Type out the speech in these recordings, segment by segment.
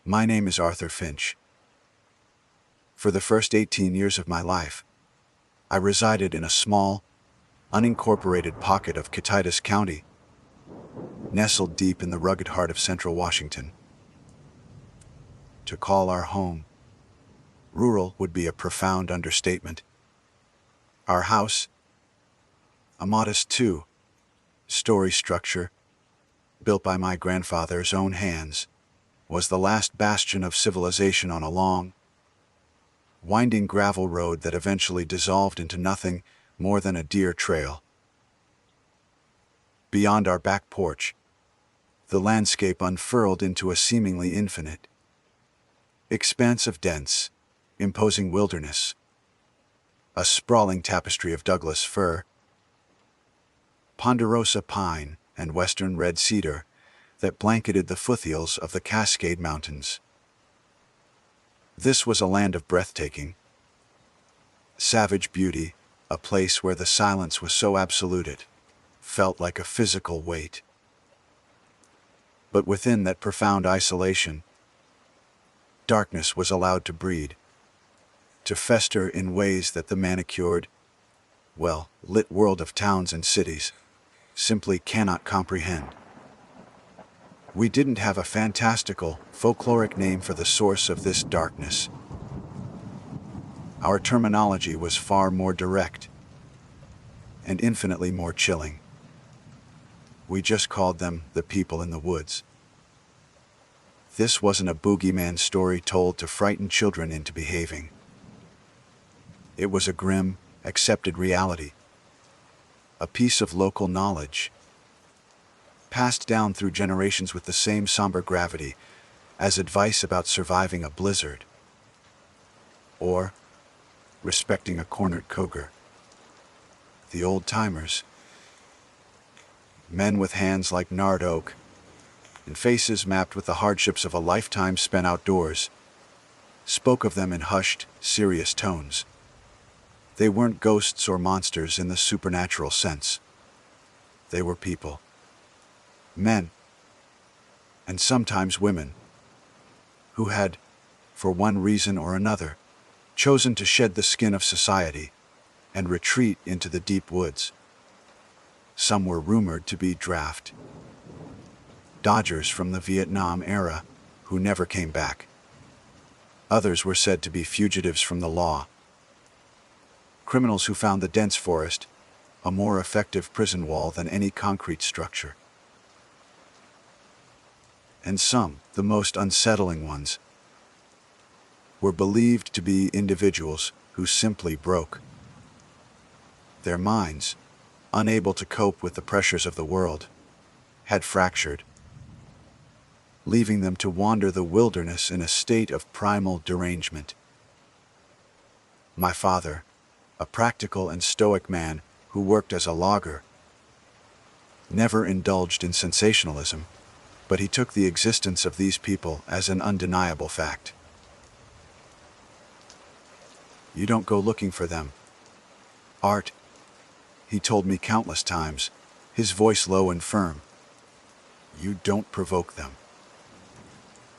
My name is Arthur Finch. For the first 18 years of my life, I resided in a small, unincorporated pocket of Curated County, nestled deep in the rugged heart of central Washington. To call our home rural would be a profound understatement. Our house, a modest two-story structure built by my grandfather's own hands, was the last bastion of civilization on a long, winding gravel road that eventually dissolved into nothing more than a deer trail. Beyond our back porch, the landscape unfurled into a seemingly infinite expanse of dense, imposing wilderness, a sprawling tapestry of Douglas fir, ponderosa pine, and western red cedar that blanketed the foothills of the Cascade Mountains. This was a land of breathtaking, savage beauty, a place where the silence was so absolute it felt like a physical weight. But within that profound isolation, darkness was allowed to breed, to fester in ways that the manicured, well-lit world of towns and cities simply cannot comprehend. We didn't have a fantastical, folkloric name for the source of this darkness. Our terminology was far more direct and infinitely more chilling. We just called them the people in the woods. This wasn't a boogeyman story told to frighten children into behaving. It was a grim, accepted reality, a piece of local knowledge, passed down through generations with the same somber gravity as advice about surviving a blizzard or respecting a cornered cougar. The old-timers, men with hands like gnarled oak and faces mapped with the hardships of a lifetime spent outdoors, spoke of them in hushed, serious tones. They weren't ghosts or monsters in the supernatural sense. They were people. Men, and sometimes women, who had, for one reason or another, chosen to shed the skin of society and retreat into the deep woods. Some were rumored to be draft dodgers from the Vietnam era who never came back. Others were said to be fugitives from the law, criminals who found the dense forest a more effective prison wall than any concrete structure. And some, the most unsettling ones, were believed to be individuals who simply broke. Their minds, unable to cope with the pressures of the world, had fractured, leaving them to wander the wilderness in a state of primal derangement. My father, a practical and stoic man who worked as a logger, never indulged in sensationalism, but he took the existence of these people as an undeniable fact. You don't go looking for them, Art, he told me countless times, his voice low and firm. You don't provoke them.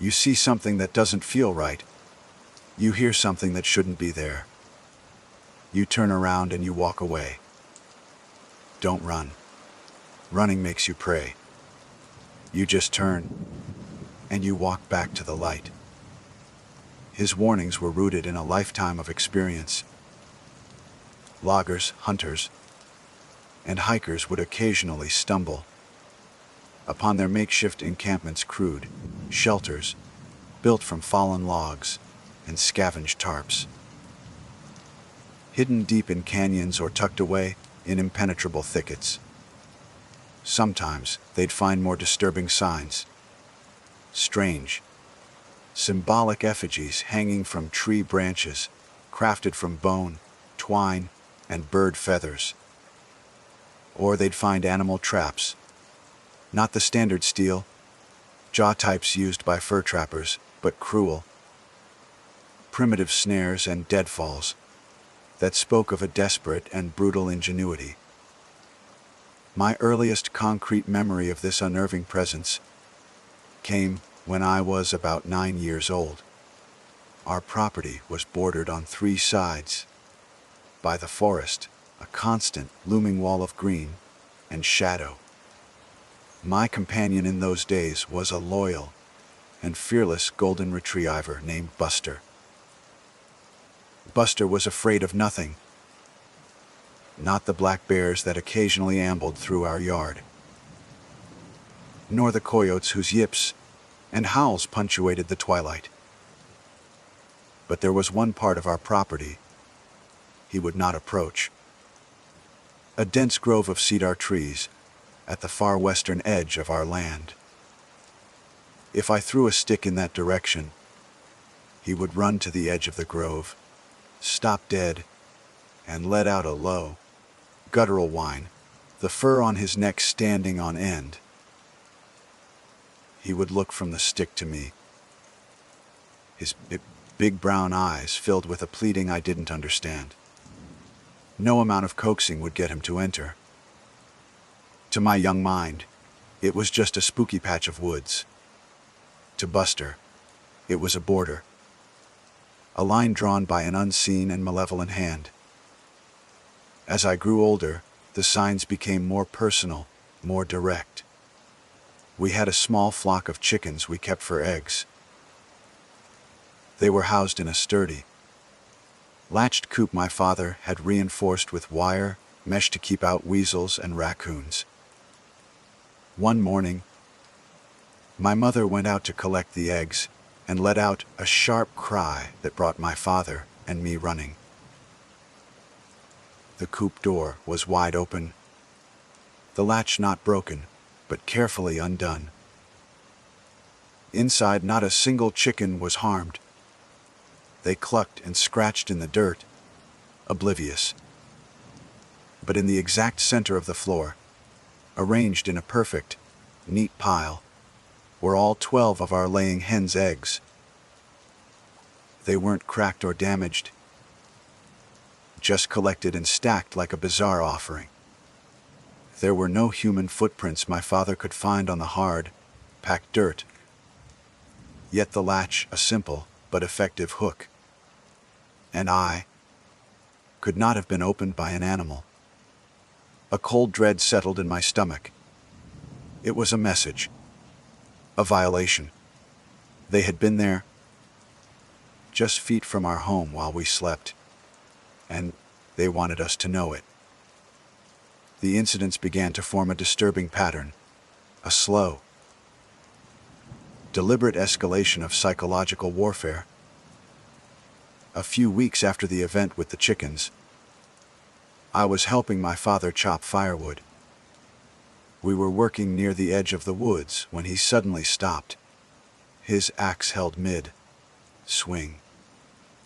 You see something that doesn't feel right. You hear something that shouldn't be there. You turn around and you walk away. Don't run. Running makes you prey. You just turn, and you walk back to the light. His warnings were rooted in a lifetime of experience. Loggers, hunters, and hikers would occasionally stumble upon their makeshift encampments, crude shelters built from fallen logs and scavenged tarps. Hidden deep in canyons or tucked away in impenetrable thickets. Sometimes they'd find more disturbing signs. Strange, symbolic effigies hanging from tree branches, crafted from bone, twine, and bird feathers. Or they'd find animal traps, not the standard steel, jaw types used by fur trappers, but cruel, primitive snares and deadfalls that spoke of a desperate and brutal ingenuity. My earliest concrete memory of this unnerving presence came when I was about 9 years old. Our property was bordered on 3 sides by the forest, a constant looming wall of green and shadow. My companion in those days was a loyal and fearless golden retriever named Buster. Buster was afraid of nothing, not the black bears that occasionally ambled through our yard, nor the coyotes whose yips and howls punctuated the twilight. But there was one part of our property he would not approach. A dense grove of cedar trees at the far western edge of our land. If I threw a stick in that direction, he would run to the edge of the grove, stop dead, and let out a low, guttural whine, the fur on his neck standing on end. He would look from the stick to me, his big brown eyes filled with a pleading I didn't understand. No amount of coaxing would get him to enter. To my young mind, it was just a spooky patch of woods. To Buster, it was a border, a line drawn by an unseen and malevolent hand. As I grew older, the signs became more personal, more direct. We had a small flock of chickens we kept for eggs. They were housed in a sturdy, latched coop my father had reinforced with wire mesh to keep out weasels and raccoons. One morning, my mother went out to collect the eggs and let out a sharp cry that brought my father and me running. The coop door was wide open, the latch not broken, but carefully undone. Inside, not a single chicken was harmed. They clucked and scratched in the dirt, oblivious. But in the exact center of the floor, arranged in a perfect, neat pile, were all 12 of our laying hens' eggs. They weren't cracked or damaged, just collected and stacked like a bizarre offering. There were no human footprints my father could find on the hard, packed dirt. Yet the latch, a simple but effective hook, and I could not have been opened by an animal. A cold dread settled in my stomach. It was a message, a violation. They had been there, just feet from our home while we slept, and they wanted us to know it. The incidents began to form a disturbing pattern, a slow, deliberate escalation of psychological warfare. A few weeks after the event with the chickens, I was helping my father chop firewood. We were working near the edge of the woods when he suddenly stopped, his axe held mid-swing.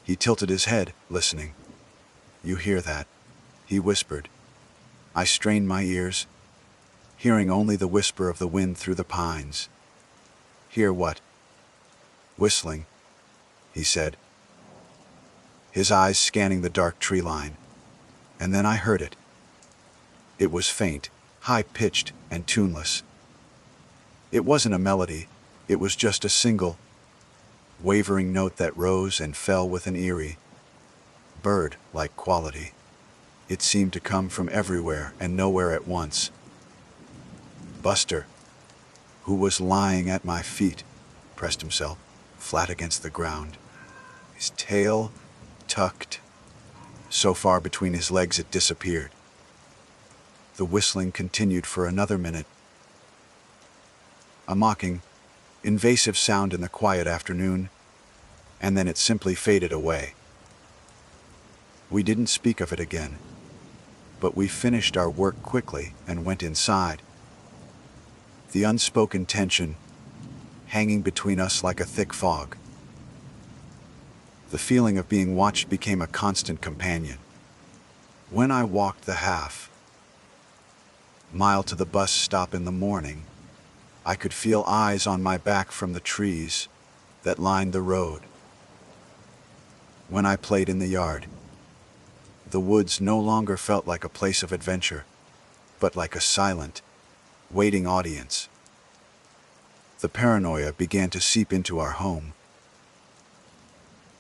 He tilted his head, listening. "You hear that?" he whispered. I strained my ears, hearing only the whisper of the wind through the pines. "Hear what?" "Whistling," he said, his eyes scanning the dark tree line. And then I heard it. It was faint, high-pitched, and tuneless. It wasn't a melody, it was just a single, wavering note that rose and fell with an eerie, bird-like quality. It seemed to come from everywhere and nowhere at once. Buster, who was lying at my feet, pressed himself flat against the ground, his tail tucked so far between his legs it disappeared. The whistling continued for another minute, a mocking, invasive sound in the quiet afternoon, and then it simply faded away. We didn't speak of it again, but we finished our work quickly and went inside. The unspoken tension hanging between us like a thick fog. The feeling of being watched became a constant companion. When I walked the half-mile to the bus stop in the morning, I could feel eyes on my back from the trees that lined the road. When I played in the yard, the woods no longer felt like a place of adventure, but like a silent, waiting audience. The paranoia began to seep into our home.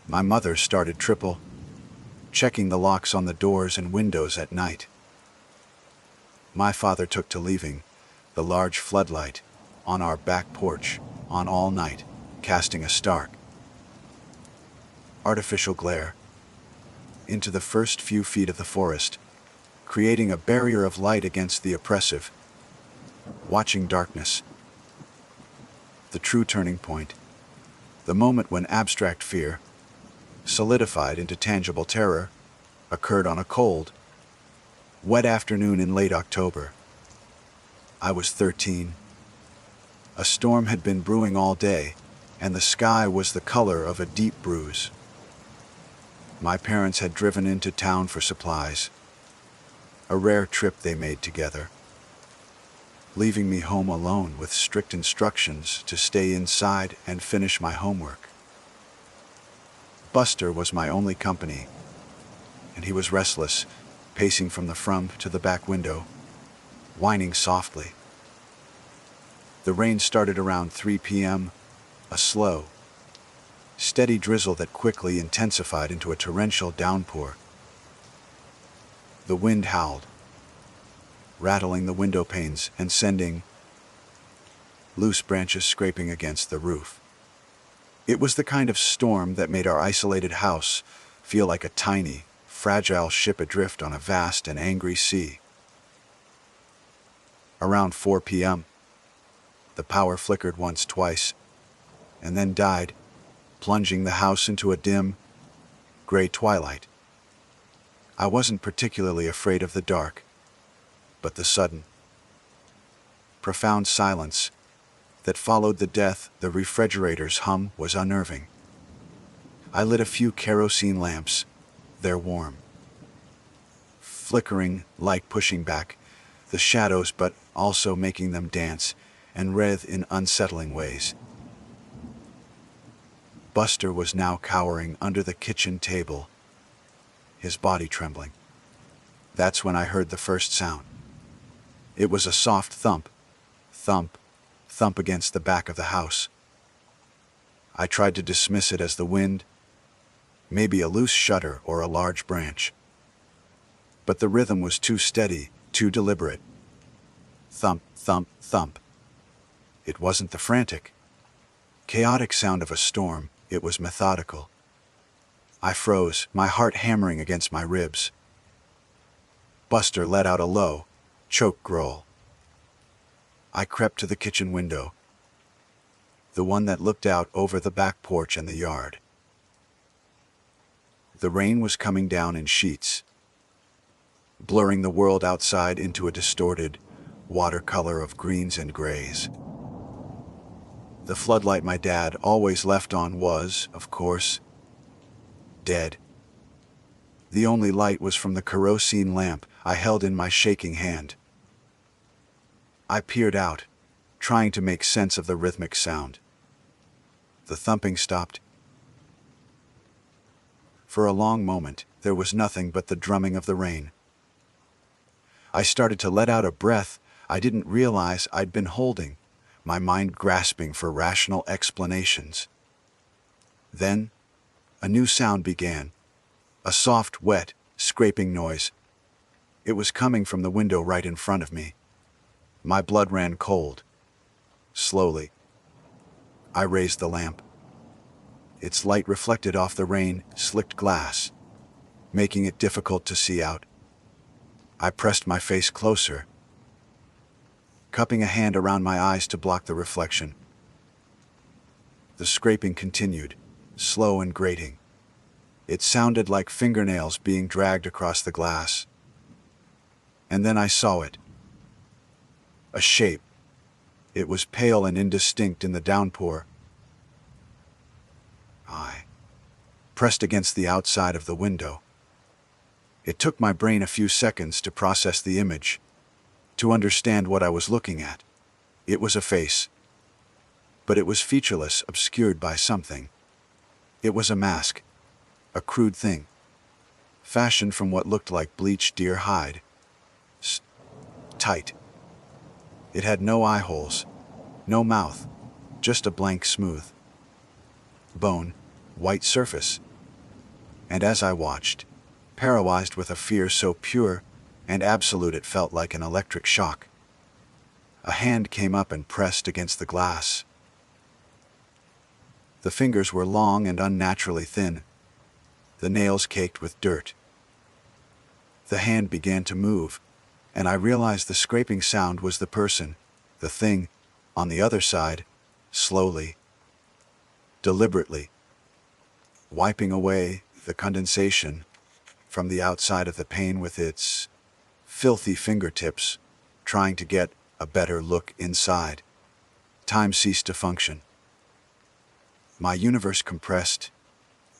My mother started checking the locks on the doors and windows at night. My father took to leaving the large floodlight on our back porch on all night, casting a stark, artificial glare into the first few feet of the forest, creating a barrier of light against the oppressive, watching darkness. The true turning point, the moment when abstract fear, solidified into tangible terror, occurred on a cold, wet afternoon in late October. I was 13. A storm had been brewing all day, and the sky was the color of a deep bruise. My parents had driven into town for supplies, a rare trip they made together, leaving me home alone with strict instructions to stay inside and finish my homework. Buster was my only company, and he was restless, pacing from the front to the back window, whining softly. The rain started around 3 p.m., a slow, steady drizzle that quickly intensified into a torrential downpour. The wind howled, rattling the window panes and sending loose branches scraping against the roof. It was the kind of storm that made our isolated house feel like a tiny, fragile ship adrift on a vast and angry sea. Around 4 p.m., the power flickered once, twice, and then died, plunging the house into a dim, gray twilight. I wasn't particularly afraid of the dark, but the sudden, profound silence that followed the death, the refrigerator's hum, was unnerving. I lit a few kerosene lamps, their warm, flickering light pushing back the shadows but also making them dance and writhe in unsettling ways. Buster was now cowering under the kitchen table, his body trembling. That's when I heard the first sound. It was a soft thump, thump, thump against the back of the house. I tried to dismiss it as the wind, maybe a loose shutter or a large branch. But the rhythm was too steady, too deliberate. Thump, thump, thump. It wasn't the frantic, chaotic sound of a storm, it was methodical. I froze, my heart hammering against my ribs. Buster let out a low, choked growl. I crept to the kitchen window, the one that looked out over the back porch and the yard. The rain was coming down in sheets, blurring the world outside into a distorted watercolor of greens and grays. The floodlight my dad always left on was, of course, dead. The only light was from the kerosene lamp I held in my shaking hand. I peered out, trying to make sense of the rhythmic sound. The thumping stopped. For a long moment, there was nothing but the drumming of the rain. I started to let out a breath I didn't realize I'd been holding, my mind grasping for rational explanations. Then, a new sound began, a soft, wet, scraping noise. It was coming from the window right in front of me. My blood ran cold. Slowly, I raised the lamp. Its light reflected off the rain-slicked glass, making it difficult to see out. I pressed my face closer, cupping a hand around my eyes to block the reflection. The scraping continued, slow and grating. It sounded like fingernails being dragged across the glass. And then I saw it. A shape. It was pale and indistinct in the downpour. I pressed against the outside of the window. It took my brain a few seconds to process the image, to understand what I was looking at. It was a face, but it was featureless, obscured by something. It was a mask, a crude thing, fashioned from what looked like bleached deer hide. Tight. It had no eye holes, no mouth, just a blank smooth bone, white surface. And as I watched, paralyzed with a fear so pure and absolute it felt like an electric shock, a hand came up and pressed against the glass. The fingers were long and unnaturally thin, the nails caked with dirt. The hand began to move, and I realized the scraping sound was the person, the thing, on the other side, slowly, deliberately, wiping away the condensation from the outside of the pane with its filthy fingertips, trying to get a better look inside. Time ceased to function. My universe compressed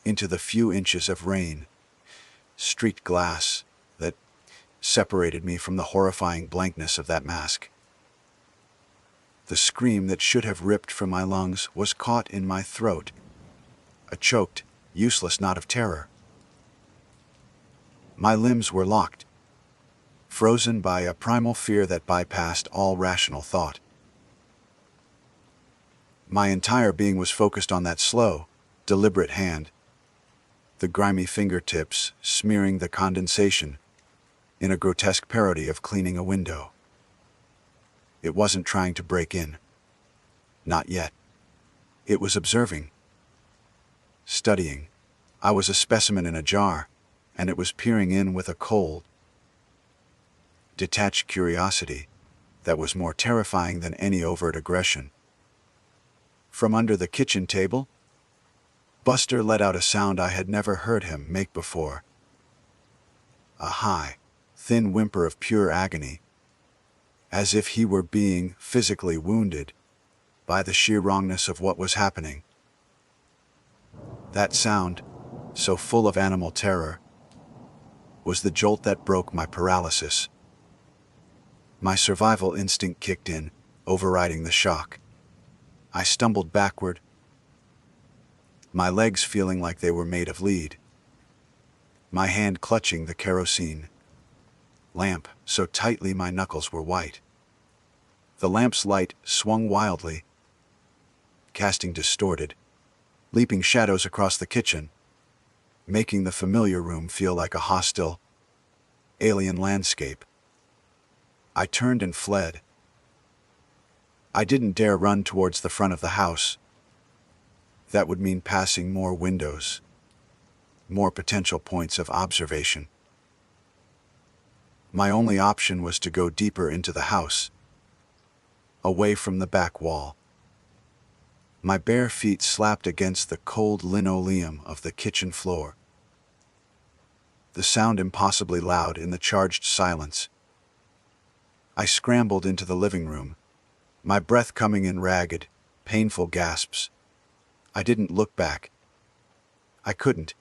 into the few inches of rain, streaked glass that separated me from the horrifying blankness of that mask. The scream that should have ripped from my lungs was caught in my throat, a choked, useless knot of terror. My limbs were locked, frozen by a primal fear that bypassed all rational thought. My entire being was focused on that slow, deliberate hand, the grimy fingertips smearing the condensation in a grotesque parody of cleaning a window. It wasn't trying to break in. Not yet. It was observing, studying. I was a specimen in a jar, and it was peering in with a cold, detached curiosity that was more terrifying than any overt aggression. From under the kitchen table, Buster let out a sound I had never heard him make before. A high, thin whimper of pure agony, as if he were being physically wounded by the sheer wrongness of what was happening. That sound, so full of animal terror, was the jolt that broke my paralysis. My survival instinct kicked in, overriding the shock. I stumbled backward, my legs feeling like they were made of lead, my hand clutching the kerosene lamp so tightly my knuckles were white. The lamp's light swung wildly, casting distorted, leaping shadows across the kitchen, making the familiar room feel like a hostile, alien landscape. I turned and fled. I didn't dare run towards the front of the house. That would mean passing more windows, more potential points of observation. My only option was to go deeper into the house, away from the back wall. My bare feet slapped against the cold linoleum of the kitchen floor, the sound impossibly loud in the charged silence. I scrambled into the living room, my breath coming in ragged, painful gasps. I didn't look back. I couldn't.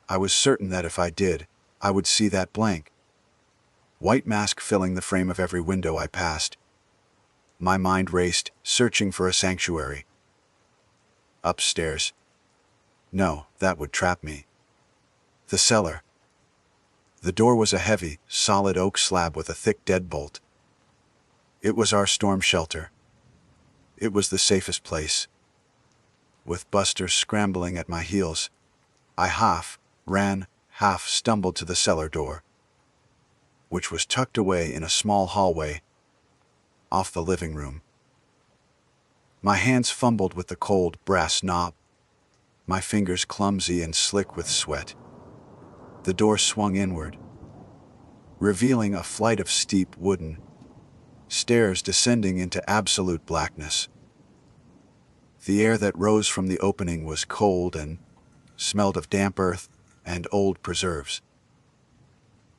I was certain that if I did, I would see that blank white mask filling the frame of every window I passed. My mind raced, searching for a sanctuary. Upstairs. No, that would trap me. The cellar. The door was a heavy, solid oak slab with a thick deadbolt. It was our storm shelter. It was the safest place. With Buster scrambling at my heels, I half ran, half stumbled to the cellar door, which was tucked away in a small hallway off the living room. My hands fumbled with the cold brass knob, my fingers clumsy and slick with sweat. The door swung inward, revealing a flight of steep wooden stairs descending into absolute blackness. The air that rose from the opening was cold and smelled of damp earth and old preserves.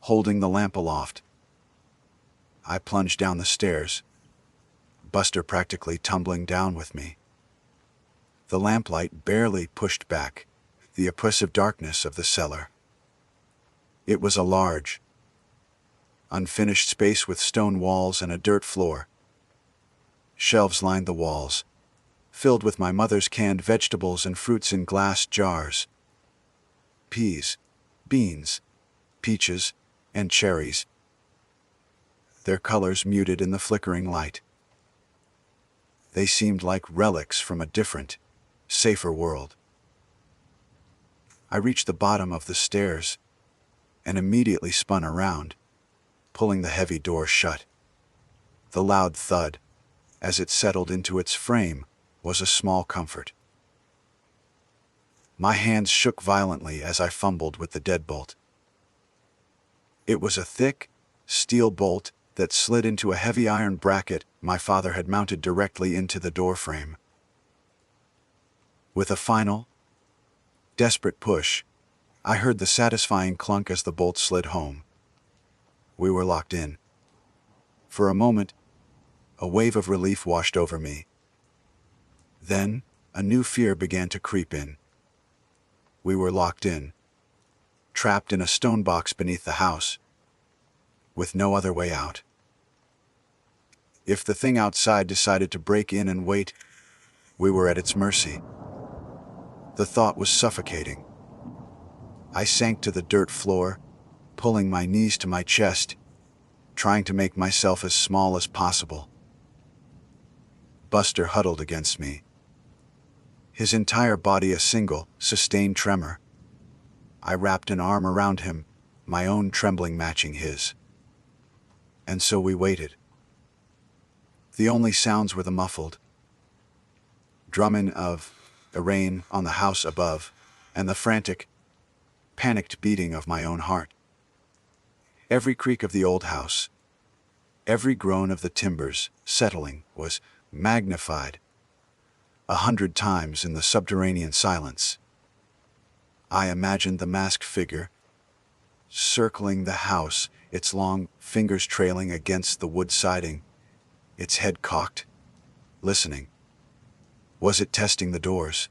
Holding the lamp aloft, I plunged down the stairs, Buster practically tumbling down with me. The lamplight barely pushed back the oppressive darkness of the cellar. It was a large, unfinished space with stone walls and a dirt floor. Shelves lined the walls, filled with my mother's canned vegetables and fruits in glass jars. Peas, beans, peaches, and cherries, their colors muted in the flickering light. They seemed like relics from a different, safer world. I reached the bottom of the stairs and immediately spun around, pulling the heavy door shut. The loud thud, as it settled into its frame, was a small comfort. My hands shook violently as I fumbled with the deadbolt. It was a thick, steel bolt that slid into a heavy iron bracket my father had mounted directly into the doorframe. With a final, desperate push, I heard the satisfying clunk as the bolt slid home. We were locked in. For a moment, a wave of relief washed over me. Then, a new fear began to creep in. We were locked in, trapped in a stone box beneath the house, with no other way out. If the thing outside decided to break in and wait, we were at its mercy. The thought was suffocating. I sank to the dirt floor, pulling my knees to my chest, trying to make myself as small as possible. Buster huddled against me, his entire body a single, sustained tremor. I wrapped an arm around him, my own trembling matching his. And so we waited. The only sounds were the muffled drumming of the rain on the house above and the frantic, panicked beating of my own heart. Every creak of the old house, every groan of the timbers settling was magnified 100 times in the subterranean silence. I imagined the masked figure circling the house, its long fingers trailing against the wood siding, its head cocked, listening. Was it testing the doors?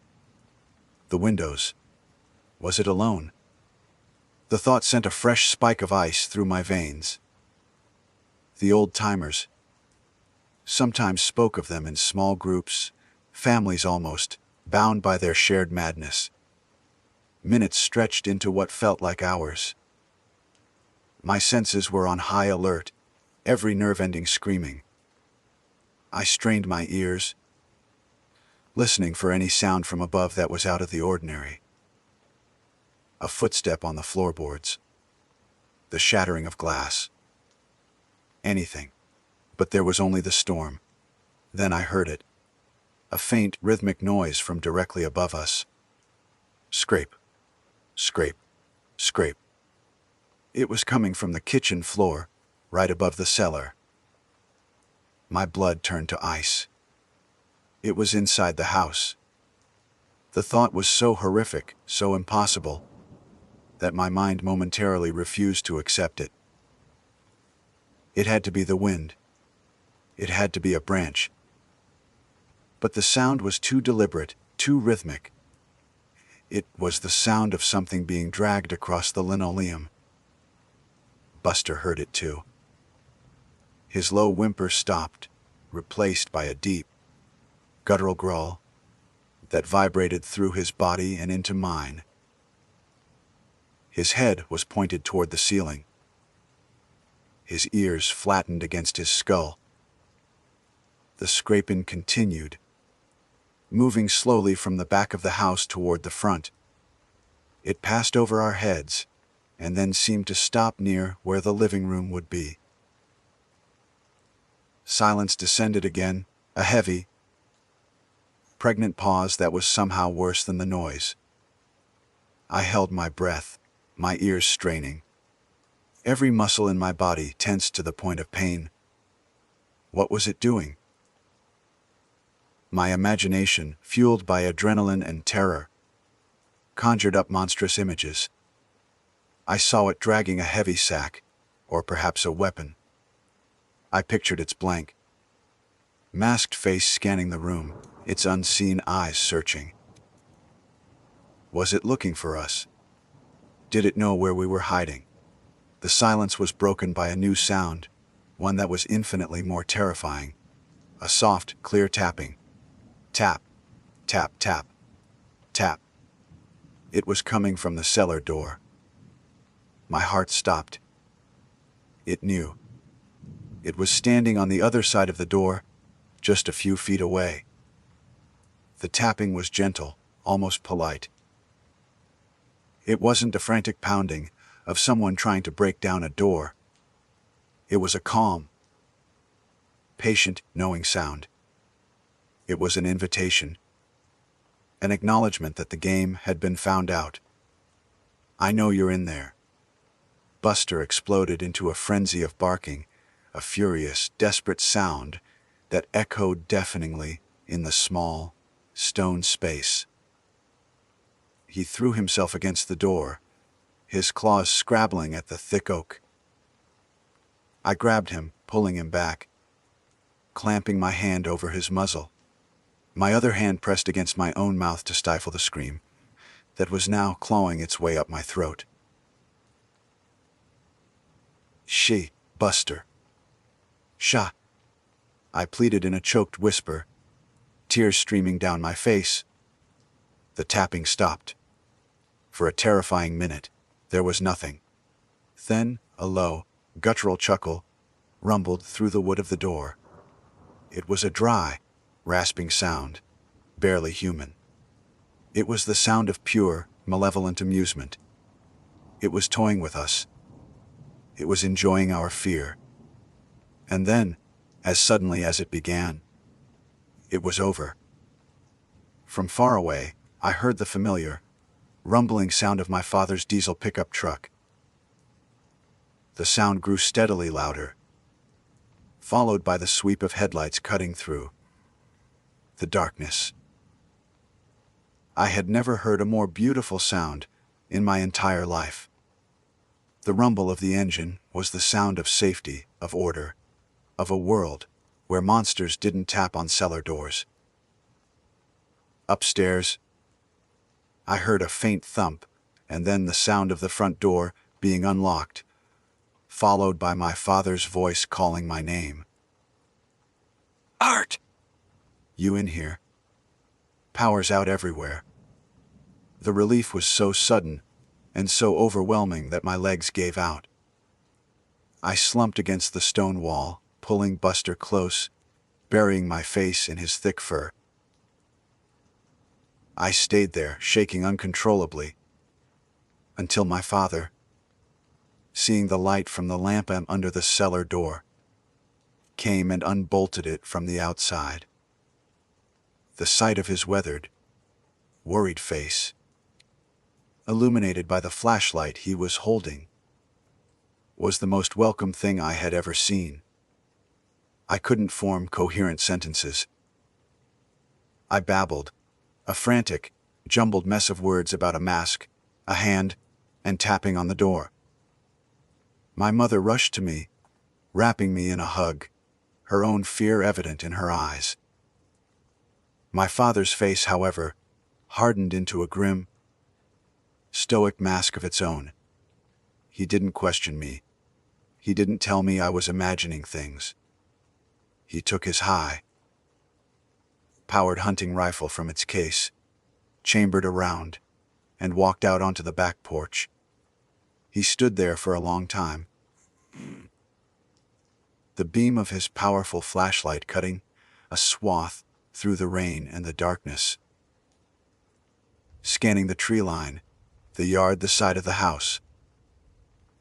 The windows? Was it alone? The thought sent a fresh spike of ice through my veins. The old-timers sometimes spoke of them in small groups, families almost, bound by their shared madness. Minutes stretched into what felt like hours. My senses were on high alert, every nerve ending screaming. I strained my ears, listening for any sound from above that was out of the ordinary. A footstep on the floorboards, the shattering of glass. Anything, but there was only the storm. Then I heard it, a faint, rhythmic noise from directly above us. Scrape, scrape, scrape. It was coming from the kitchen floor, right above the cellar. My blood turned to ice. It was inside the house. The thought was so horrific, so impossible, that my mind momentarily refused to accept it. It had to be the wind. It had to be a branch. But the sound was too deliberate, too rhythmic. It was the sound of something being dragged across the linoleum. Buster heard it too. His low whimper stopped, replaced by a deep, guttural growl that vibrated through his body and into mine. His head was pointed toward the ceiling, his ears flattened against his skull. The scraping continued, moving slowly from the back of the house toward the front. It passed over our heads, and then seemed to stop near where the living room would be. Silence descended again, a heavy, pregnant pause that was somehow worse than the noise. I held my breath, my ears straining. Every muscle in my body tensed to the point of pain. What was it doing? My imagination, fueled by adrenaline and terror, conjured up monstrous images. I saw it dragging a heavy sack, or perhaps a weapon. I pictured its blank, masked face scanning the room, its unseen eyes searching. Was it looking for us? Did it know where we were hiding? The silence was broken by a new sound, one that was infinitely more terrifying. A soft, clear tapping. Tap, tap, tap, tap. It was coming from the cellar door. My heart stopped. It knew. It was standing on the other side of the door, just a few feet away. The tapping was gentle, almost polite. It wasn't a frantic pounding of someone trying to break down a door. It was a calm, patient, knowing sound. It was an invitation, an acknowledgement that the game had been found out. "I know you're in there." Buster exploded into a frenzy of barking, a furious, desperate sound that echoed deafeningly in the small, stone space. He threw himself against the door, his claws scrabbling at the thick oak. I grabbed him, pulling him back, clamping my hand over his muzzle. My other hand pressed against my own mouth to stifle the scream that was now clawing its way up my throat. Buster. Sha. I pleaded in a choked whisper, tears streaming down my face. The tapping stopped. For a terrifying minute, there was nothing. Then, a low, guttural chuckle rumbled through the wood of the door. It was a dry, rasping sound, barely human. It was the sound of pure, malevolent amusement. It was toying with us. It was enjoying our fear. And then, as suddenly as it began, it was over. From far away, I heard the familiar, rumbling sound of my father's diesel pickup truck. The sound grew steadily louder, followed by the sweep of headlights cutting through the darkness. I had never heard a more beautiful sound in my entire life. The rumble of the engine was the sound of safety, of order, of a world where monsters didn't tap on cellar doors. Upstairs, I heard a faint thump, and then the sound of the front door being unlocked, followed by my father's voice calling my name. "Art! You in here?" Power's out everywhere. The relief was so sudden and so overwhelming that my legs gave out. I slumped against the stone wall, pulling Buster close, burying my face in his thick fur. I stayed there, shaking uncontrollably, until my father, seeing the light from the lamp under the cellar door, came and unbolted it from the outside. The sight of his weathered, worried face, illuminated by the flashlight he was holding, was the most welcome thing I had ever seen. I couldn't form coherent sentences. I babbled, a frantic, jumbled mess of words about a mask, a hand, and tapping on the door. My mother rushed to me, wrapping me in a hug, her own fear evident in her eyes. My father's face, however, hardened into a grim, stoic mask of its own. He didn't question me. He didn't tell me I was imagining things. He took his high-powered hunting rifle from its case, chambered around, and walked out onto the back porch. He stood there for a long time, the beam of his powerful flashlight cutting a swath through the rain and the darkness, scanning the tree line, the yard, the side of the house.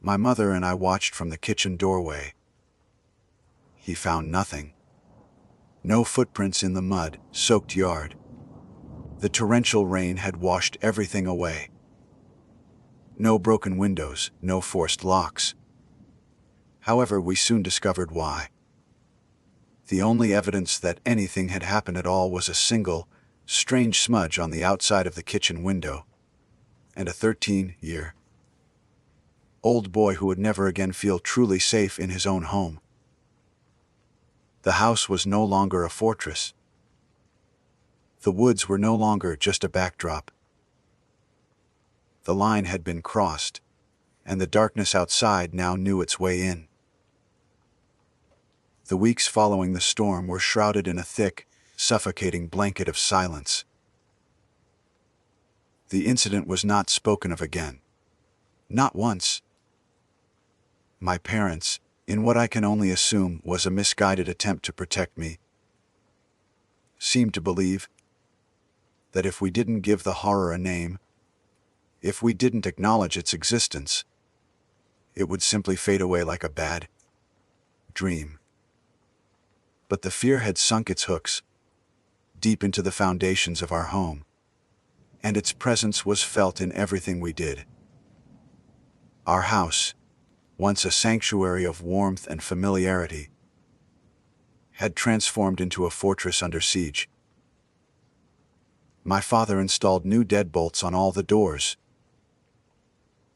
My mother and I watched from the kitchen doorway. He found nothing. No footprints in the mud-soaked yard. The torrential rain had washed everything away. No broken windows, no forced locks. However, we soon discovered why. The only evidence that anything had happened at all was a single, strange smudge on the outside of the kitchen window, and a 13-year-old boy who would never again feel truly safe in his own home. The house was no longer a fortress. The woods were no longer just a backdrop. The line had been crossed, and the darkness outside now knew its way in. The weeks following the storm were shrouded in a thick, suffocating blanket of silence. The incident was not spoken of again. Not once. My parents, in what I can only assume was a misguided attempt to protect me, seemed to believe that if we didn't give the horror a name, if we didn't acknowledge its existence, it would simply fade away like a bad dream. But the fear had sunk its hooks deep into the foundations of our home, and its presence was felt in everything we did. Our house, once a sanctuary of warmth and familiarity, had transformed into a fortress under siege. My father installed new deadbolts on all the doors,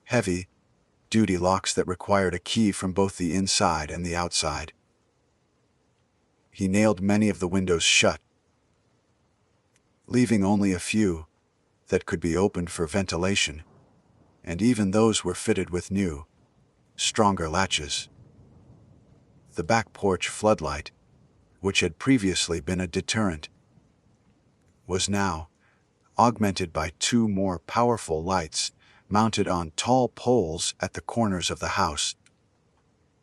heavy, duty locks that required a key from both the inside and the outside. He nailed many of the windows shut, leaving only a few that could be opened for ventilation, and even those were fitted with new, stronger latches. The back porch floodlight, which had previously been a deterrent, was now augmented by two more powerful lights mounted on tall poles at the corners of the house,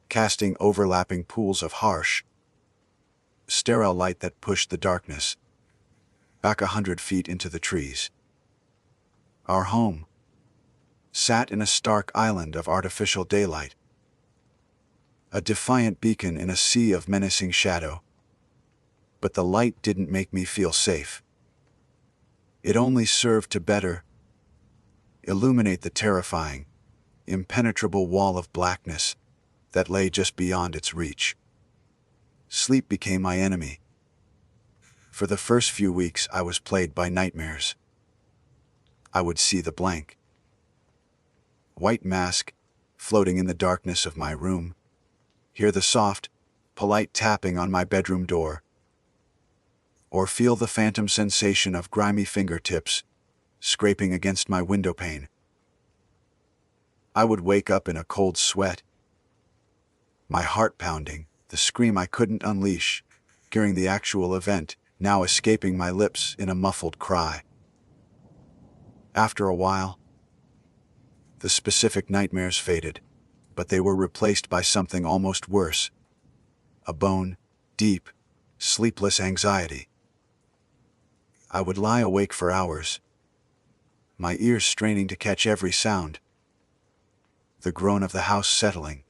casting overlapping pools of harsh, sterile light that pushed the darkness back 100 feet into the trees. Our home sat in a stark island of artificial daylight, a defiant beacon in a sea of menacing shadow. But the light didn't make me feel safe. It only served to better illuminate the terrifying, impenetrable wall of blackness that lay just beyond its reach. Sleep became my enemy. For the first few weeks, I was plagued by nightmares. I would see the blank white mask floating in the darkness of my room, hear the soft, polite tapping on my bedroom door, or feel the phantom sensation of grimy fingertips scraping against my window pane. I would wake up in a cold sweat, my heart pounding, the scream I couldn't unleash during the actual event now escaping my lips in a muffled cry. After a while, the specific nightmares faded, but they were replaced by something almost worse, a bone, deep, sleepless anxiety. I would lie awake for hours, my ears straining to catch every sound: the groan of the house settling,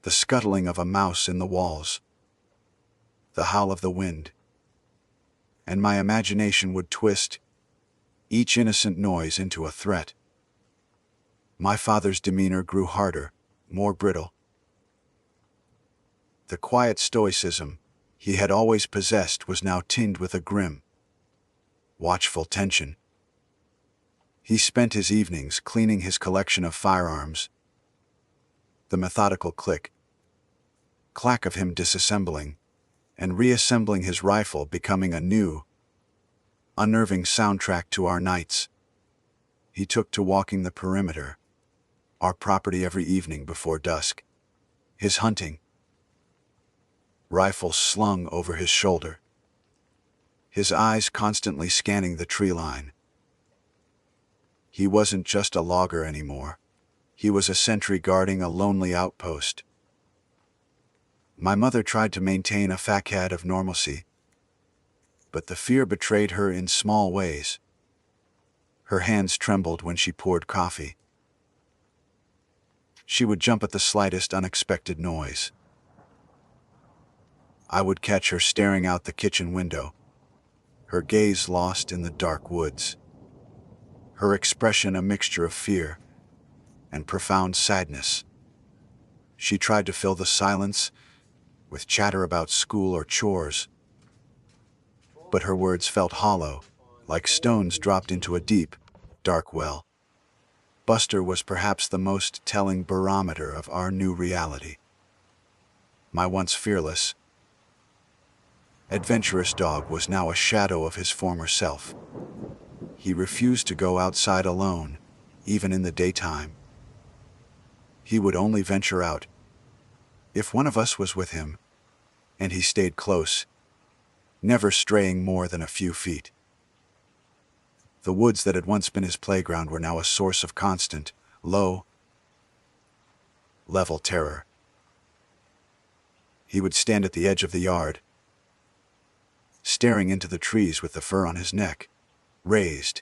the scuttling of a mouse in the walls, the howl of the wind, and my imagination would twist each innocent noise into a threat. My father's demeanor grew harder, more brittle. The quiet stoicism he had always possessed was now tinged with a grim, watchful tension. He spent his evenings cleaning his collection of firearms, the methodical clack of him disassembling and reassembling his rifle becoming a new, unnerving soundtrack to our nights. He took to walking the perimeter, our property, every evening before dusk, his hunting rifle slung over his shoulder, his eyes constantly scanning the tree line. He wasn't just a logger anymore. He was a sentry guarding a lonely outpost. My mother tried to maintain a facade of normalcy, but the fear betrayed her in small ways. Her hands trembled when she poured coffee. She would jump at the slightest unexpected noise. I would catch her staring out the kitchen window, her gaze lost in the dark woods, her expression a mixture of fear and profound sadness. She tried to fill the silence with chatter about school or chores, but her words felt hollow, like stones dropped into a deep, dark well. Buster was perhaps the most telling barometer of our new reality. My once fearless, adventurous dog was now a shadow of his former self. He refused to go outside alone, even in the daytime. He would only venture out if one of us was with him, and he stayed close, never straying more than a few feet. The woods that had once been his playground were now a source of constant, low-level terror. He would stand at the edge of the yard, staring into the trees with the fur on his neck raised,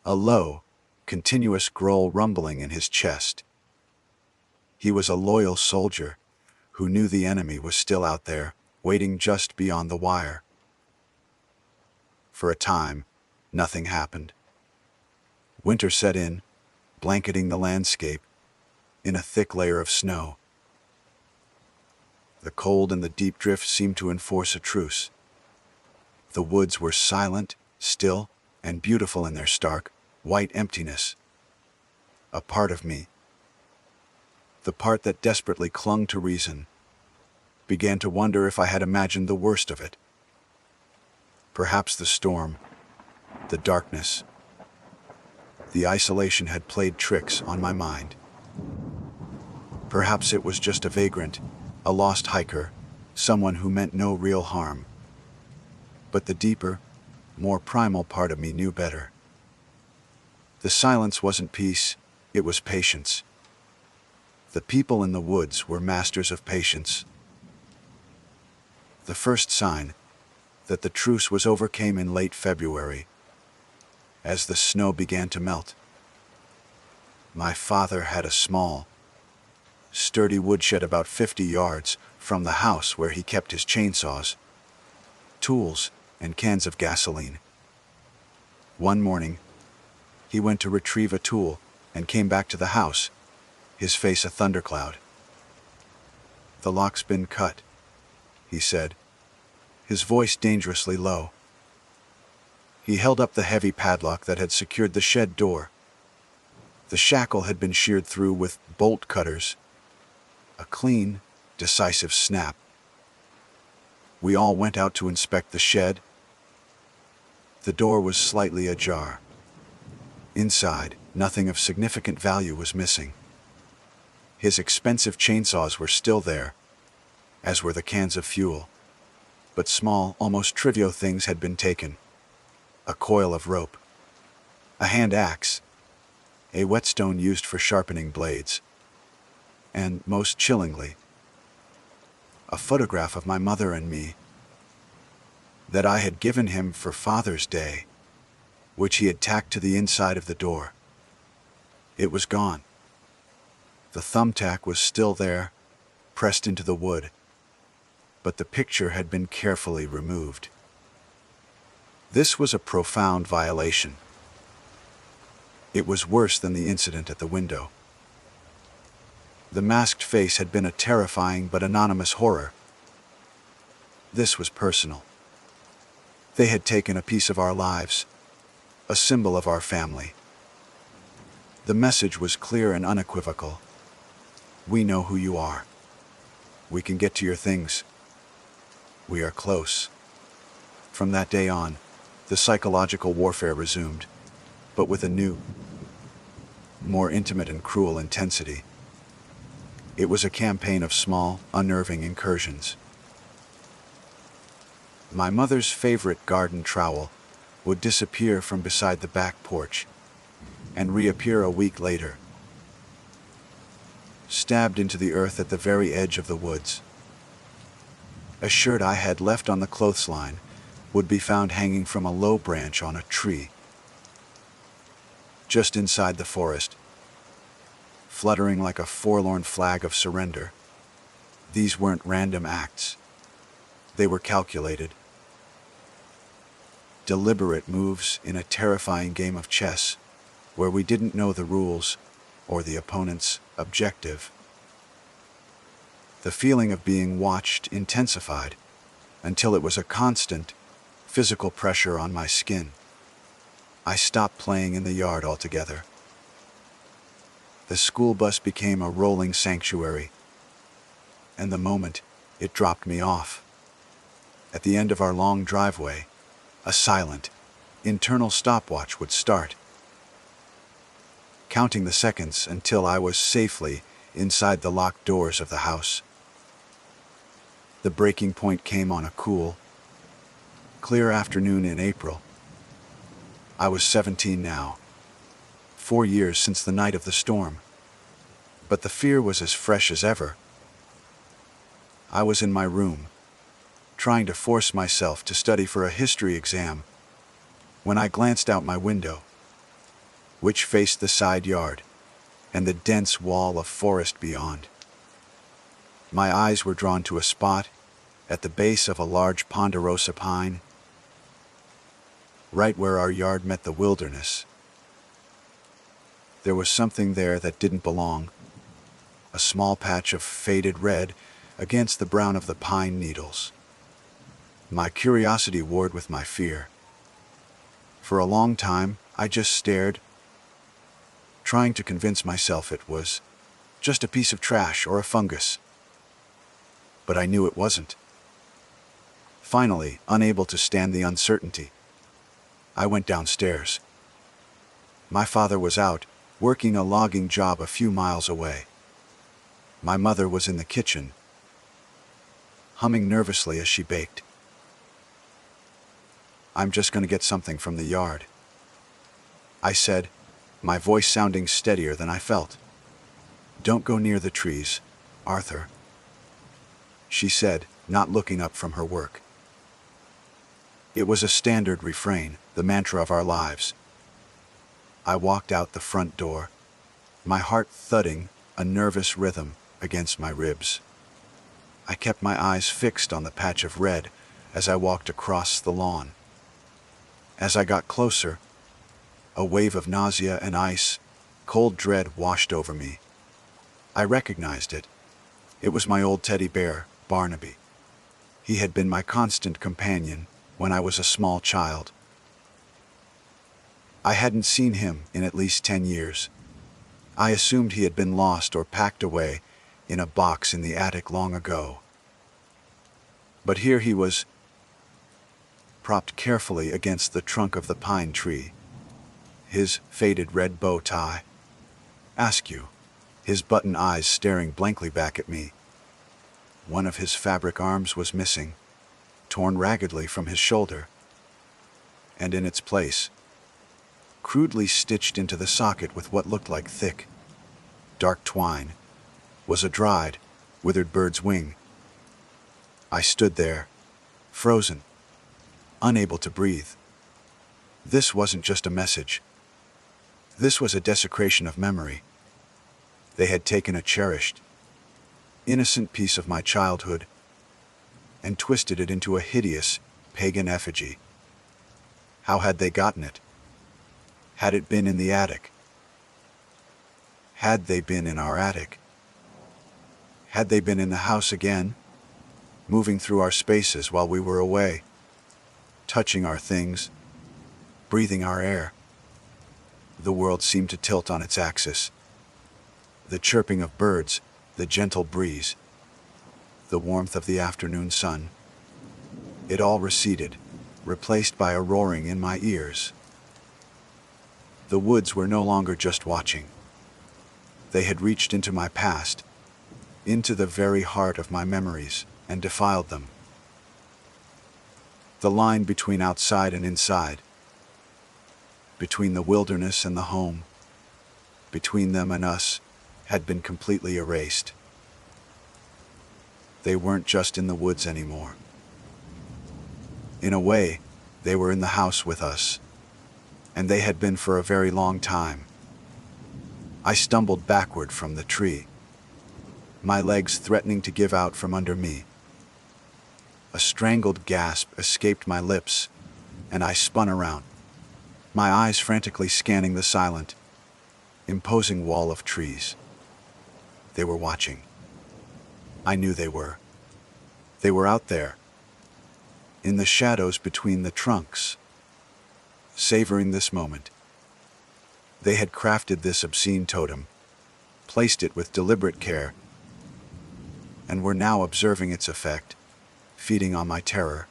a low, continuous growl rumbling in his chest. He was a loyal soldier who knew the enemy was still out there, waiting just beyond the wire. For a time, nothing happened. Winter set in, blanketing the landscape in a thick layer of snow. The cold and the deep drift seemed to enforce a truce. The woods were silent, still, and beautiful in their stark, white emptiness. A part of me, the part that desperately clung to reason, began to wonder if I had imagined the worst of it. Perhaps the storm, the darkness, the isolation had played tricks on my mind. Perhaps it was just a vagrant, a lost hiker, someone who meant no real harm. But the deeper, more primal part of me knew better. The silence wasn't peace, it was patience. The people in the woods were masters of patience. The first sign that the truce was over came in late February, as the snow began to melt. My father had a small, sturdy woodshed about 50 yards from the house where he kept his chainsaws, tools, and cans of gasoline. One morning, he went to retrieve a tool and came back to the house, his face a thundercloud. "The lock's been cut," he said, his voice dangerously low. He held up the heavy padlock that had secured the shed door. The shackle had been sheared through with bolt cutters. A clean, decisive snap. We all went out to inspect the shed. The door was slightly ajar. Inside, nothing of significant value was missing. His expensive chainsaws were still there, as were the cans of fuel. But small, almost trivial things had been taken. A coil of rope, a hand axe, a whetstone used for sharpening blades, and, most chillingly, a photograph of my mother and me that I had given him for Father's Day, which he had tacked to the inside of the door. It was gone. The thumbtack was still there, pressed into the wood, but the picture had been carefully removed. This was a profound violation. It was worse than the incident at the window. The masked face had been a terrifying but anonymous horror. This was personal. They had taken a piece of our lives, a symbol of our family. The message was clear and unequivocal. We know who you are. We can get to your things. We are close. From that day on, the psychological warfare resumed, but with a new, more intimate and cruel intensity. It was a campaign of small, unnerving incursions. My mother's favorite garden trowel would disappear from beside the back porch and reappear a week later, stabbed into the earth at the very edge of the woods. A shirt I had left on the clothesline would be found hanging from a low branch on a tree, just inside the forest, fluttering like a forlorn flag of surrender. These weren't random acts. They were calculated, deliberate moves in a terrifying game of chess where we didn't know the rules or the opponent's objective. The feeling of being watched intensified until it was a constant, physical pressure on my skin. I stopped playing in the yard altogether. The school bus became a rolling sanctuary, and the moment it dropped me off, at the end of our long driveway, a silent, internal stopwatch would start, counting the seconds until I was safely inside the locked doors of the house. The breaking point came on a cool, clear afternoon in April. I was 17 now, 4 years since the night of the storm, but the fear was as fresh as ever. I was in my room, trying to force myself to study for a history exam, when I glanced out my window, which faced the side yard and the dense wall of forest beyond. My eyes were drawn to a spot at the base of a large ponderosa pine, right where our yard met the wilderness. There was something there that didn't belong, a small patch of faded red against the brown of the pine needles. My curiosity warred with my fear. For a long time, I just stared, trying to convince myself it was just a piece of trash or a fungus. But I knew it wasn't. Finally, unable to stand the uncertainty, I went downstairs. My father was out, working a logging job a few miles away. My mother was in the kitchen, humming nervously as she baked. "I'm just going to get something from the yard," I said, my voice sounding steadier than I felt. "Don't go near the trees, Arthur," she said, not looking up from her work. It was a standard refrain, the mantra of our lives. I walked out the front door, my heart thudding a nervous rhythm against my ribs. I kept my eyes fixed on the patch of red as I walked across the lawn. As I got closer, a wave of nausea and ice, cold dread washed over me. I recognized it. It was my old teddy bear, Barnaby. He had been my constant companion when I was a small child. I hadn't seen him in at least 10 years. I assumed he had been lost or packed away in a box in the attic long ago. But here he was, propped carefully against the trunk of the pine tree, his faded red bow tie askew, his button eyes staring blankly back at me. One of his fabric arms was missing, torn raggedly from his shoulder, and in its place, crudely stitched into the socket with what looked like thick, dark twine, was a dried, withered bird's wing. I stood there, frozen, unable to breathe. This wasn't just a message. This was a desecration of memory. They had taken a cherished, innocent piece of my childhood and twisted it into a hideous, pagan effigy. How had they gotten it? Had it been in the attic? Had they been in our attic? Had they been in the house again, moving through our spaces while we were away, touching our things, breathing our air? The world seemed to tilt on its axis. The chirping of birds, the gentle breeze, the warmth of the afternoon sun. It all receded, replaced by a roaring in my ears. The woods were no longer just watching. They had reached into my past, into the very heart of my memories, and defiled them. The line between outside and inside, between the wilderness and the home, between them and us, had been completely erased. They weren't just in the woods anymore. In a way, they were in the house with us, and they had been for a very long time. I stumbled backward from the tree, my legs threatening to give out from under me. A strangled gasp escaped my lips, and I spun around, my eyes frantically scanning the silent, imposing wall of trees. They were watching. I knew they were. They were out there, in the shadows between the trunks, savoring this moment. They had crafted this obscene totem, placed it with deliberate care, and were now observing its effect, feeding on my terror.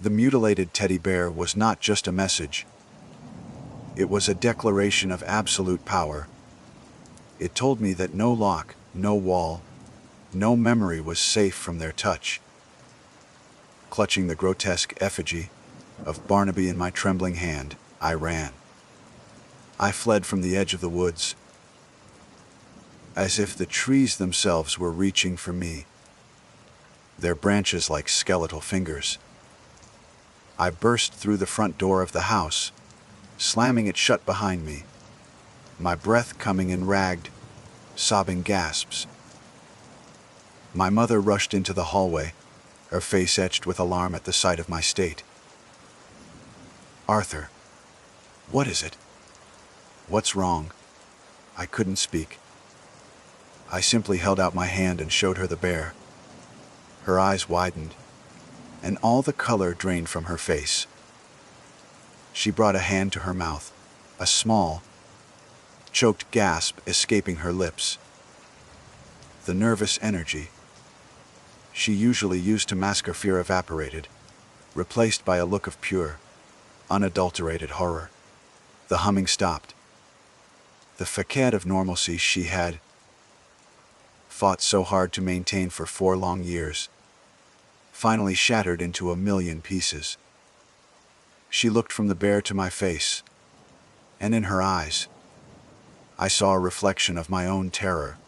The mutilated teddy bear was not just a message. It was a declaration of absolute power. It told me that no lock, no wall, no memory was safe from their touch. Clutching the grotesque effigy of Barnaby in my trembling hand, I ran. I fled from the edge of the woods, as if the trees themselves were reaching for me. their branches like skeletal fingers. I burst through the front door of the house, slamming it shut behind me, my breath coming in ragged, sobbing gasps. My mother rushed into the hallway, her face etched with alarm at the sight of my state. "Arthur, what is it? What's wrong?" I couldn't speak. I simply held out my hand and showed her the bear. Her eyes widened, and all the color drained from her face. She brought a hand to her mouth, a small, choked gasp escaping her lips. The nervous energy she usually used to mask her fear evaporated, replaced by a look of pure, unadulterated horror. The humming stopped. The facade of normalcy she had fought so hard to maintain for 4 long years finally shattered into a million pieces. She looked from the bear to my face, and in her eyes, I saw a reflection of my own terror,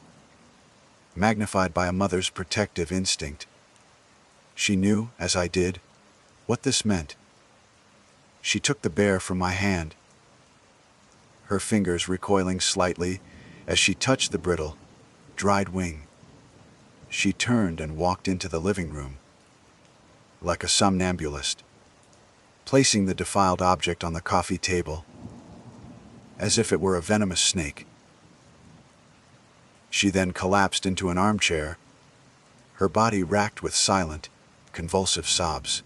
magnified by a mother's protective instinct. She knew, as I did, what this meant. She took the bear from my hand, her fingers recoiling slightly as she touched the brittle, dried wing. She turned and walked into the living room, like a somnambulist, placing the defiled object on the coffee table, as if it were a venomous snake. She then collapsed into an armchair, her body racked with silent, convulsive sobs.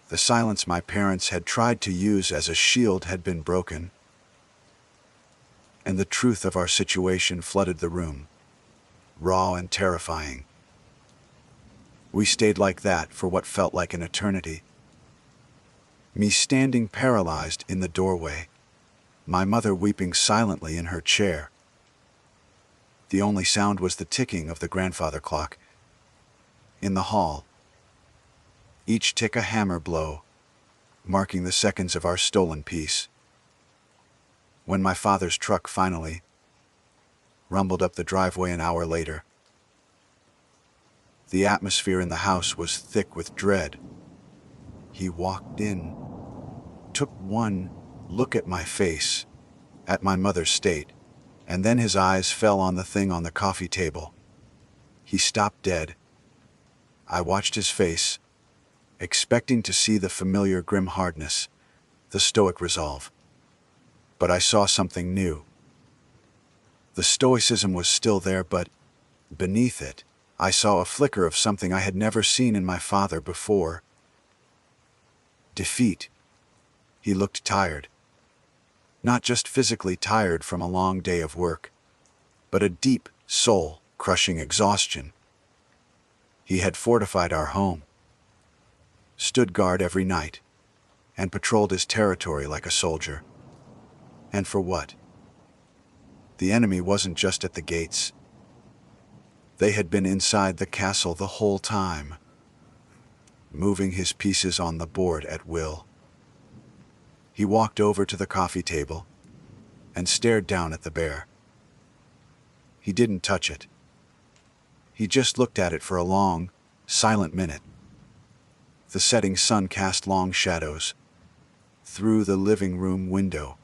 The silence my parents had tried to use as a shield had been broken, and the truth of our situation flooded the room, raw and terrifying. We stayed like that for what felt like an eternity. Me standing paralyzed in the doorway, my mother weeping silently in her chair. The only sound was the ticking of the grandfather clock in the hall, each tick a hammer blow, marking the seconds of our stolen peace. When my father's truck finally rumbled up the driveway an hour later, the atmosphere in the house was thick with dread. He walked in, took one look at my face, at my mother's state, and then his eyes fell on the thing on the coffee table. He stopped dead. I watched his face, expecting to see the familiar grim hardness, the stoic resolve. But I saw something new. The stoicism was still there, but beneath it, I saw a flicker of something I had never seen in my father before. Defeat. He looked tired. Not just physically tired from a long day of work, but a deep, soul-crushing exhaustion. He had fortified our home, stood guard every night, and patrolled his territory like a soldier. And for what? The enemy wasn't just at the gates. They had been inside the castle the whole time, moving his pieces on the board at will. He walked over to the coffee table and stared down at the bear. He didn't touch it. He just looked at it for a long, silent minute. The setting sun cast long shadows through the living room window,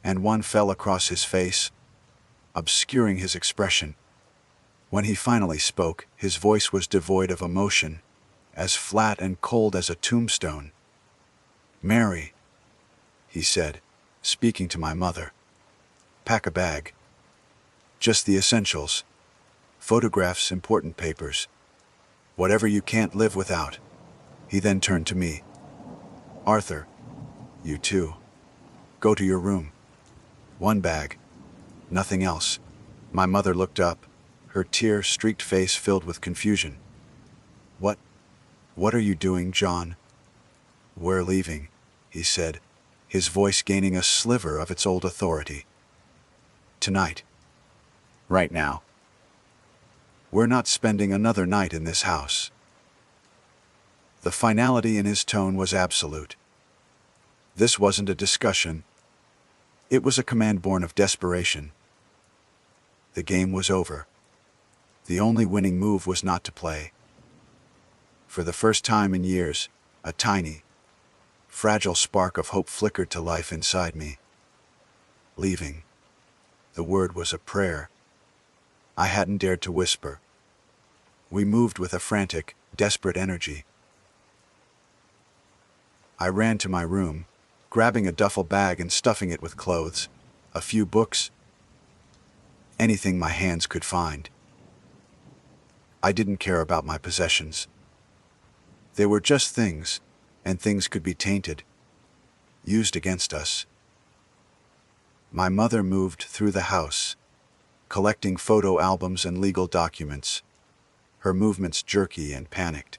and one fell across his face, obscuring his expression. When he finally spoke, his voice was devoid of emotion, as flat and cold as a tombstone. "Mary," he said, speaking to my mother, "pack a bag. Just the essentials. Photographs, important papers. Whatever you can't live without." He then turned to me. "Arthur, you too. Go to your room. One bag. Nothing else." My mother looked up, her tear-streaked face filled with confusion. What are you doing, John?" "We're leaving," he said, his voice gaining a sliver of its old authority. "Tonight. Right now. We're not spending another night in this house." The finality in his tone was absolute. This wasn't a discussion. It was a command born of desperation. The game was over. The only winning move was not to play. For the first time in years, a tiny, fragile spark of hope flickered to life inside me. Leaving. The word was a prayer I hadn't dared to whisper. We moved with a frantic, desperate energy. I ran to my room, grabbing a duffel bag and stuffing it with clothes, a few books, anything my hands could find. I didn't care about my possessions. They were just things, and things could be tainted, used against us. My mother moved through the house, collecting photo albums and legal documents, her movements jerky and panicked.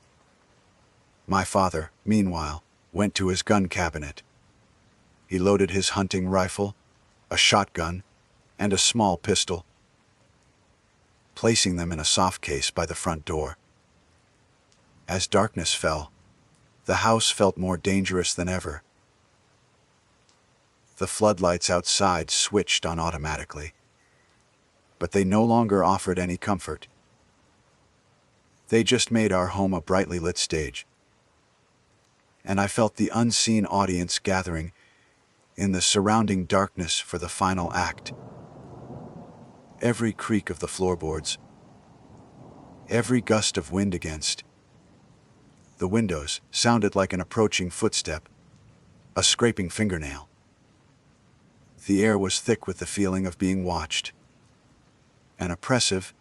My father, meanwhile, went to his gun cabinet. He loaded his hunting rifle, a shotgun, and a small pistol, placing them in a soft case by the front door. As darkness fell, the house felt more dangerous than ever. The floodlights outside switched on automatically, but they no longer offered any comfort. They just made our home a brightly lit stage, and I felt the unseen audience gathering in the surrounding darkness for the final act. Every creak of the floorboards, every gust of wind against the windows sounded like an approaching footstep, a scraping fingernail. The air was thick with the feeling of being watched, an oppressive,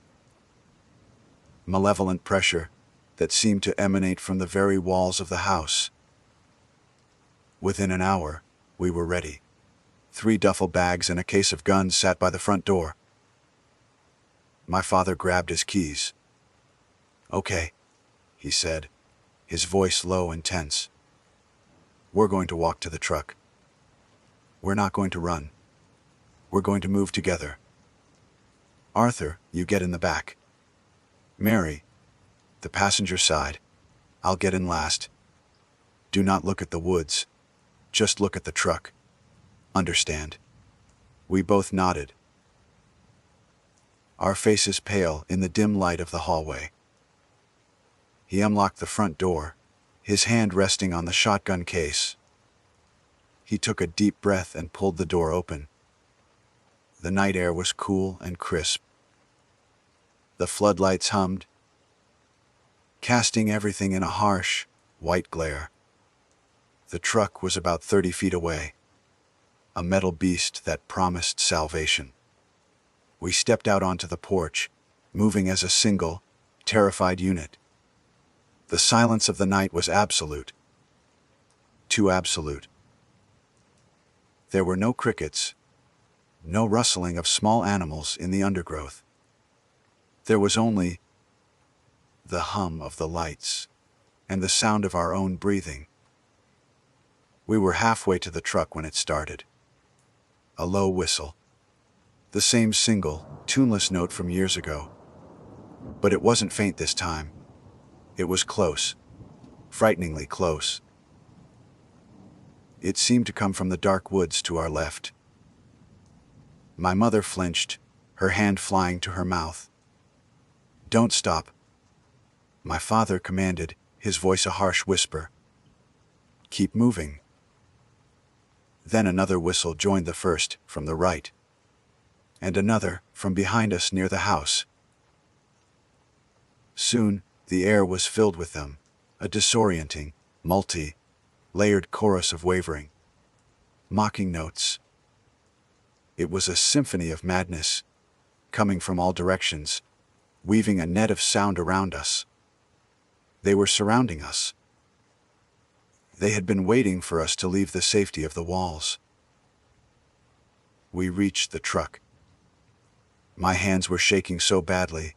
malevolent pressure that seemed to emanate from the very walls of the house. Within an hour, we were ready. 3 duffel bags and a case of guns sat by the front door. My father grabbed his keys. "Okay," he said, his voice low and tense. "We're going to walk to the truck. We're not going to run. We're going to move together. Arthur, you get in the back. Mary, the passenger side. I'll get in last. Do not look at the woods. Just look at the truck. Understand?" We both nodded, our faces pale in the dim light of the hallway. He unlocked the front door, his hand resting on the shotgun case. He took a deep breath and pulled the door open. The night air was cool and crisp. The floodlights hummed, casting everything in a harsh, white glare. The truck was about 30 feet away, a metal beast that promised salvation. We stepped out onto the porch, moving as a single, terrified unit. The silence of the night was absolute. Too absolute. There were no crickets, no rustling of small animals in the undergrowth. There was only the hum of the lights and the sound of our own breathing. We were halfway to the truck when it started. A low whistle. The same single, tuneless note from years ago. But it wasn't faint this time. It was close, frighteningly close. It seemed to come from the dark woods to our left. My mother flinched, her hand flying to her mouth. "Don't stop," my father commanded, his voice a harsh whisper. "Keep moving." Then another whistle joined the first from the right, and another from behind us near the house. Soon, the air was filled with them, a disorienting, multi-layered chorus of wavering, mocking notes. It was a symphony of madness, coming from all directions, weaving a net of sound around us. They were surrounding us. They had been waiting for us to leave the safety of the walls. We reached the truck. My hands were shaking so badly,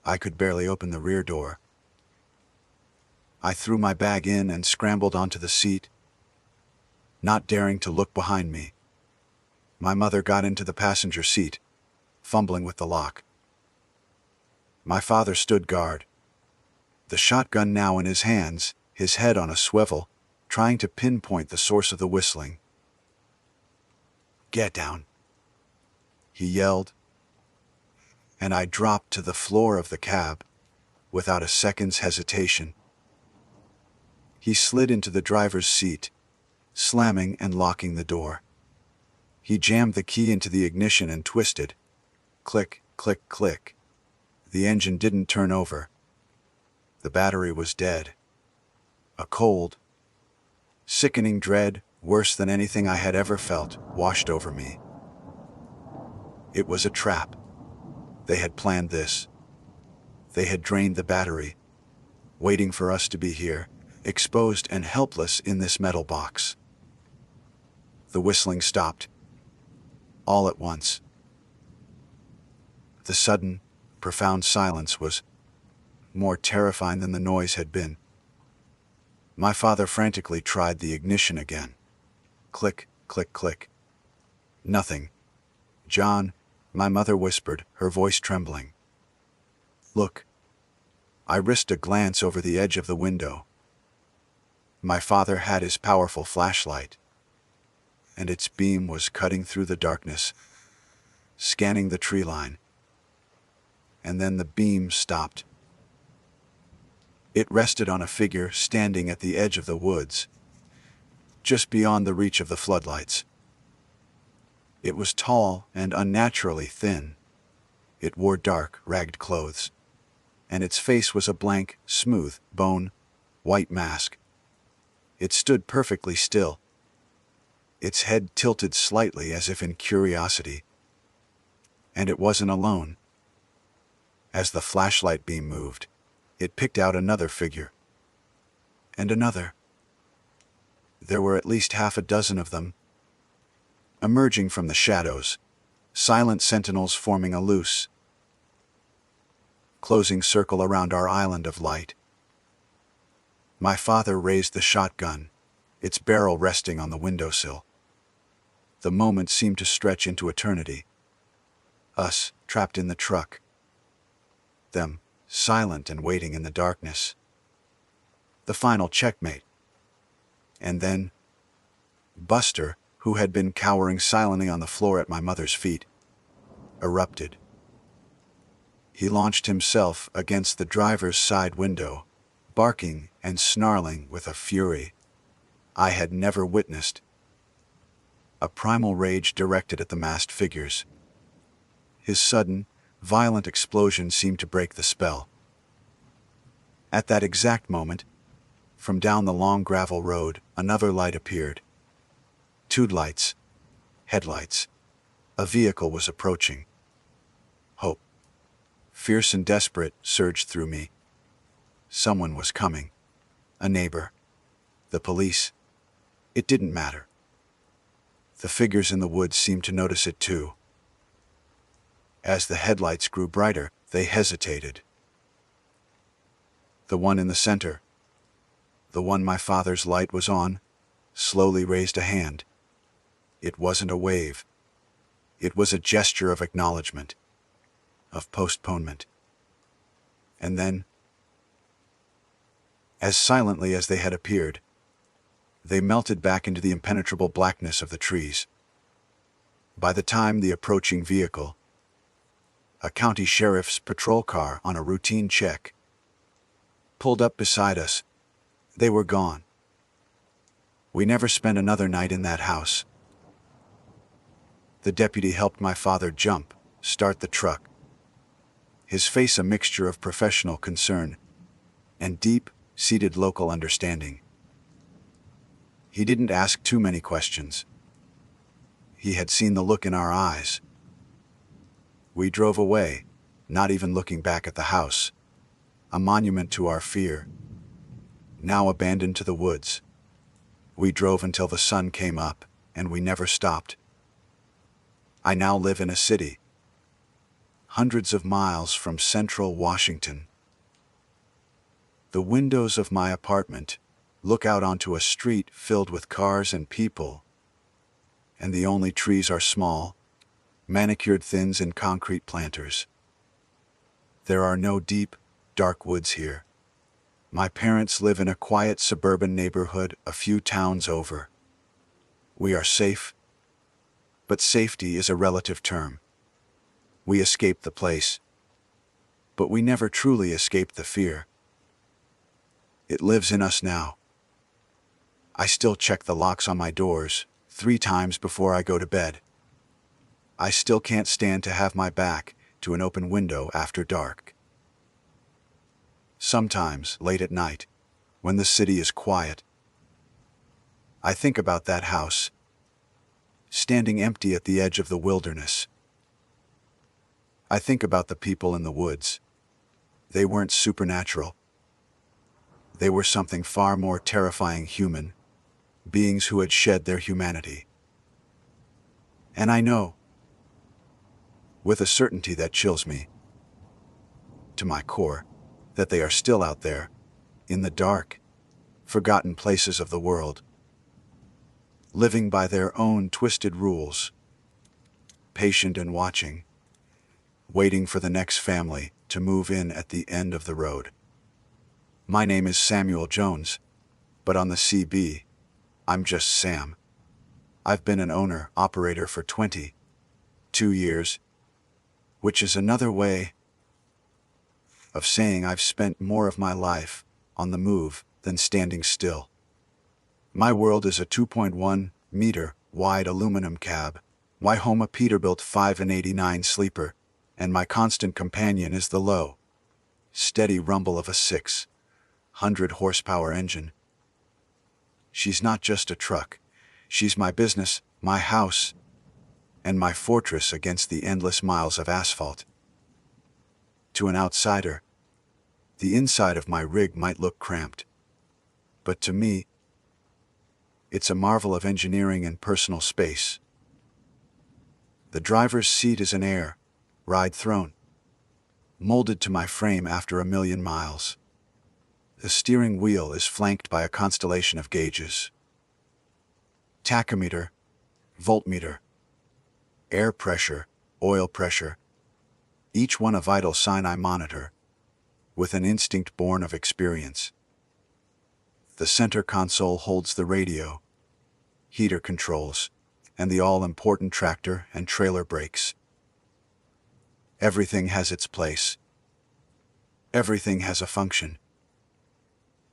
I could barely open the rear door. I threw my bag in and scrambled onto the seat, not daring to look behind me. My mother got into the passenger seat, fumbling with the lock. My father stood guard, the shotgun now in his hands, his head on a swivel, trying to pinpoint the source of the whistling. "Get down," he yelled. and I dropped to the floor of the cab without a second's hesitation. He slid into the driver's seat, slamming and locking the door. He jammed the key into the ignition and twisted. Click, click, click. The engine didn't turn over. The battery was dead. A cold, sickening dread, worse than anything I had ever felt, washed over me. It was a trap. They had planned this. They had drained the battery, waiting for us to be here, exposed and helpless in this metal box. The whistling stopped, all at once. The sudden, profound silence was more terrifying than the noise had been. My father frantically tried the ignition again. Click, click, click. Nothing. "John," my mother whispered, her voice trembling. "Look." I risked a glance over the edge of the window. My father had his powerful flashlight, and its beam was cutting through the darkness, scanning the tree line. And then the beam stopped. It rested on a figure standing at the edge of the woods, just beyond the reach of the floodlights. It was tall and unnaturally thin. It wore dark, ragged clothes, and its face was a blank, smooth, white mask. It stood perfectly still, its head tilted slightly as if in curiosity. And it wasn't alone. As the flashlight beam moved, it picked out another figure. And another. There were at least half a dozen of them, emerging from the shadows, silent sentinels forming a loose, closing circle around our island of light. My father raised the shotgun, its barrel resting on the windowsill. The moment seemed to stretch into eternity. Us, trapped in the truck. Them, silent and waiting in the darkness. The final checkmate. And then, Buster, who had been cowering silently on the floor at my mother's feet, erupted. He launched himself against the driver's side window, barking and snarling with a fury I had never witnessed. A primal rage directed at the masked figures. His sudden, violent explosion seemed to break the spell. At that exact moment, from down the long gravel road, another light appeared. Two lights. Headlights. A vehicle was approaching. Hope, fierce and desperate, surged through me. Someone was coming. A neighbor. The police. It didn't matter. The figures in the woods seemed to notice it too. As the headlights grew brighter, they hesitated. The one in the center, the one my father's light was on, slowly raised a hand. It wasn't a wave. It was a gesture of acknowledgement, of postponement. And then, as silently as they had appeared, they melted back into the impenetrable blackness of the trees. By the time the approaching vehicle, a county sheriff's patrol car on a routine check, pulled up beside us, they were gone. We never spent another night in that house. The deputy helped my father jump, start the truck. His face a mixture of professional concern and deep-seated local understanding. He didn't ask too many questions. He had seen the look in our eyes. We drove away, not even looking back at the house, a monument to our fear, now abandoned to the woods. We drove until the sun came up, and we never stopped. I now live in a city, hundreds of miles from central Washington. The windows of my apartment look out onto a street filled with cars and people, and the only trees are small, manicured thins and concrete planters. There are no deep, dark woods here. My parents live in a quiet suburban neighborhood a few towns over. We are safe, but safety is a relative term. We escaped the place, But we never truly escaped the fear. It lives in us now. I still check the locks on my doors 3 times before I go to bed. I still can't stand to have my back to an open window after dark. Sometimes, late at night, when the city is quiet, I think about that house, standing empty at the edge of the wilderness. I think about the people in the woods. They weren't supernatural. They were something far more terrifying human, beings who had shed their humanity. And I know, with a certainty that chills me to my core, that they are still out there, in the dark, forgotten places of the world, living by their own twisted rules, patient and watching, waiting for the next family to move in at the end of the road. My name is Samuel Jones, but on the CB, I'm just Sam. I've been an owner-operator for 22 years, which is another way of saying I've spent more of my life on the move than standing still. My world is a 2.1-meter wide aluminum cab, my home a Peterbilt 589 sleeper, and my constant companion is the low, steady rumble of a 600-horsepower engine. She's not just a truck. She's my business, my house, and my fortress against the endless miles of asphalt. To an outsider, the inside of my rig might look cramped. But to me, it's a marvel of engineering and personal space. The driver's seat is an air ride throne, molded to my frame after 1,000,000 miles. The steering wheel is flanked by a constellation of gauges: tachometer, voltmeter, air pressure, oil pressure, each one a vital sign I monitor, with an instinct born of experience. The center console holds the radio, heater controls, and the all-important tractor and trailer brakes. Everything has its place. Everything has a function.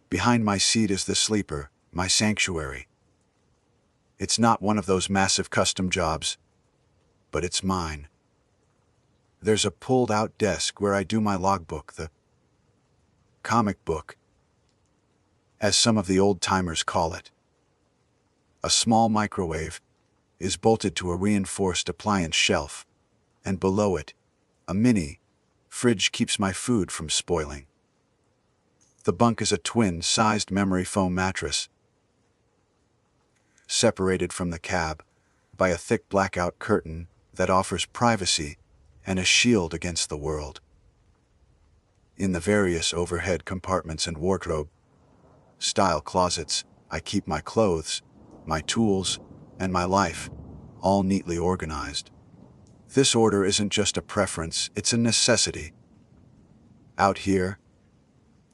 Behind my seat is the sleeper, my sanctuary. It's not one of those massive custom jobs, but it's mine. There's a pulled-out desk where I do my logbook, the comic book, as some of the old-timers call it. A small microwave is bolted to a reinforced appliance shelf, and below it, a mini fridge keeps my food from spoiling. The bunk is a twin-sized memory foam mattress, separated from the cab by a thick blackout curtain that offers privacy and a shield against the world. In the various overhead compartments and wardrobe-style closets, I keep my clothes, my tools, and my life, all neatly organized. This order isn't just a preference, it's a necessity. Out here,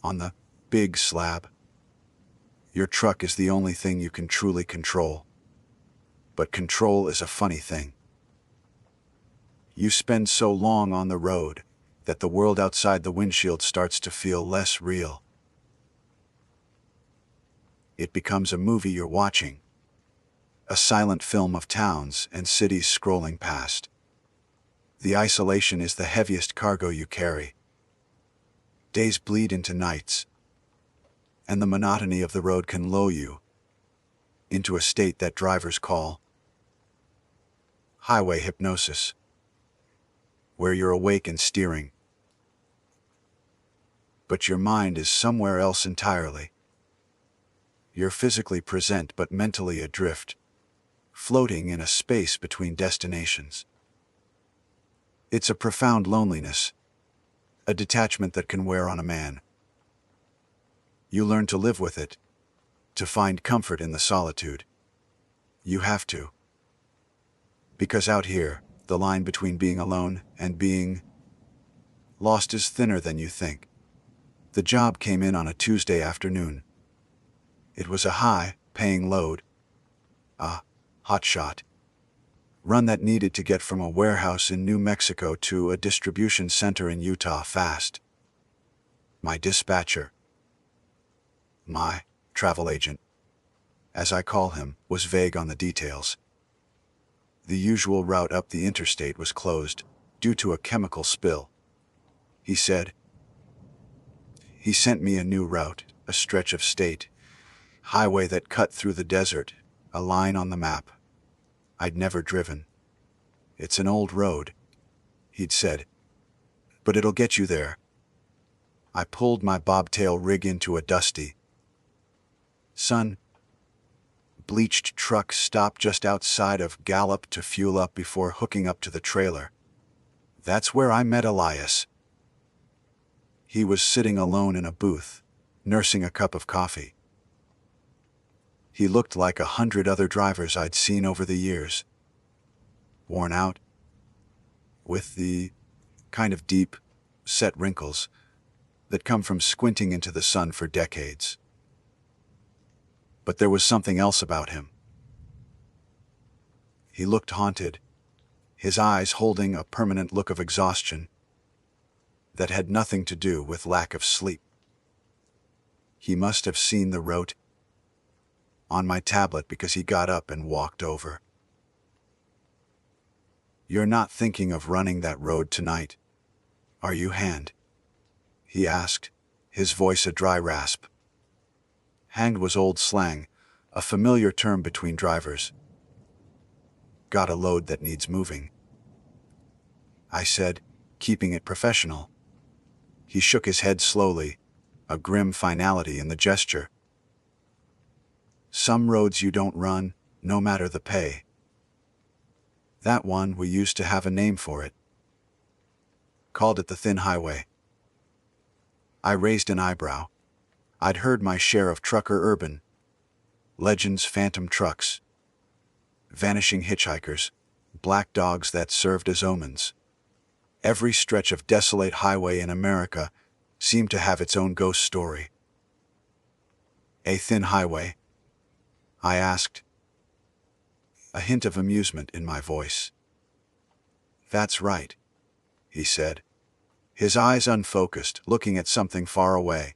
on the big slab, your truck is the only thing you can truly control. But control is a funny thing. You spend so long on the road that the world outside the windshield starts to feel less real. It becomes a movie you're watching, a silent film of towns and cities scrolling past. The isolation is the heaviest cargo you carry. Days bleed into nights, and the monotony of the road can lull you into a state that drivers call highway hypnosis, where you're awake and steering, but your mind is somewhere else entirely. You're physically present but mentally adrift, floating in a space between destinations. It's a profound loneliness, a detachment that can wear on a man. You learn to live with it, to find comfort in the solitude. You have to. Because out here, the line between being alone and being lost is thinner than you think. The job came in on a Tuesday afternoon. It was a high-paying load, a hotshot, Run that needed to get from a warehouse in New Mexico to a distribution center in Utah fast. My dispatcher, my travel agent, as I call him, was vague on the details. The usual route up the interstate was closed due to a chemical spill, he said. He sent me a new route, a stretch of state highway that cut through the desert, a line on the map I'd never driven. It's an old road, he'd said, but it'll get you there. I pulled my bobtail rig into a dusty, bleached truck stop just outside of Gallup to fuel up before hooking up to the trailer. That's where I met Elias. He was sitting alone in a booth, nursing a cup of coffee. He looked like 100 other drivers I'd seen over the years. Worn out, with the kind of deep, set wrinkles that come from squinting into the sun for decades. But there was something else about him. He looked haunted, his eyes holding a permanent look of exhaustion that had nothing to do with lack of sleep. He must have seen the route on my tablet because he got up and walked over. You're not thinking of running that road tonight, are you, Hand? He asked, his voice a dry rasp. Hand was old slang, a familiar term between drivers. Got a load that needs moving, I said, keeping it professional. He shook his head slowly, a grim finality in the gesture. Some roads you don't run, no matter the pay. That one, we used to have a name for it. Called it the Thin Highway. I raised an eyebrow. I'd heard my share of trucker urban legends, phantom trucks, vanishing hitchhikers, black dogs that served as omens. Every stretch of desolate highway in America seemed to have its own ghost story. A thin highway? I asked, a hint of amusement in my voice. That's right, he said, his eyes unfocused, looking at something far away.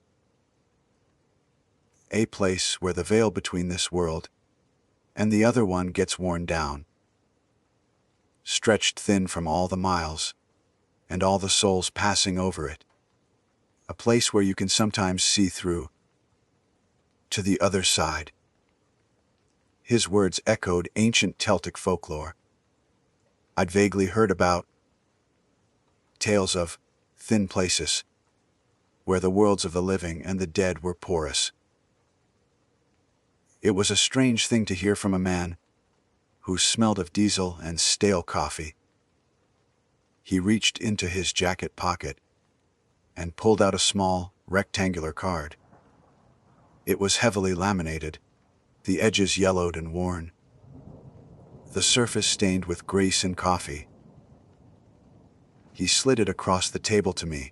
A place where the veil between this world and the other one gets worn down, stretched thin from all the miles and all the souls passing over it. A place where you can sometimes see through to the other side. His words echoed ancient Celtic folklore I'd vaguely heard about, tales of thin places where the worlds of the living and the dead were porous. It was a strange thing to hear from a man who smelled of diesel and stale coffee. He reached into his jacket pocket and pulled out a small, rectangular card. It was heavily laminated, the edges yellowed and worn, the surface stained with grease and coffee. He slid it across the table to me.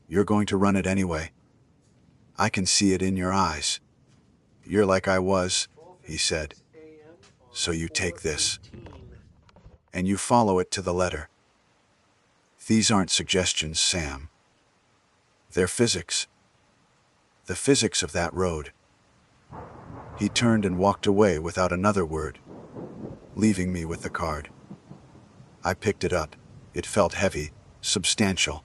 You're going to run it anyway. I can see it in your eyes. You're like I was, he said. So you take this, and you follow it to the letter. These aren't suggestions, Sam. They're physics. The physics of that road. He turned and walked away without another word, leaving me with the card. I picked it up. It felt heavy, substantial.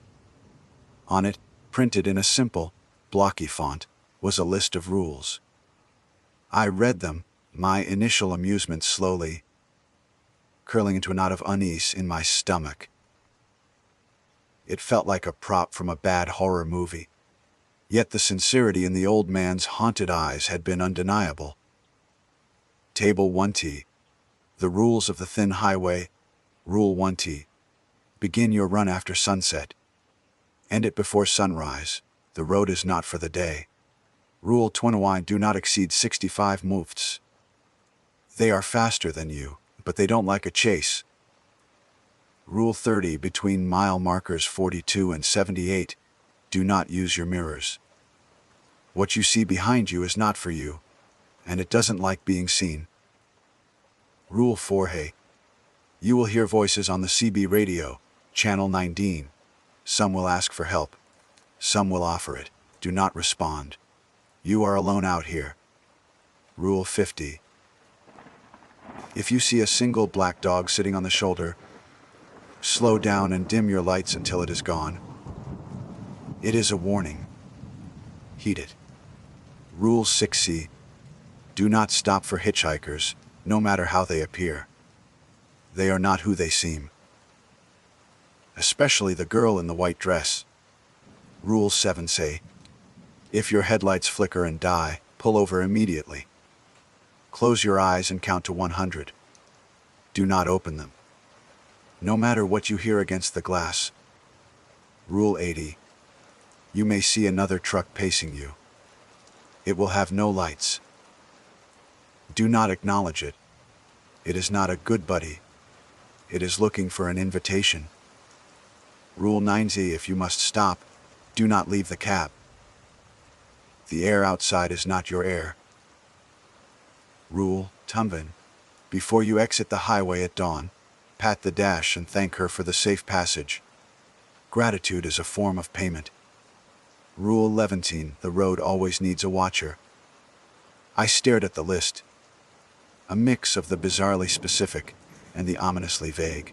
On it, printed in a simple, blocky font, was a list of rules. I read them, my initial amusement slowly curling into a knot of unease in my stomach. It felt like a prop from a bad horror movie. Yet the sincerity in the old man's haunted eyes had been undeniable. Table 1T. The rules of the thin highway. Rule 1T. Begin your run after sunset. End it before sunrise. The road is not for the day. Rule 21. Do not exceed 65 movts. They are faster than you, but they don't like a chase. Rule 30. Between mile markers 42 and 78, do not use your mirrors. What you see behind you is not for you, and it doesn't like being seen. Rule 4. Hey. You will hear voices on the CB radio, channel 19. Some will ask for help. Some will offer it. Do not respond. You are alone out here. Rule 50. If you see a single black dog sitting on the shoulder, slow down and dim your lights until it is gone. It is a warning. Heed it. Rule 6C. Do not stop for hitchhikers, no matter how they appear. They are not who they seem. Especially the girl in the white dress. Rule 7C. If your headlights flicker and die, pull over immediately. Close your eyes and count to 100. Do not open them. No matter what you hear against the glass. Rule 80. You may see another truck pacing you. It will have no lights. Do not acknowledge it. It is not a good buddy. It is looking for an invitation. Rule 90. If you must stop, do not leave the cab. The air outside is not your air. Rule 10. Before you exit the highway at dawn, pat the dash and thank her for the safe passage. Gratitude is a form of payment. Rule 11. The road always needs a watcher. I stared at the list. A mix of the bizarrely specific and the ominously vague.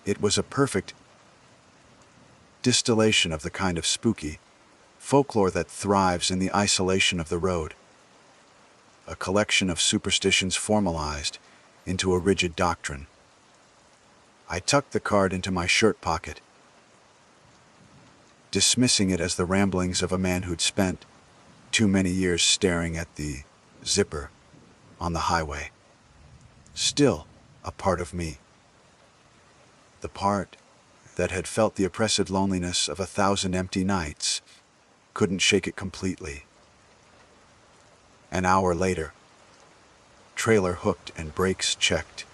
It was a perfect distillation of the kind of spooky folklore that thrives in the isolation of the road. A collection of superstitions formalized into a rigid doctrine. I tucked the card into my shirt pocket, dismissing it as the ramblings of a man who'd spent too many years staring at the zipper on the highway. Still a part of me. The part that had felt the oppressive loneliness of 1,000 empty nights couldn't shake it completely. An hour later, trailer hooked and brakes checked.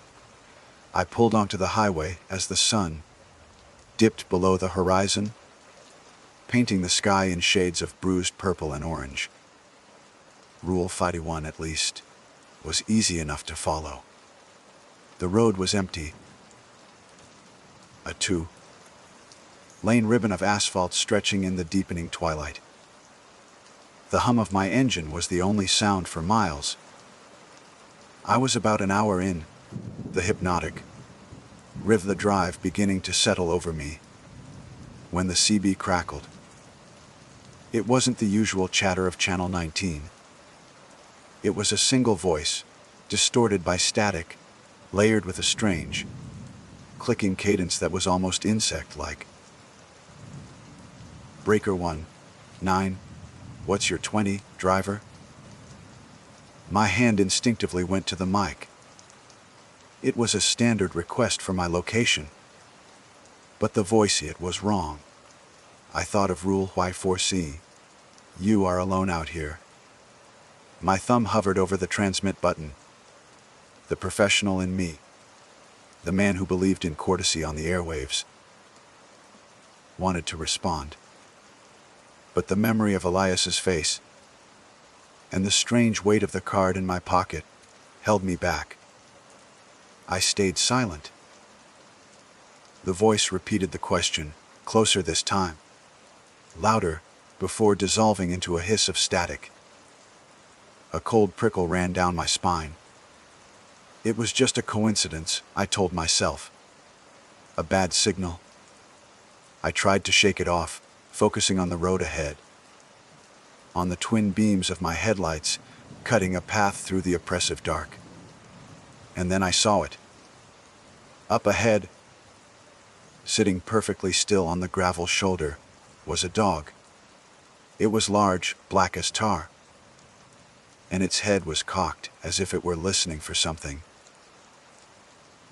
I pulled onto the highway as the sun dipped below the horizon, painting the sky in shades of bruised purple and orange. Rule 51, at least, was easy enough to follow. The road was empty. A 2-lane ribbon of asphalt stretching in the deepening twilight. The hum of my engine was the only sound for miles. I was about an hour in, the hypnotic riv the drive beginning to settle over me, when the CB crackled. It wasn't the usual chatter of Channel 19. It was a single voice, distorted by static, layered with a strange, clicking cadence that was almost insect-like. Breaker 1, 9. What's your 20, driver? My hand instinctively went to the mic. It was a standard request for my location. But the voice it was wrong. I thought of Rule Y4C. You are alone out here. My thumb hovered over the transmit button. The professional in me. The man who believed in courtesy on the airwaves. Wanted to respond. But the memory of Elias's face and the strange weight of the card in my pocket held me back. I stayed silent. The voice repeated the question, closer this time, louder, before dissolving into a hiss of static. A cold prickle ran down my spine. It was just a coincidence, I told myself. A bad signal. I tried to shake it off, focusing on the road ahead. On the twin beams of my headlights, cutting a path through the oppressive dark. And then I saw it. Up ahead, sitting perfectly still on the gravel shoulder, was a dog. It was large, black as tar, and its head was cocked as if it were listening for something.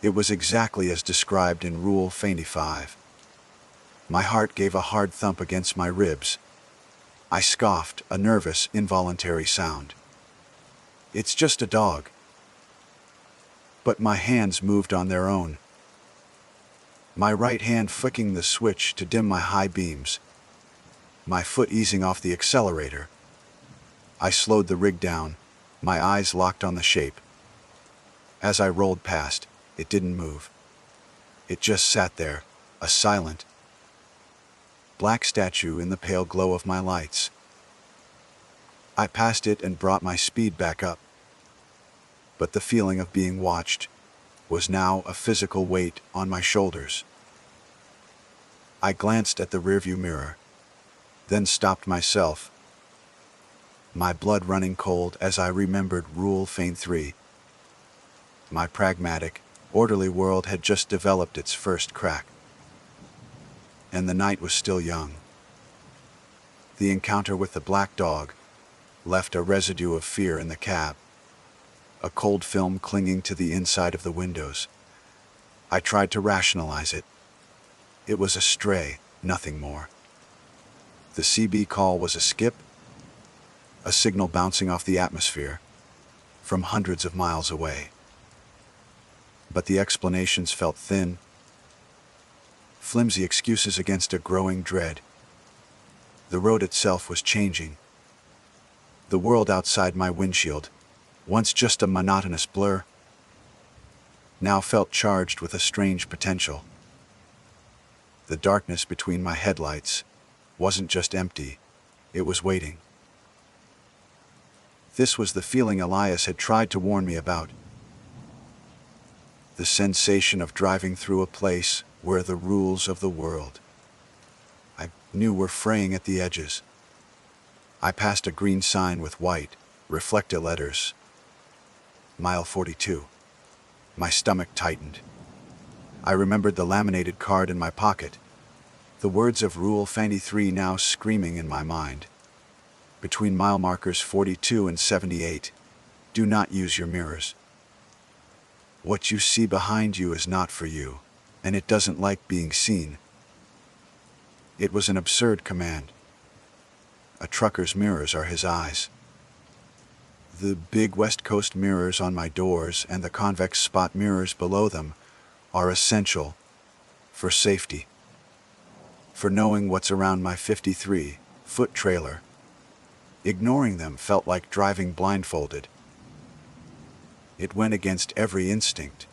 It was exactly as described in Rule 55. My heart gave a hard thump against my ribs. I scoffed, a nervous, involuntary sound. It's just a dog. But my hands moved on their own. My right hand flicking the switch to dim my high beams. My foot easing off the accelerator. I slowed the rig down, my eyes locked on the shape. As I rolled past, it didn't move. It just sat there, a silent, black statue in the pale glow of my lights. I passed it and brought my speed back up. But the feeling of being watched was now a physical weight on my shoulders. I glanced at the rearview mirror, then stopped myself, my blood running cold as I remembered Rule Feint 3. My pragmatic, orderly world had just developed its first crack. And the night was still young. The encounter with the black dog left a residue of fear in the cab, a cold film clinging to the inside of the windows. I tried to rationalize it. It was a stray, nothing more. The CB call was a skip, a signal bouncing off the atmosphere from hundreds of miles away. But the explanations felt thin, flimsy excuses against a growing dread. The road itself was changing. The world outside my windshield, once just a monotonous blur, now felt charged with a strange potential. The darkness between my headlights wasn't just empty, it was waiting. This was the feeling Elias had tried to warn me about. The sensation of driving through a place where the rules of the world I knew were fraying at the edges. I passed a green sign with white, reflected letters. Mile 42. My stomach tightened. I remembered the laminated card in my pocket, the words of Rule Feint 3 now screaming in my mind. Between mile markers 42 and 78, do not use your mirrors. What you see behind you is not for you, and it doesn't like being seen. It was an absurd command. A trucker's mirrors are his eyes. The big West Coast mirrors on my doors and the convex spot mirrors below them are essential for safety, for knowing what's around my 53-foot trailer. Ignoring them felt like driving blindfolded. It went against every instinct,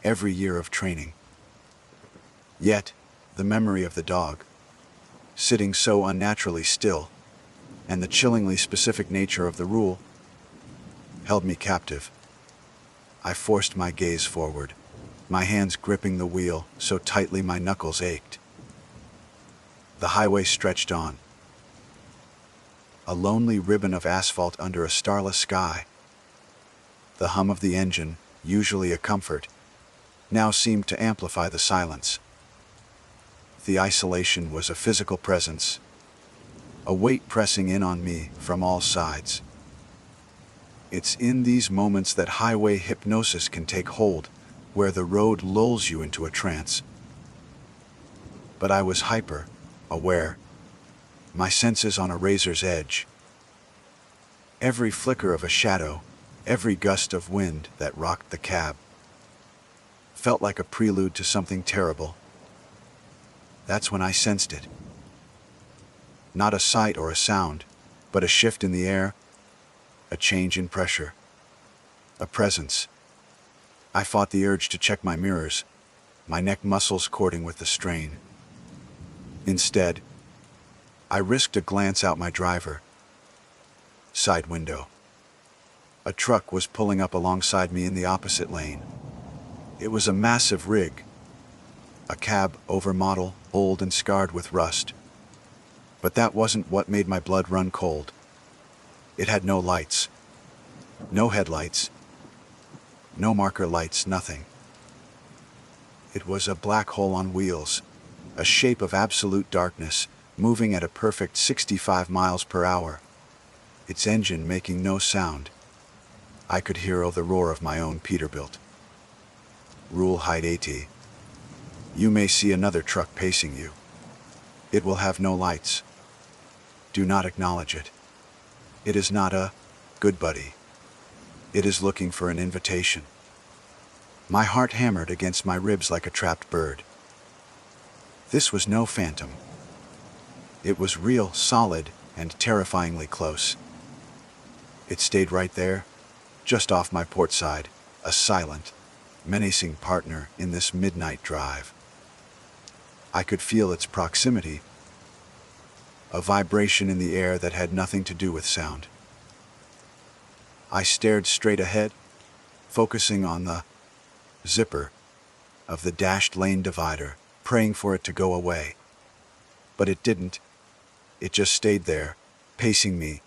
every year of training. Yet, the memory of the dog, sitting so unnaturally still, and the chillingly specific nature of the rule, held me captive. I forced my gaze forward, my hands gripping the wheel so tightly my knuckles ached. The highway stretched on, a lonely ribbon of asphalt under a starless sky. The hum of the engine, usually a comfort, now seemed to amplify the silence. The isolation was a physical presence, a weight pressing in on me from all sides. It's in these moments that highway hypnosis can take hold, where the road lulls you into a trance. But I was hyper, aware, my senses on a razor's edge. Every flicker of a shadow, every gust of wind that rocked the cab, felt like a prelude to something terrible. That's when I sensed it. Not a sight or a sound, but a shift in the air, a change in pressure, a presence. I fought the urge to check my mirrors, my neck muscles cording with the strain. Instead, I risked a glance out my driver. Side window. A truck was pulling up alongside me in the opposite lane. It was a massive rig, a cab overmodel, old and scarred with rust. But that wasn't what made my blood run cold. It had no lights, no headlights, no marker lights, nothing. It was a black hole on wheels, a shape of absolute darkness, moving at a perfect 65 miles per hour. Its engine making no sound. I could hear the roar of my own Peterbilt. Rule Feint 80. You may see another truck pacing you. It will have no lights. Do not acknowledge it. It is not a good buddy. It is looking for an invitation. My heart hammered against my ribs like a trapped bird. This was no phantom. It was real, solid, and terrifyingly close. It stayed right there, just off my port side, a silent, menacing partner in this midnight drive. I could feel its proximity, a vibration in the air that had nothing to do with sound. I stared straight ahead, focusing on the zipper of the dashed lane divider, praying for it to go away. But it didn't. It just stayed there, pacing me.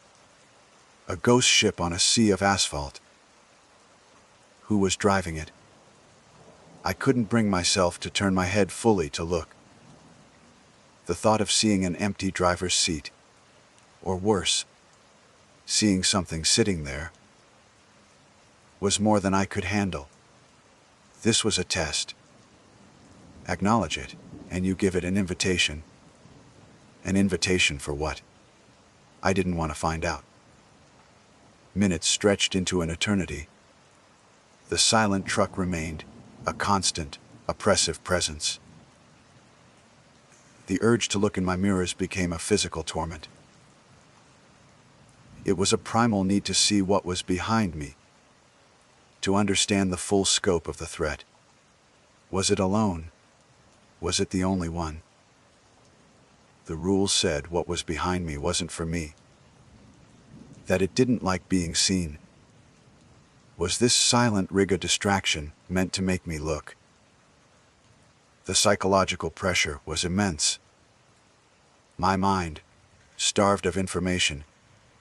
A ghost ship on a sea of asphalt. Who was driving it? I couldn't bring myself to turn my head fully to look. The thought of seeing an empty driver's seat, or worse, seeing something sitting there, was more than I could handle. This was a test. Acknowledge it, and you give it an invitation. An invitation for what? I didn't want to find out. Minutes stretched into an eternity. The silent truck remained, a constant, oppressive presence. The urge to look in my mirrors became a physical torment. It was a primal need to see what was behind me, to understand the full scope of the threat. Was it alone? Was it the only one? The rules said what was behind me wasn't for me, that it didn't like being seen. Was this silent rig a distraction meant to make me look? The psychological pressure was immense. My mind, starved of information,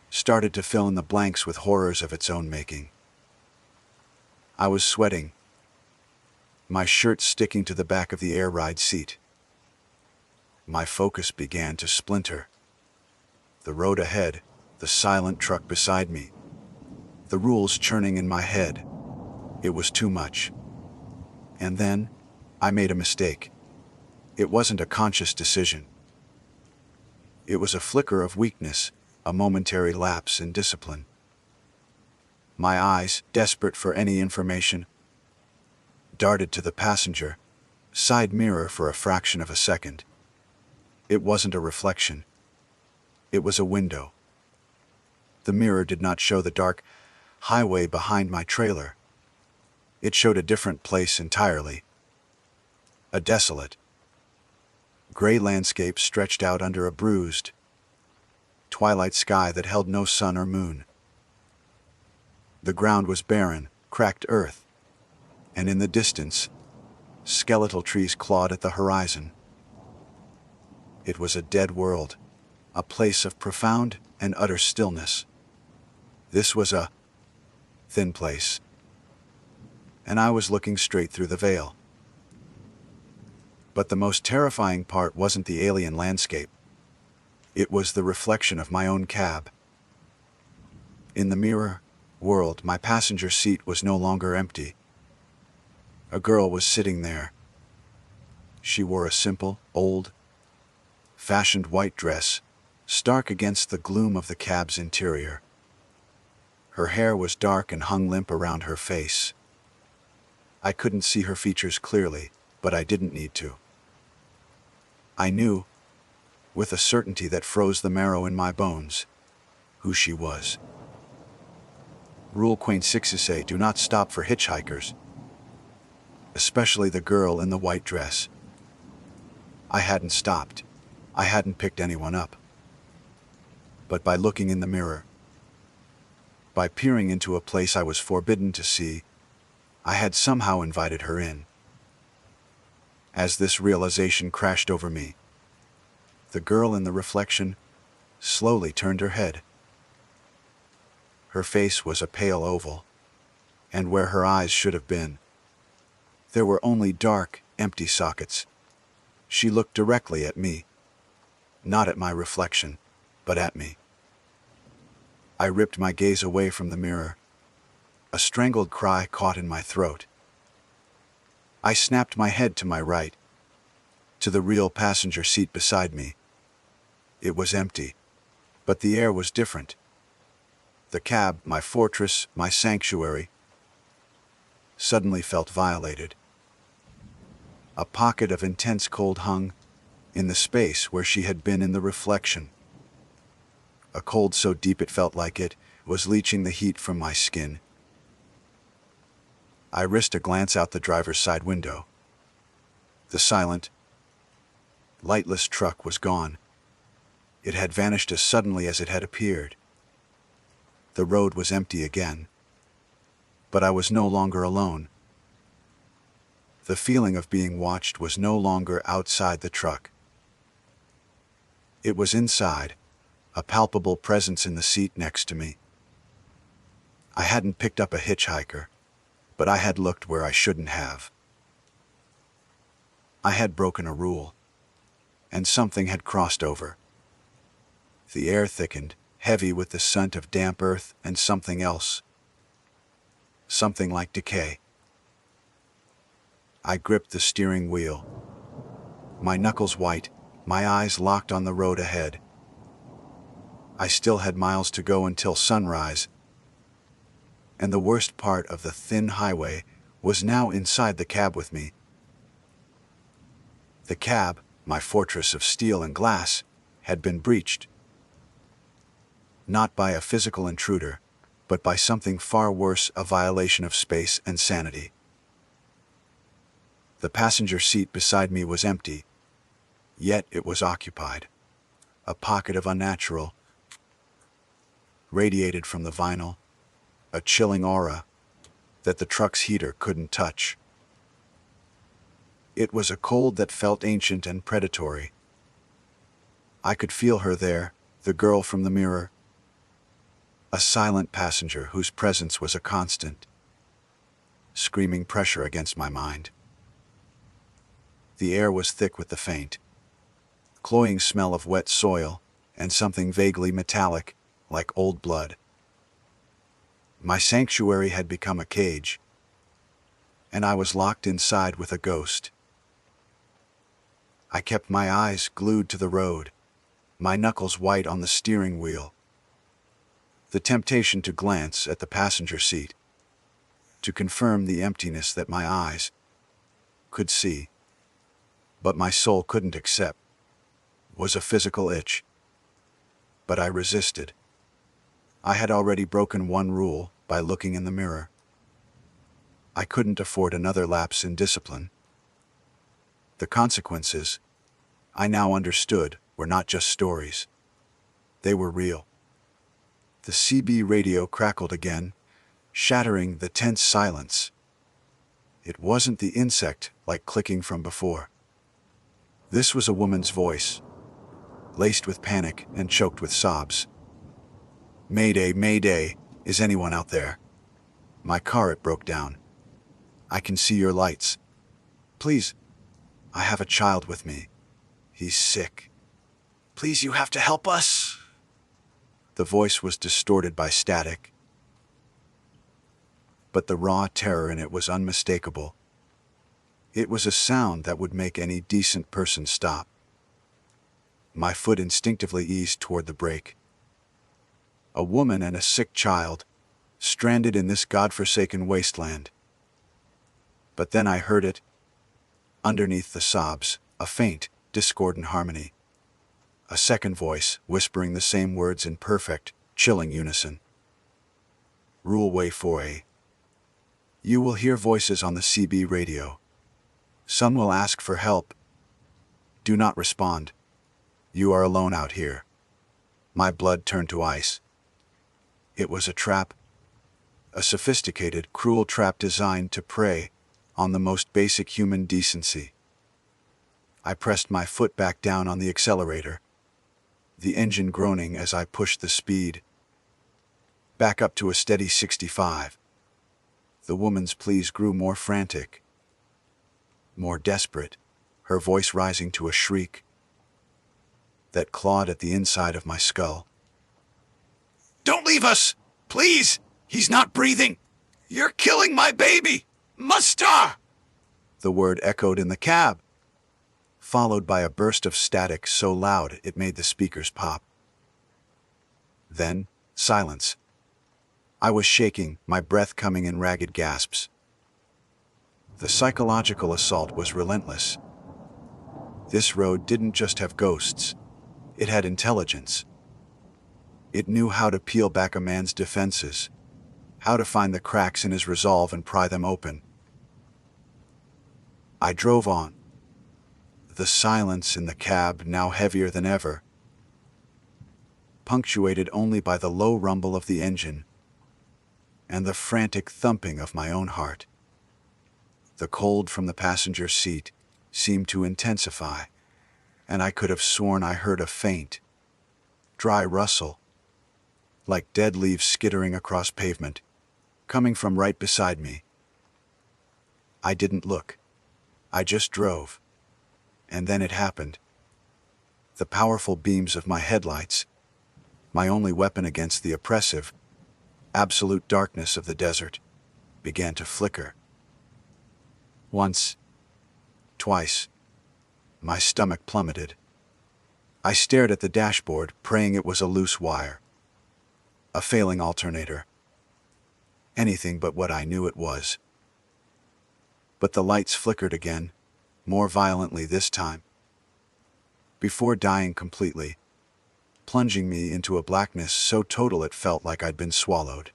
started to fill in the blanks with horrors of its own making. I was sweating, my shirt sticking to the back of the air ride seat. My focus began to splinter. The road ahead, the silent truck beside me, the rules churning in my head. It was too much. And then, I made a mistake. It wasn't a conscious decision. It was a flicker of weakness, a momentary lapse in discipline. My eyes, desperate for any information, darted to the passenger side mirror for a fraction of a second. It wasn't a reflection. It was a window. The mirror did not show the dark highway behind my trailer. It showed a different place entirely. A desolate, gray landscape stretched out under a bruised, twilight sky that held no sun or moon. The ground was barren, cracked earth, and in the distance, skeletal trees clawed at the horizon. It was a dead world, a place of profound and utter stillness. This was a thin place, and I was looking straight through the veil. But the most terrifying part wasn't the alien landscape. It was the reflection of my own cab. In the mirror world, my passenger seat was no longer empty. A girl was sitting there. She wore a simple, old-fashioned white dress, stark against the gloom of the cab's interior. Her hair was dark and hung limp around her face. I couldn't see her features clearly, but I didn't need to. I knew, with a certainty that froze the marrow in my bones, who she was. Rule Quaint 6 say do not stop for hitchhikers, especially the girl in the white dress. I hadn't stopped. I hadn't picked anyone up. But by looking in the mirror, by peering into a place I was forbidden to see, I had somehow invited her in. As this realization crashed over me, the girl in the reflection slowly turned her head. Her face was a pale oval, and where her eyes should have been, there were only dark, empty sockets. She looked directly at me, not at my reflection, but at me. I ripped my gaze away from the mirror. A strangled cry caught in my throat. I snapped my head to my right, to the real passenger seat beside me. It was empty, but the air was different. The cab, my fortress, my sanctuary, suddenly felt violated. A pocket of intense cold hung in the space where she had been in the reflection. A cold so deep it felt like it was leaching the heat from my skin. I risked a glance out the driver's side window. The silent, lightless truck was gone. It had vanished as suddenly as it had appeared. The road was empty again. But I was no longer alone. The feeling of being watched was no longer outside the truck. It was inside, a palpable presence in the seat next to me. I hadn't picked up a hitchhiker, but I had looked where I shouldn't have. I had broken a rule, and something had crossed over. The air thickened, heavy with the scent of damp earth and something else. Something like decay. I gripped the steering wheel, my knuckles white, my eyes locked on the road ahead. I still had miles to go until sunrise, and the worst part of the thin highway was now inside the cab with me. The cab, my fortress of steel and glass, had been breached. Not by a physical intruder, but by something far worse, a violation of space and sanity. The passenger seat beside me was empty, yet it was occupied. A pocket of unnatural radiated from the vinyl, a chilling aura that the truck's heater couldn't touch. It was a cold that felt ancient and predatory. I could feel her there, the girl from the mirror. A silent passenger whose presence was a constant, screaming pressure against my mind. The air was thick with the faint, cloying smell of wet soil and something vaguely metallic, like old blood. My sanctuary had become a cage, and I was locked inside with a ghost. I kept my eyes glued to the road, my knuckles white on the steering wheel. The temptation to glance at the passenger seat, to confirm the emptiness that my eyes could see, but my soul couldn't accept, was a physical itch. But I resisted. I had already broken one rule by looking in the mirror. I couldn't afford another lapse in discipline. The consequences, I now understood, were not just stories. They were real. The CB radio crackled again, shattering the tense silence. It wasn't the insect like clicking from before. This was a woman's voice, laced with panic and choked with sobs. "Mayday, mayday, is anyone out there? My car, it broke down. I can see your lights. Please, I have a child with me. He's sick. Please, you have to help us." The voice was distorted by static, but the raw terror in it was unmistakable. It was a sound that would make any decent person stop. My foot instinctively eased toward the brake. A woman and a sick child, stranded in this godforsaken wasteland. But then I heard it. Underneath the sobs, a faint, discordant harmony. A second voice, whispering the same words in perfect, chilling unison. Rule way 4A. You will hear voices on the CB radio. Some will ask for help. Do not respond. You are alone out here. My blood turned to ice. It was a trap. A sophisticated, cruel trap designed to prey on the most basic human decency. I pressed my foot back down on the accelerator, the engine groaning as I pushed the speed back up to a steady 65. The woman's pleas grew more frantic, more desperate, her voice rising to a shriek that clawed at the inside of my skull. "Don't leave us! Please! He's not breathing! You're killing my baby! Mustar!" The word echoed in the cab, followed by a burst of static so loud it made the speakers pop. Then, silence. I was shaking, my breath coming in ragged gasps. The psychological assault was relentless. This road didn't just have ghosts. It had intelligence. It knew how to peel back a man's defenses, how to find the cracks in his resolve and pry them open. I drove on. The silence in the cab, now heavier than ever, punctuated only by the low rumble of the engine and the frantic thumping of my own heart. The cold from the passenger seat seemed to intensify, and I could have sworn I heard a faint, dry rustle, like dead leaves skittering across pavement, coming from right beside me. I didn't look. I just drove. And then it happened. The powerful beams of my headlights, my only weapon against the oppressive, absolute darkness of the desert, began to flicker. Once, twice, my stomach plummeted. I stared at the dashboard, praying it was a loose wire, a failing alternator, anything but what I knew it was. But the lights flickered again, more violently this time, before dying completely, plunging me into a blackness so total it felt like I'd been swallowed.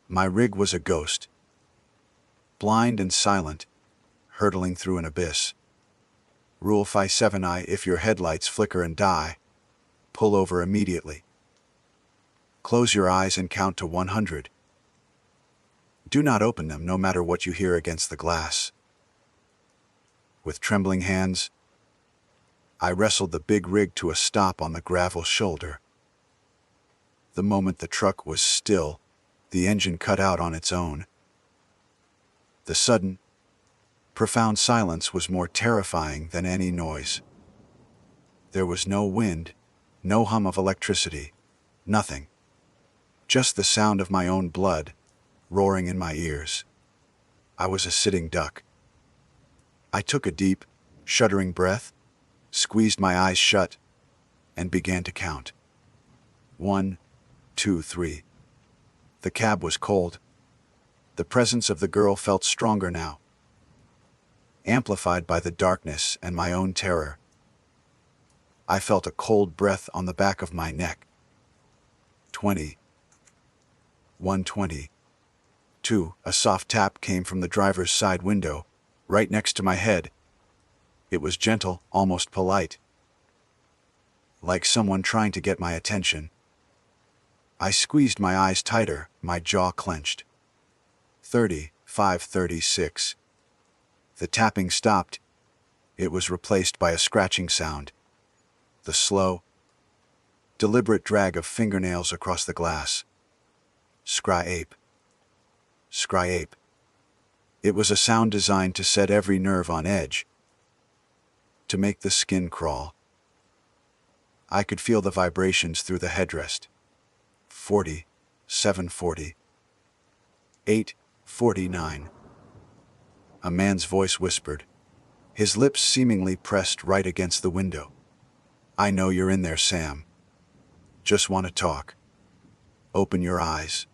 My rig was a ghost, blind and silent, hurtling through an abyss. Rule 57I: if your headlights flicker and die, pull over immediately. Close your eyes and count to 100. Do not open them, no matter what you hear against the glass. With trembling hands, I wrestled the big rig to a stop on the gravel shoulder. The moment the truck was still, the engine cut out on its own. The sudden, profound silence was more terrifying than any noise. There was no wind, no hum of electricity, nothing. Just the sound of my own blood roaring in my ears. I was a sitting duck. I took a deep, shuddering breath, squeezed my eyes shut, and began to count. 1, 2, 3. The cab was cold. The presence of the girl felt stronger now, amplified by the darkness and my own terror. I felt a cold breath on the back of my neck. 20. 120. 2. A soft tap came from the driver's side window, right next to my head. It was gentle, almost polite, like someone trying to get my attention. I squeezed my eyes tighter, my jaw clenched. 30. 5:36. The tapping stopped. It was replaced by a scratching sound, the slow, deliberate drag of fingernails across the glass. Scry-ape. Scry-ape. It was a sound designed to set every nerve on edge, to make the skin crawl. I could feel the vibrations through the headrest. 40, 7:40, 8:49. A man's voice whispered, his lips seemingly pressed right against the window. "I know you're in there, Sam. Just want to talk. Open your eyes."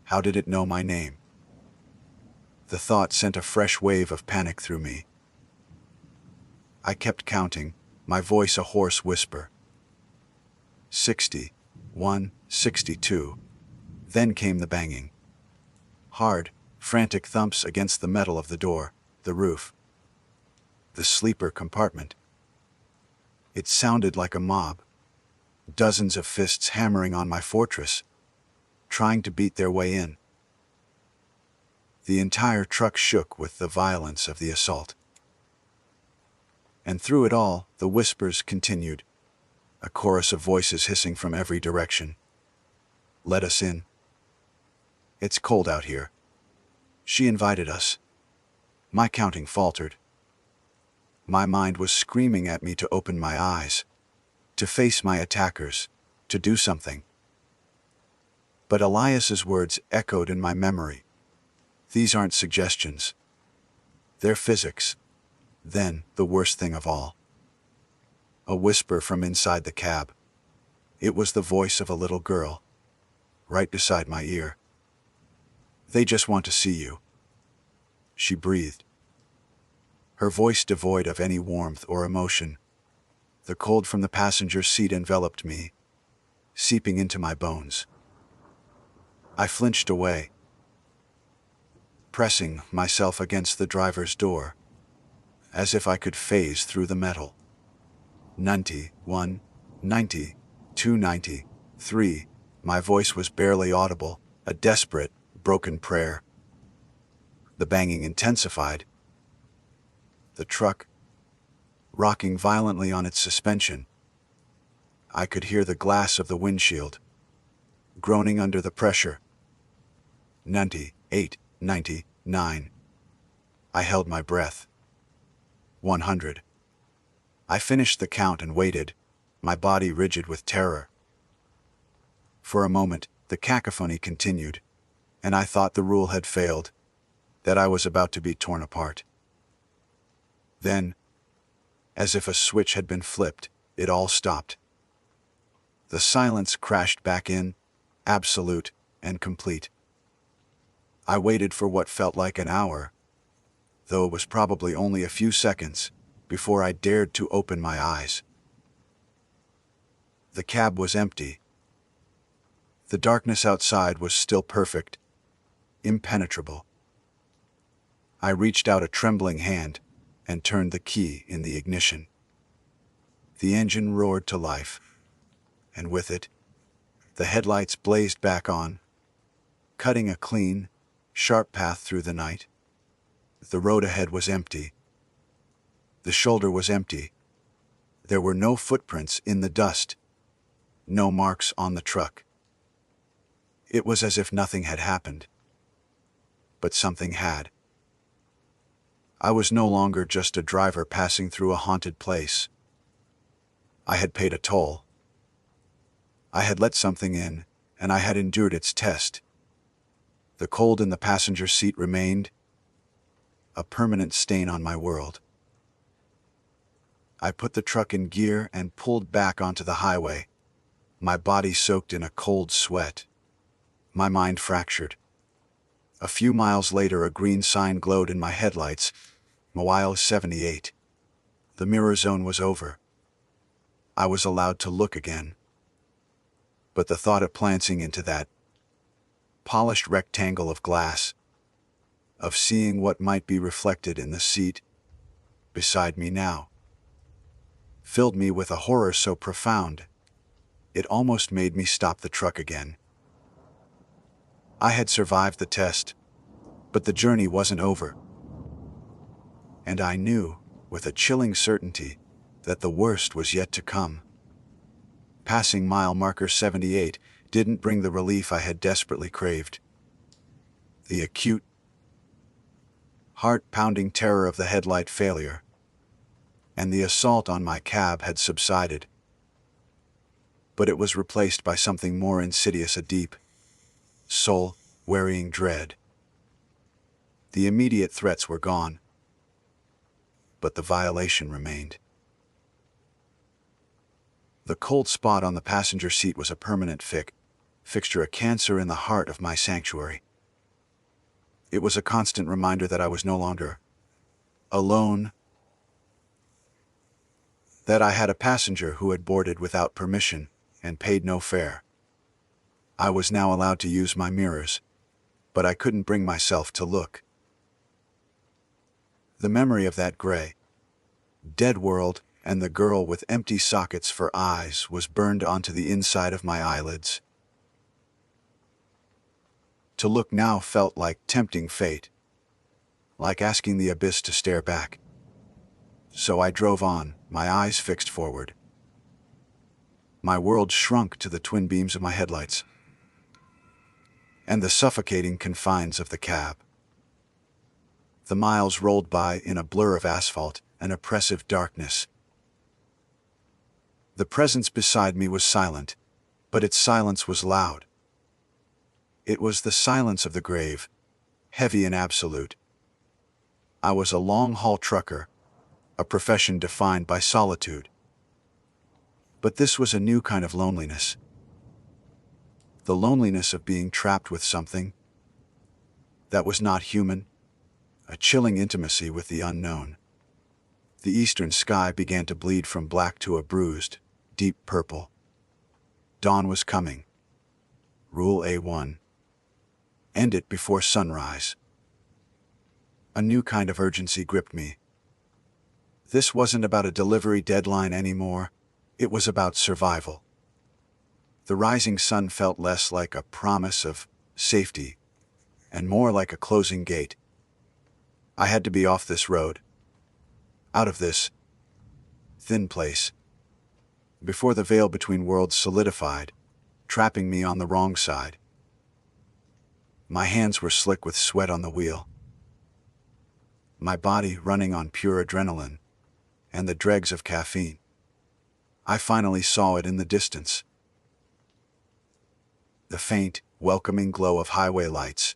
How did it know my name? The thought sent a fresh wave of panic through me. I kept counting, my voice a hoarse whisper. 60, 1, 62. Then came the banging. Hard, frantic thumps against the metal of the door, the roof, the sleeper compartment. It sounded like a mob, dozens of fists hammering on my fortress, trying to beat their way in. The entire truck shook with the violence of the assault. And through it all, the whispers continued, a chorus of voices hissing from every direction. "Let us in. It's cold out here. She invited us." My counting faltered. My mind was screaming at me to open my eyes, to face my attackers, to do something. But Elias's words echoed in my memory. These aren't suggestions. They're physics. Then, the worst thing of all. A whisper from inside the cab. It was the voice of a little girl, right beside my ear. "They just want to see you," she breathed. Her voice devoid of any warmth or emotion. The cold from the passenger seat enveloped me, seeping into my bones. I flinched away, pressing myself against the driver's door, as if I could phase through the metal. 91, 90, 293. My voice was barely audible, a desperate, broken prayer. The banging intensified. The truck, rocking violently on its suspension. I could hear the glass of the windshield, groaning under the pressure. 98, 99. I held my breath. 100. I finished the count and waited, my body rigid with terror. For a moment, the cacophony continued, and I thought the rule had failed, that I was about to be torn apart. Then, as if a switch had been flipped, it all stopped. The silence crashed back in, absolute and complete. I waited for what felt like an hour, though it was probably only a few seconds, before I dared to open my eyes. The cab was empty. The darkness outside was still perfect, impenetrable. I reached out a trembling hand and turned the key in the ignition. The engine roared to life, and with it, the headlights blazed back on, cutting a clean, sharp path through the night. The road ahead was empty. The shoulder was empty. There were no footprints in the dust, no marks on the truck. It was as if nothing had happened. But something had. I was no longer just a driver passing through a haunted place. I had paid a toll. I had let something in, and I had endured its test. The cold in the passenger seat remained, a permanent stain on my world. I put the truck in gear and pulled back onto the highway, my body soaked in a cold sweat. My mind fractured. A few miles later, a green sign glowed in my headlights, Mile 78. The mirror zone was over. I was allowed to look again. But the thought of glancing into that polished rectangle of glass, of seeing what might be reflected in the seat beside me now, filled me with a horror so profound, it almost made me stop the truck again. I had survived the test, but the journey wasn't over. And I knew, with a chilling certainty, that the worst was yet to come. Passing mile marker 78 didn't bring the relief I had desperately craved. The acute, heart-pounding terror of the headlight failure and the assault on my cab had subsided. But it was replaced by something more insidious, a deep, soul-wearying dread. The immediate threats were gone, but the violation remained. The cold spot on the passenger seat was a permanent fixture, a cancer in the heart of my sanctuary. It was a constant reminder that I was no longer alone, that I had a passenger who had boarded without permission and paid no fare. I was now allowed to use my mirrors, but I couldn't bring myself to look. The memory of that gray, dead world and the girl with empty sockets for eyes was burned onto the inside of my eyelids. To look now felt like tempting fate, like asking the abyss to stare back. So I drove on, my eyes fixed forward. My world shrunk to the twin beams of my headlights and the suffocating confines of the cab. The miles rolled by in a blur of asphalt and oppressive darkness. The presence beside me was silent, but its silence was loud. It was the silence of the grave, heavy and absolute. I was a long-haul trucker, a profession defined by solitude. But this was a new kind of loneliness. The loneliness of being trapped with something that was not human, a chilling intimacy with the unknown. The eastern sky began to bleed from black to a bruised, deep purple. Dawn was coming. Rule A1. End it before sunrise. A new kind of urgency gripped me. This wasn't about a delivery deadline anymore. It was about survival. The rising sun felt less like a promise of safety and more like a closing gate. I had to be off this road, out of this thin place, before the veil between worlds solidified, trapping me on the wrong side. My hands were slick with sweat on the wheel, my body running on pure adrenaline and the dregs of caffeine. I finally saw it in the distance. The faint, welcoming glow of highway lights,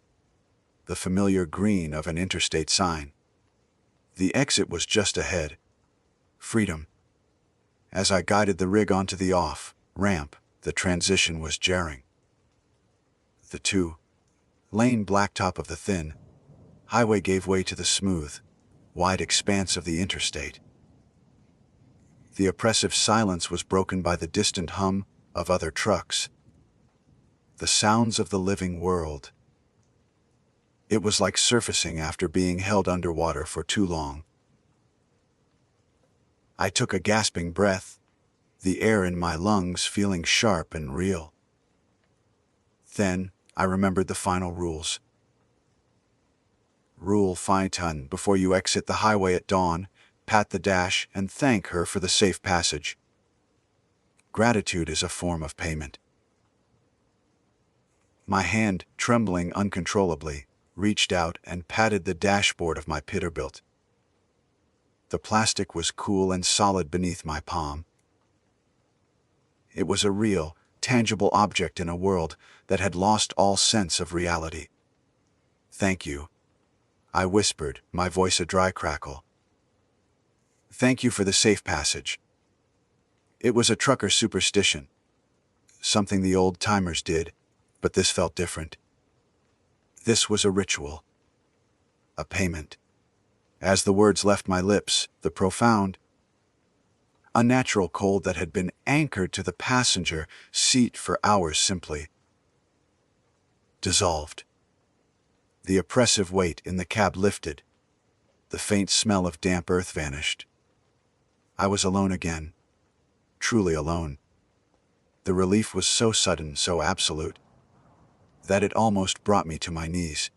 the familiar green of an interstate sign. The exit was just ahead. Freedom. As I guided the rig onto the off-ramp, the transition was jarring. The two-lane blacktop of the thin highway gave way to the smooth, wide expanse of the interstate. The oppressive silence was broken by the distant hum of other trucks, the sounds of the living world. It was like surfacing after being held underwater for too long. I took a gasping breath, the air in my lungs feeling sharp and real. Then I remembered the final rules. Rule 5: before you exit the highway at dawn, pat the dash and thank her for the safe passage. Gratitude is a form of payment. My hand, trembling uncontrollably, reached out and patted the dashboard of my Peterbilt. The plastic was cool and solid beneath my palm. It was a real, tangible object in a world that had lost all sense of reality. Thank you, I whispered, my voice a dry crackle. Thank you for the safe passage. It was a trucker superstition, something the old-timers did, but this felt different. This was a ritual, a payment. As the words left my lips, the profound, unnatural cold that had been anchored to the passenger seat for hours simply dissolved. The oppressive weight in the cab lifted. The faint smell of damp earth vanished. I was alone again, truly alone. The relief was so sudden, so absolute, that it almost brought me to my knees.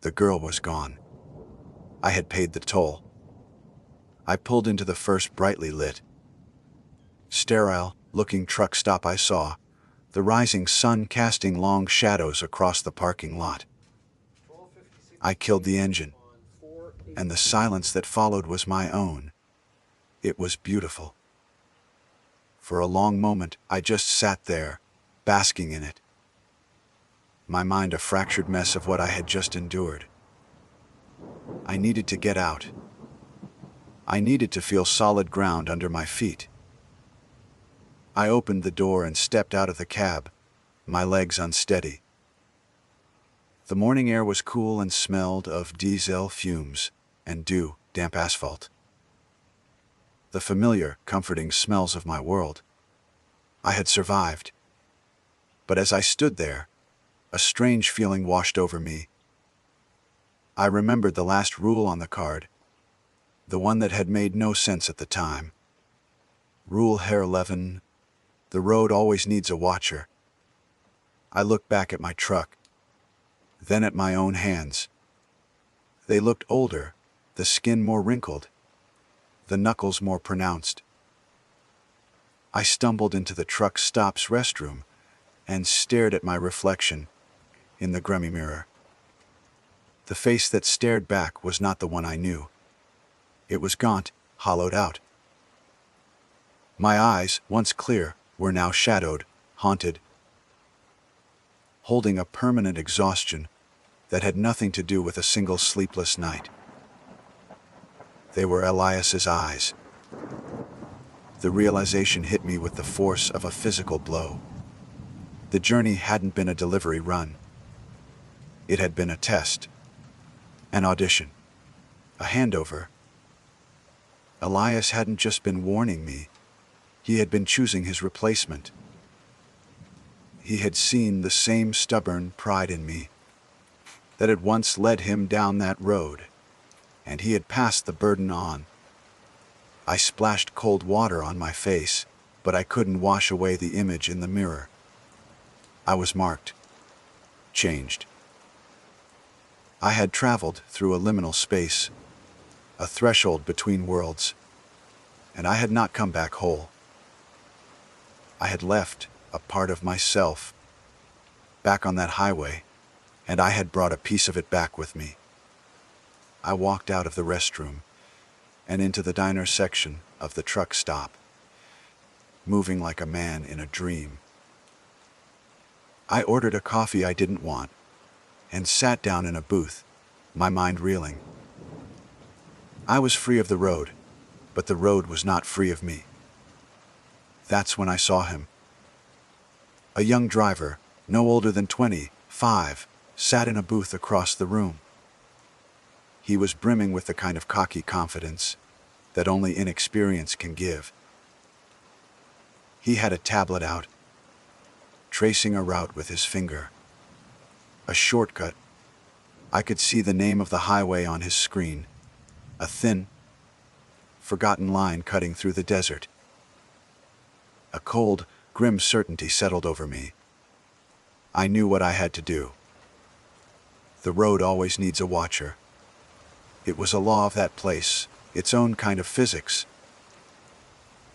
The girl was gone. I had paid the toll. I pulled into the first brightly lit, sterile-looking truck stop I saw, the rising sun casting long shadows across the parking lot. I killed the engine, and the silence that followed was my own. It was beautiful. For a long moment, I just sat there, basking in it. My mind a fractured mess of what I had just endured. I needed to get out. I needed to feel solid ground under my feet. I opened the door and stepped out of the cab, my legs unsteady. The morning air was cool and smelled of diesel fumes and dew, damp asphalt. The familiar, comforting smells of my world. I had survived. But as I stood there, a strange feeling washed over me. I remembered the last rule on the card, the one that had made no sense at the time. Rule 11, the road always needs a watcher. I looked back at my truck, then at my own hands. They looked older, the skin more wrinkled, the knuckles more pronounced. I stumbled into the truck stop's restroom and stared at my reflection in the grimy mirror. The face that stared back was not the one I knew. It was gaunt, hollowed out. My eyes, once clear, were now shadowed, haunted, holding a permanent exhaustion that had nothing to do with a single sleepless night. They were Elias's eyes. The realization hit me with the force of a physical blow. The journey hadn't been a delivery run. It had been a test, an audition, a handover. Elias hadn't just been warning me. He had been choosing his replacement. He had seen the same stubborn pride in me that had once led him down that road, and he had passed the burden on. I splashed cold water on my face, but I couldn't wash away the image in the mirror. I was marked, changed. I had traveled through a liminal space, a threshold between worlds, and I had not come back whole. I had left a part of myself back on that highway, and I had brought a piece of it back with me. I walked out of the restroom and into the diner section of the truck stop, moving like a man in a dream. I ordered a coffee I didn't want and sat down in a booth, my mind reeling. I was free of the road, but the road was not free of me. That's when I saw him. A young driver, no older than 25, sat in a booth across the room. He was brimming with the kind of cocky confidence that only inexperience can give. He had a tablet out, tracing a route with his finger. A shortcut. I could see the name of the highway on his screen, a thin, forgotten line cutting through the desert. A cold, grim certainty settled over me. I knew what I had to do. The road always needs a watcher. It was a law of that place, its own kind of physics.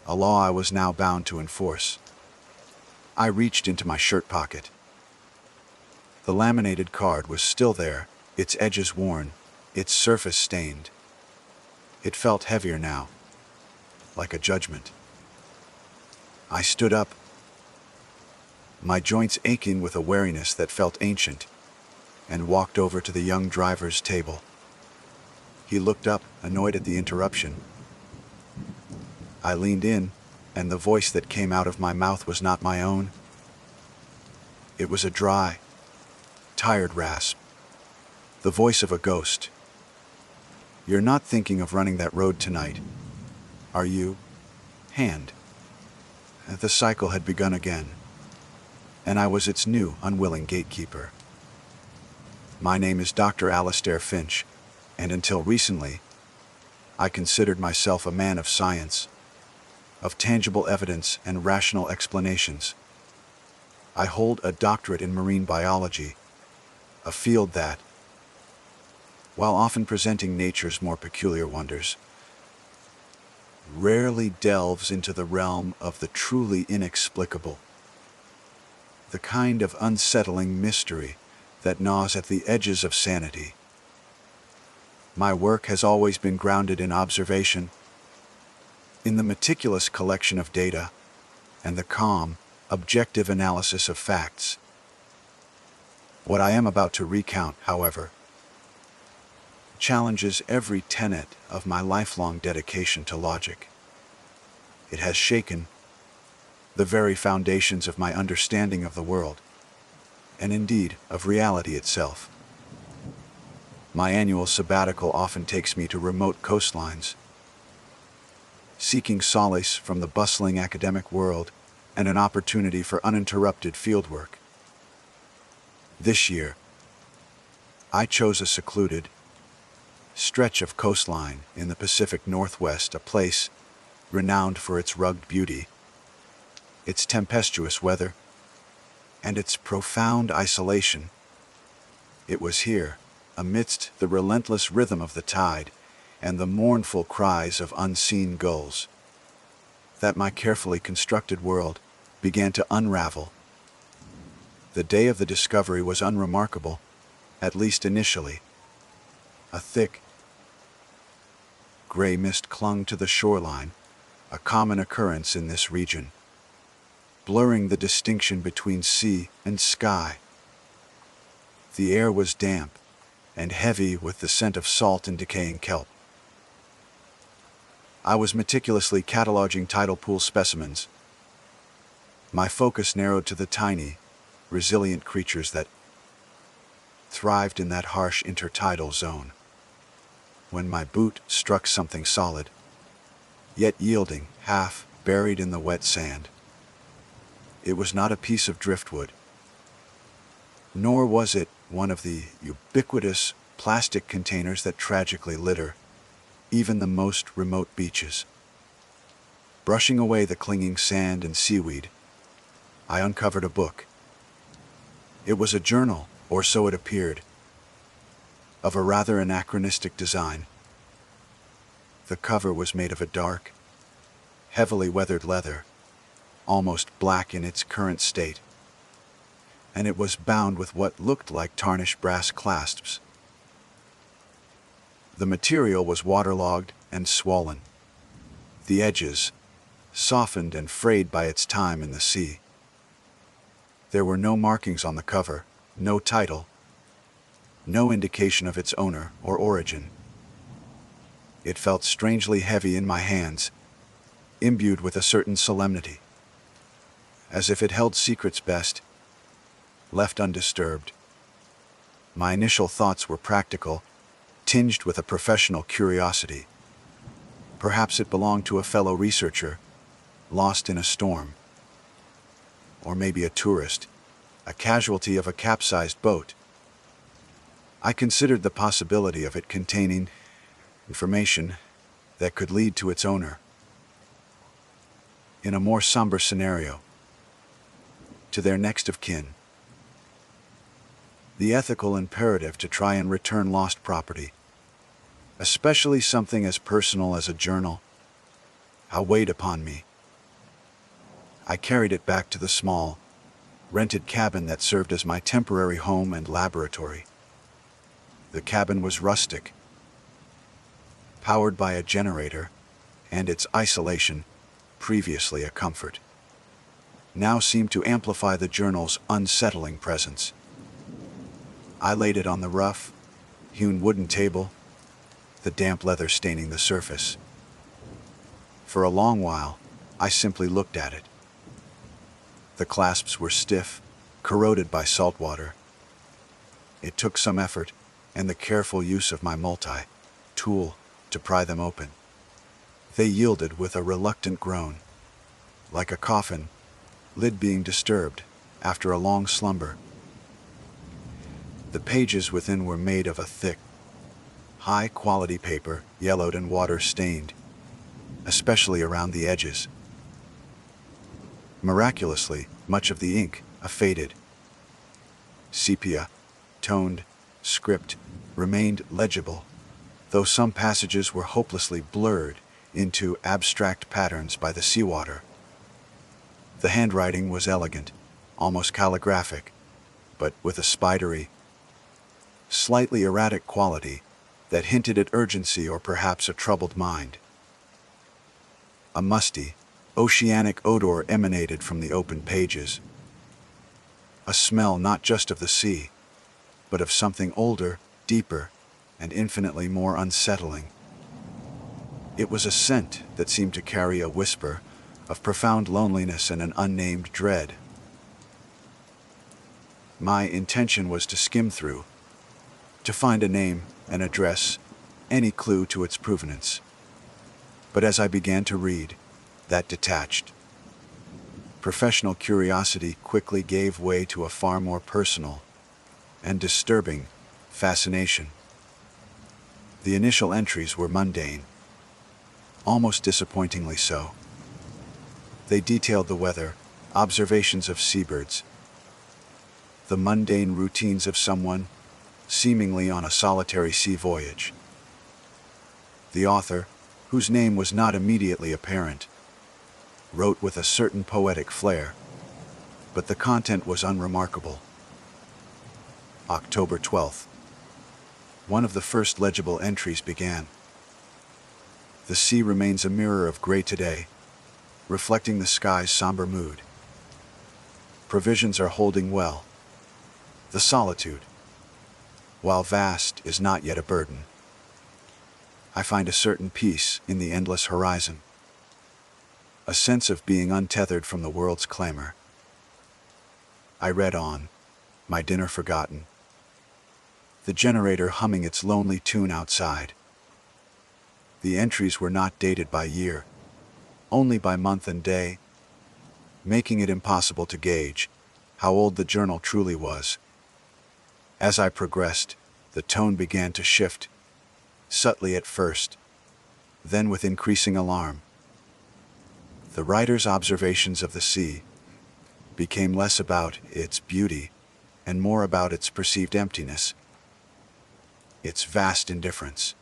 A law I was now bound to enforce. I reached into my shirt pocket. The laminated card was still there, its edges worn, its surface stained. It felt heavier now, like a judgment. I stood up, my joints aching with a wariness that felt ancient, and walked over to the young driver's table. He looked up, annoyed at the interruption. I leaned in, and the voice that came out of my mouth was not my own. It was a dry, tired rasp, the voice of a ghost. "You're not thinking of running that road tonight, are you, Hand?" The cycle had begun again, and I was its new, unwilling gatekeeper. My name is Dr. Alastair Finch, and until recently, I considered myself a man of science, of tangible evidence and rational explanations. I hold a doctorate in marine biology, a field that, while often presenting nature's more peculiar wonders, rarely delves into the realm of the truly inexplicable, the kind of unsettling mystery that gnaws at the edges of sanity. My work has always been grounded in observation, in the meticulous collection of data, and the calm, objective analysis of facts. What I am about to recount, however, challenges every tenet of my lifelong dedication to logic. It has shaken the very foundations of my understanding of the world, and indeed of reality itself. My annual sabbatical often takes me to remote coastlines, seeking solace from the bustling academic world and an opportunity for uninterrupted fieldwork. This year, I chose a secluded stretch of coastline in the Pacific Northwest, a place renowned for its rugged beauty, its tempestuous weather, and its profound isolation. It was here, amidst the relentless rhythm of the tide and the mournful cries of unseen gulls, that my carefully constructed world began to unravel. The day of the discovery was unremarkable, at least initially. A thick, gray mist clung to the shoreline, a common occurrence in this region, blurring the distinction between sea and sky. The air was damp and heavy with the scent of salt and decaying kelp. I was meticulously cataloging tidal pool specimens, my focus narrowed to the tiny, resilient creatures that thrived in that harsh intertidal zone. When my boot struck something solid, yet yielding, half buried in the wet sand. It was not a piece of driftwood, Nor was it one of the ubiquitous plastic containers that tragically litter even the most remote beaches. Brushing away the clinging sand and seaweed, I uncovered a book. It was a journal, or so it appeared, of a rather anachronistic design. The cover was made of a dark, heavily weathered leather, almost black in its current state, and it was bound with what looked like tarnished brass clasps. The material was waterlogged and swollen, the edges softened and frayed by its time in the sea. There were no markings on the cover, no title, no indication of its owner or origin. It felt strangely heavy in my hands, imbued with a certain solemnity, as if it held secrets best left undisturbed. My initial thoughts were practical, tinged with a professional curiosity. Perhaps it belonged to a fellow researcher, lost in a storm. Or maybe a tourist, a casualty of a capsized boat. I considered the possibility of it containing information that could lead to its owner. In a more somber scenario, to their next of kin. The ethical imperative to try and return lost property, especially something as personal as a journal, weighed upon me. I carried it back to the small, rented cabin that served as my temporary home and laboratory. The cabin was rustic, powered by a generator, and its isolation, previously a comfort, now seemed to amplify the journal's unsettling presence. I laid it on the rough, hewn wooden table, the damp leather staining the surface. For a long while, I simply looked at it. The clasps were stiff, corroded by salt water. It took some effort and the careful use of my multi-tool to pry them open. They yielded with a reluctant groan, like a coffin lid being disturbed after a long slumber. The pages within were made of a thick, high-quality paper, yellowed and water-stained, especially around the edges. Miraculously, much of the ink, a faded, sepia-toned script, remained legible, though some passages were hopelessly blurred into abstract patterns by the seawater. The handwriting was elegant, almost calligraphic, but with a spidery, slightly erratic quality that hinted at urgency or perhaps a troubled mind. A musty, oceanic odor emanated from the open pages. A smell not just of the sea, but of something older, deeper, and infinitely more unsettling. It was a scent that seemed to carry a whisper of profound loneliness and an unnamed dread. My intention was to skim through, to find a name, an address, any clue to its provenance. But as I began to read, that detached, professional curiosity quickly gave way to a far more personal and disturbing fascination. The initial entries were mundane, almost disappointingly so. They detailed the weather, observations of seabirds, the mundane routines of someone seemingly on a solitary sea voyage. The author, whose name was not immediately apparent, wrote with a certain poetic flair, but the content was unremarkable. October 12th. One of the first legible entries began. The sea remains a mirror of gray today, reflecting the sky's somber mood. Provisions are holding well. The solitude, while vast, is not yet a burden. I find a certain peace in the endless horizon, a sense of being untethered from the world's clamor. I read on, my dinner forgotten, the generator humming its lonely tune outside. The entries were not dated by year, only by month and day, making it impossible to gauge how old the journal truly was. As I progressed, the tone began to shift, subtly at first, then with increasing alarm. The writer's observations of the sea became less about its beauty and more about its perceived emptiness, its vast indifference.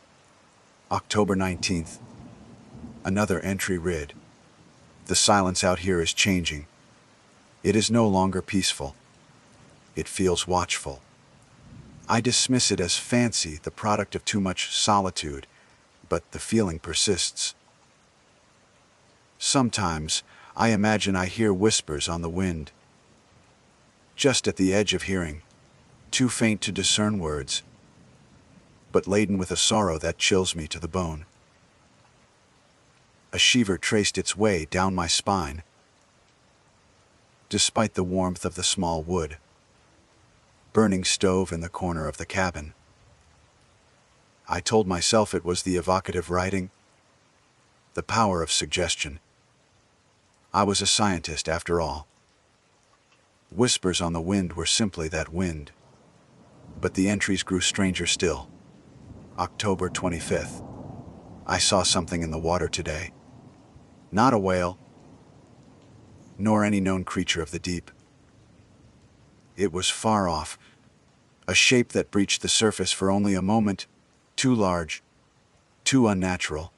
October 19th. Another entry read, "The silence out here is changing. It is no longer peaceful. It feels watchful." I dismiss it as fancy, the product of too much solitude, but the feeling persists. Sometimes I imagine I hear whispers on the wind, just at the edge of hearing, too faint to discern words, but laden with a sorrow that chills me to the bone. A shiver traced its way down my spine, despite the warmth of the small wood burning stove in the corner of the cabin. I told myself it was the evocative writing, the power of suggestion. I was a scientist after all. Whispers on the wind were simply that wind. But the entries grew stranger still. October 25th. I saw something in the water today. Not a whale, nor any known creature of the deep. It was far off, a shape that breached the surface for only a moment, too large, too unnatural.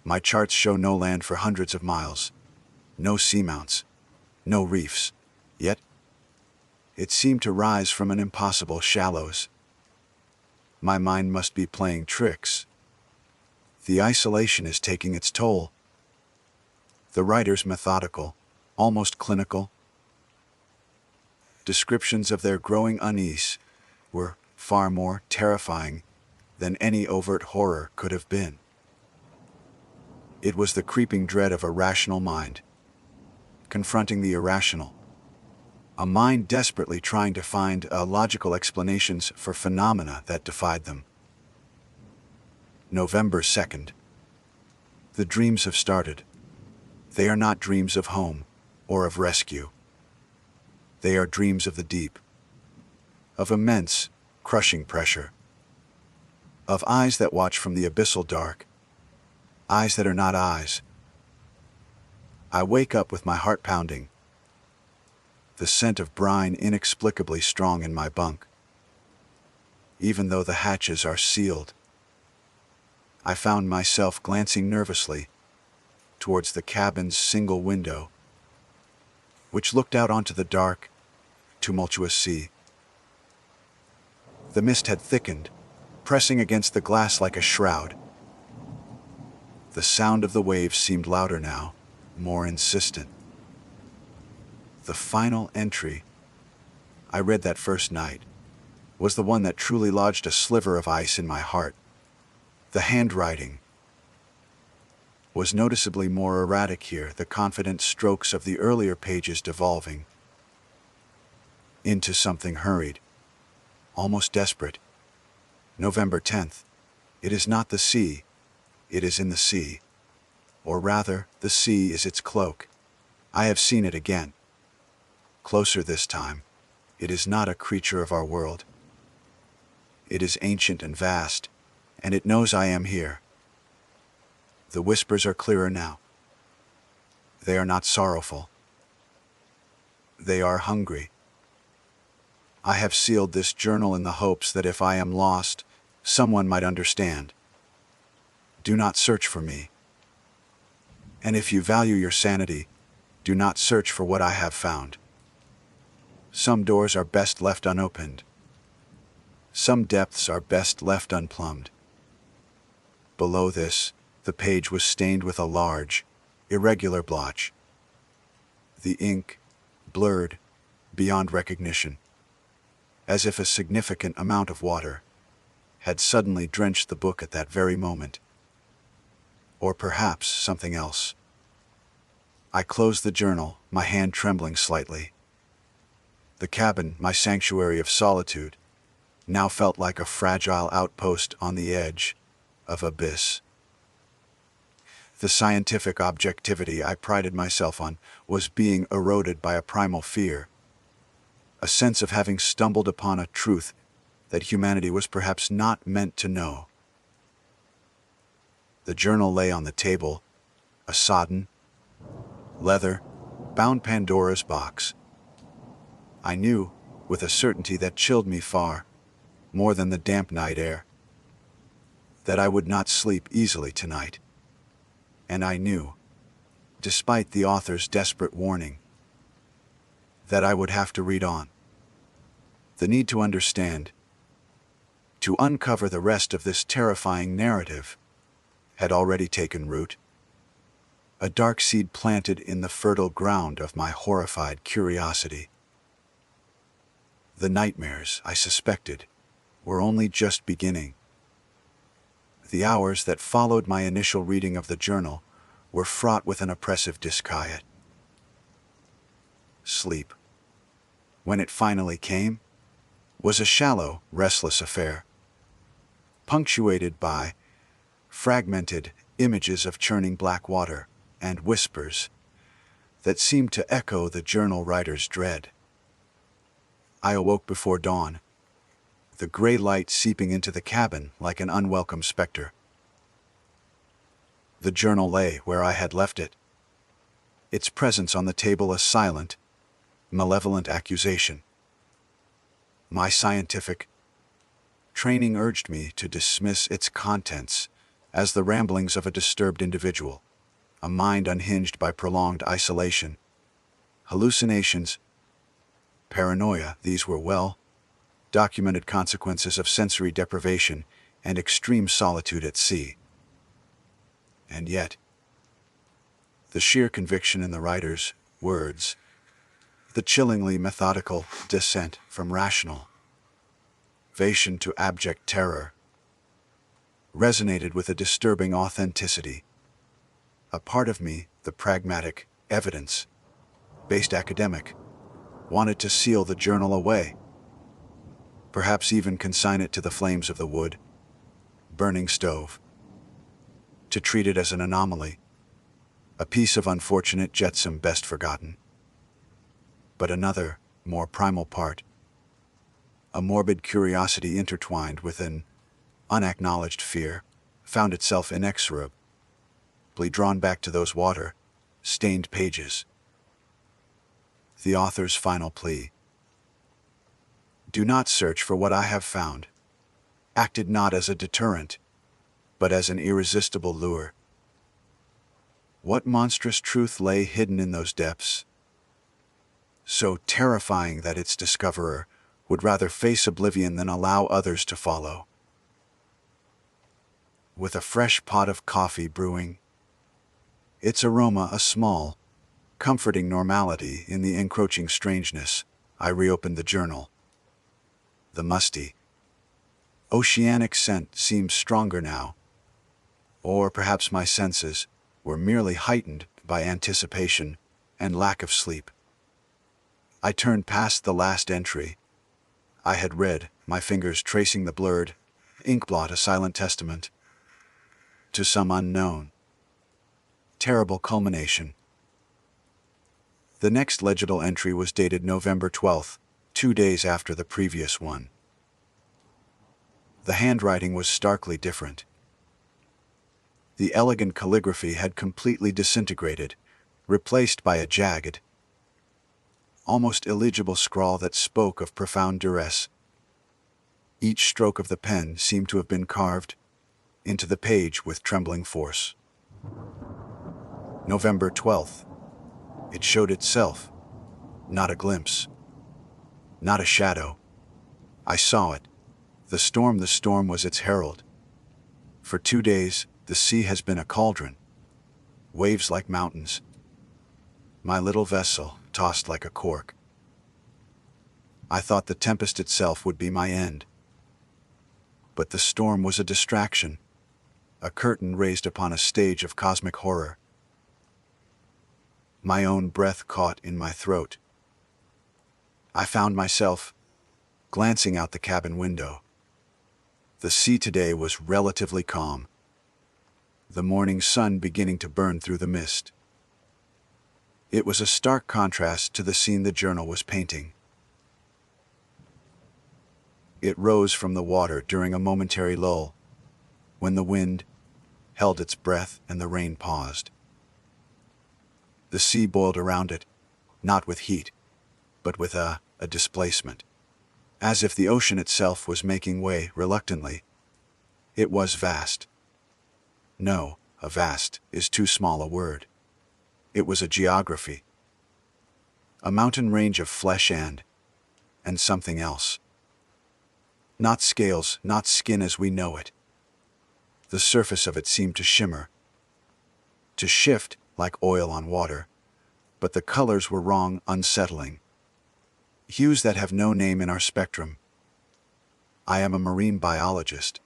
My charts show no land for hundreds of miles, no seamounts, no reefs, yet it seemed to rise from an impossible shallows. My mind must be playing tricks. The isolation is taking its toll. The writer's methodical, almost clinical descriptions of their growing unease were far more terrifying than any overt horror could have been. It was the creeping dread of a rational mind, confronting the irrational, a mind desperately trying to find logical explanations for phenomena that defied them. November 2nd. The dreams have started. They are not dreams of home or of rescue. They are dreams of the deep, of immense, crushing pressure, of eyes that watch from the abyssal dark, eyes that are not eyes. I wake up with my heart pounding, the scent of brine inexplicably strong in my bunk. Even though the hatches are sealed, I found myself glancing nervously towards the cabin's single window, which looked out onto the dark, tumultuous sea. The mist had thickened, pressing against the glass like a shroud. The sound of the waves seemed louder now, more insistent. The final entry I read that first night was the one that truly lodged a sliver of ice in my heart. The handwriting was noticeably more erratic here, the confident strokes of the earlier pages devolving into something hurried, almost desperate. November 10th. It is not the sea, it is in the sea. Or rather, the sea is its cloak. I have seen it again. Closer this time. It is not a creature of our world. It is ancient and vast, and it knows I am here. The whispers are clearer now. They are not sorrowful. They are hungry. I have sealed this journal in the hopes that if I am lost, someone might understand. Do not search for me. And if you value your sanity, do not search for what I have found. Some doors are best left unopened. Some depths are best left unplumbed. Below this, the page was stained with a large, irregular blotch. The ink, blurred, beyond recognition, as if a significant amount of water had suddenly drenched the book at that very moment. Or perhaps something else. I closed the journal, my hand trembling slightly. The cabin, my sanctuary of solitude, now felt like a fragile outpost on the edge of abyss. The scientific objectivity I prided myself on was being eroded by a primal fear, a sense of having stumbled upon a truth that humanity was perhaps not meant to know. The journal lay on the table, a sodden, leather-bound Pandora's box. I knew, with a certainty that chilled me far more than the damp night air, that I would not sleep easily tonight. And I knew, despite the author's desperate warning, that I would have to read on. The need to understand, to uncover the rest of this terrifying narrative, had already taken root, a dark seed planted in the fertile ground of my horrified curiosity. The nightmares, I suspected, were only just beginning. The hours that followed my initial reading of the journal were fraught with an oppressive disquiet. Sleep, when it finally came, was a shallow, restless affair, punctuated by fragmented images of churning black water and whispers that seemed to echo the journal writer's dread. I awoke before dawn, the gray light seeping into the cabin like an unwelcome specter. The journal lay where I had left it, its presence on the table a silent, malevolent accusation. My scientific training urged me to dismiss its contents as the ramblings of a disturbed individual, a mind unhinged by prolonged isolation, hallucinations, paranoia. These were well-documented consequences of sensory deprivation and extreme solitude at sea. And yet, the sheer conviction in the writer's words, the chillingly methodical descent from rationalization to abject terror, resonated with a disturbing authenticity. A part of me, the pragmatic, evidence-based academic, wanted to seal the journal away, perhaps even consign it to the flames of the wood-burning stove, to treat it as an anomaly, a piece of unfortunate jetsam best forgotten. But another, more primal part, a morbid curiosity intertwined with an unacknowledged fear, found itself inexorably drawn back to those water-stained pages. The author's final plea, "Do not search for what I have found," acted not as a deterrent, but as an irresistible lure. What monstrous truth lay hidden in those depths, so terrifying that its discoverer would rather face oblivion than allow others to follow? With a fresh pot of coffee brewing, its aroma a small, comforting normality in the encroaching strangeness, I reopened the journal. The musty, oceanic scent seemed stronger now, or perhaps my senses were merely heightened by anticipation and lack of sleep. I turned past the last entry I had read, my fingers tracing the blurred inkblot, a silent testament to some unknown, terrible culmination. The next legible entry was dated November 12th, 2 days after the previous one. The handwriting was starkly different. The elegant calligraphy had completely disintegrated, replaced by a jagged, almost illegible scrawl that spoke of profound duress. Each stroke of the pen seemed to have been carved into the page with trembling force. November 12th. It showed itself, not a glimpse, not a shadow. I saw it. The storm was its herald. For 2 days, the sea has been a cauldron, waves like mountains. My little vessel tossed like a cork. I thought the tempest itself would be my end. But the storm was a distraction, a curtain raised upon a stage of cosmic horror. My own breath caught in my throat. I found myself glancing out the cabin window. The sea today was relatively calm, the morning sun beginning to burn through the mist. It was a stark contrast to the scene the journal was painting. It rose from the water during a momentary lull, when the wind held its breath and the rain paused. The sea boiled around it, not with heat, but with a displacement, as if the ocean itself was making way reluctantly. It was vast. No, a vast is too small a word. It was a geography, a mountain range of flesh and something else. Not scales, not skin as we know it. The surface of it seemed to shimmer, to shift like oil on water, but the colors were wrong, unsettling. Hues that have no name in our spectrum. I am a marine biologist.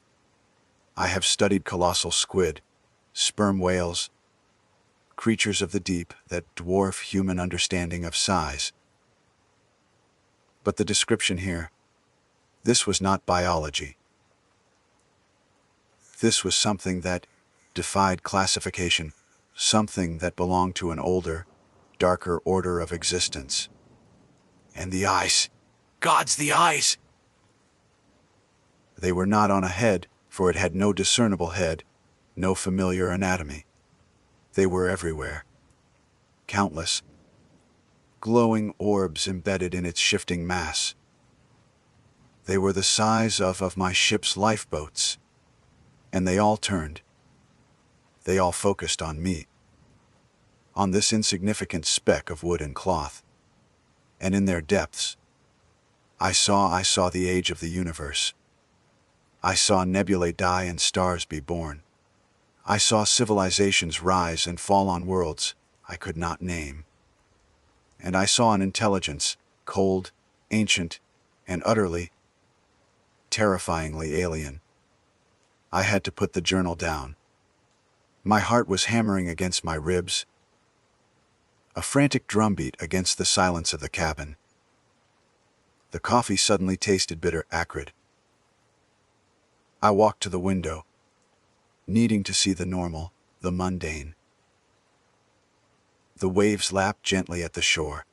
I have studied colossal squid, sperm whales, creatures of the deep that dwarf human understanding of size. But the description here, this was not biology. This was something that defied classification, something that belonged to an older, darker order of existence. And the eyes, God's the eyes! They were not on a head, for it had no discernible head, no familiar anatomy. They were everywhere. Countless, glowing orbs embedded in its shifting mass. They were the size of my ship's lifeboats. And they all turned. They all focused on me. On this insignificant speck of wood and cloth. And in their depths, I saw the age of the universe. I saw nebulae die and stars be born. I saw civilizations rise and fall on worlds I could not name. And I saw an intelligence, cold, ancient, and utterly, terrifyingly alien. I had to put the journal down. My heart was hammering against my ribs, a frantic drumbeat against the silence of the cabin. The coffee suddenly tasted bitter, acrid. I walked to the window, needing to see the normal, the mundane. The waves lapped gently at the shore.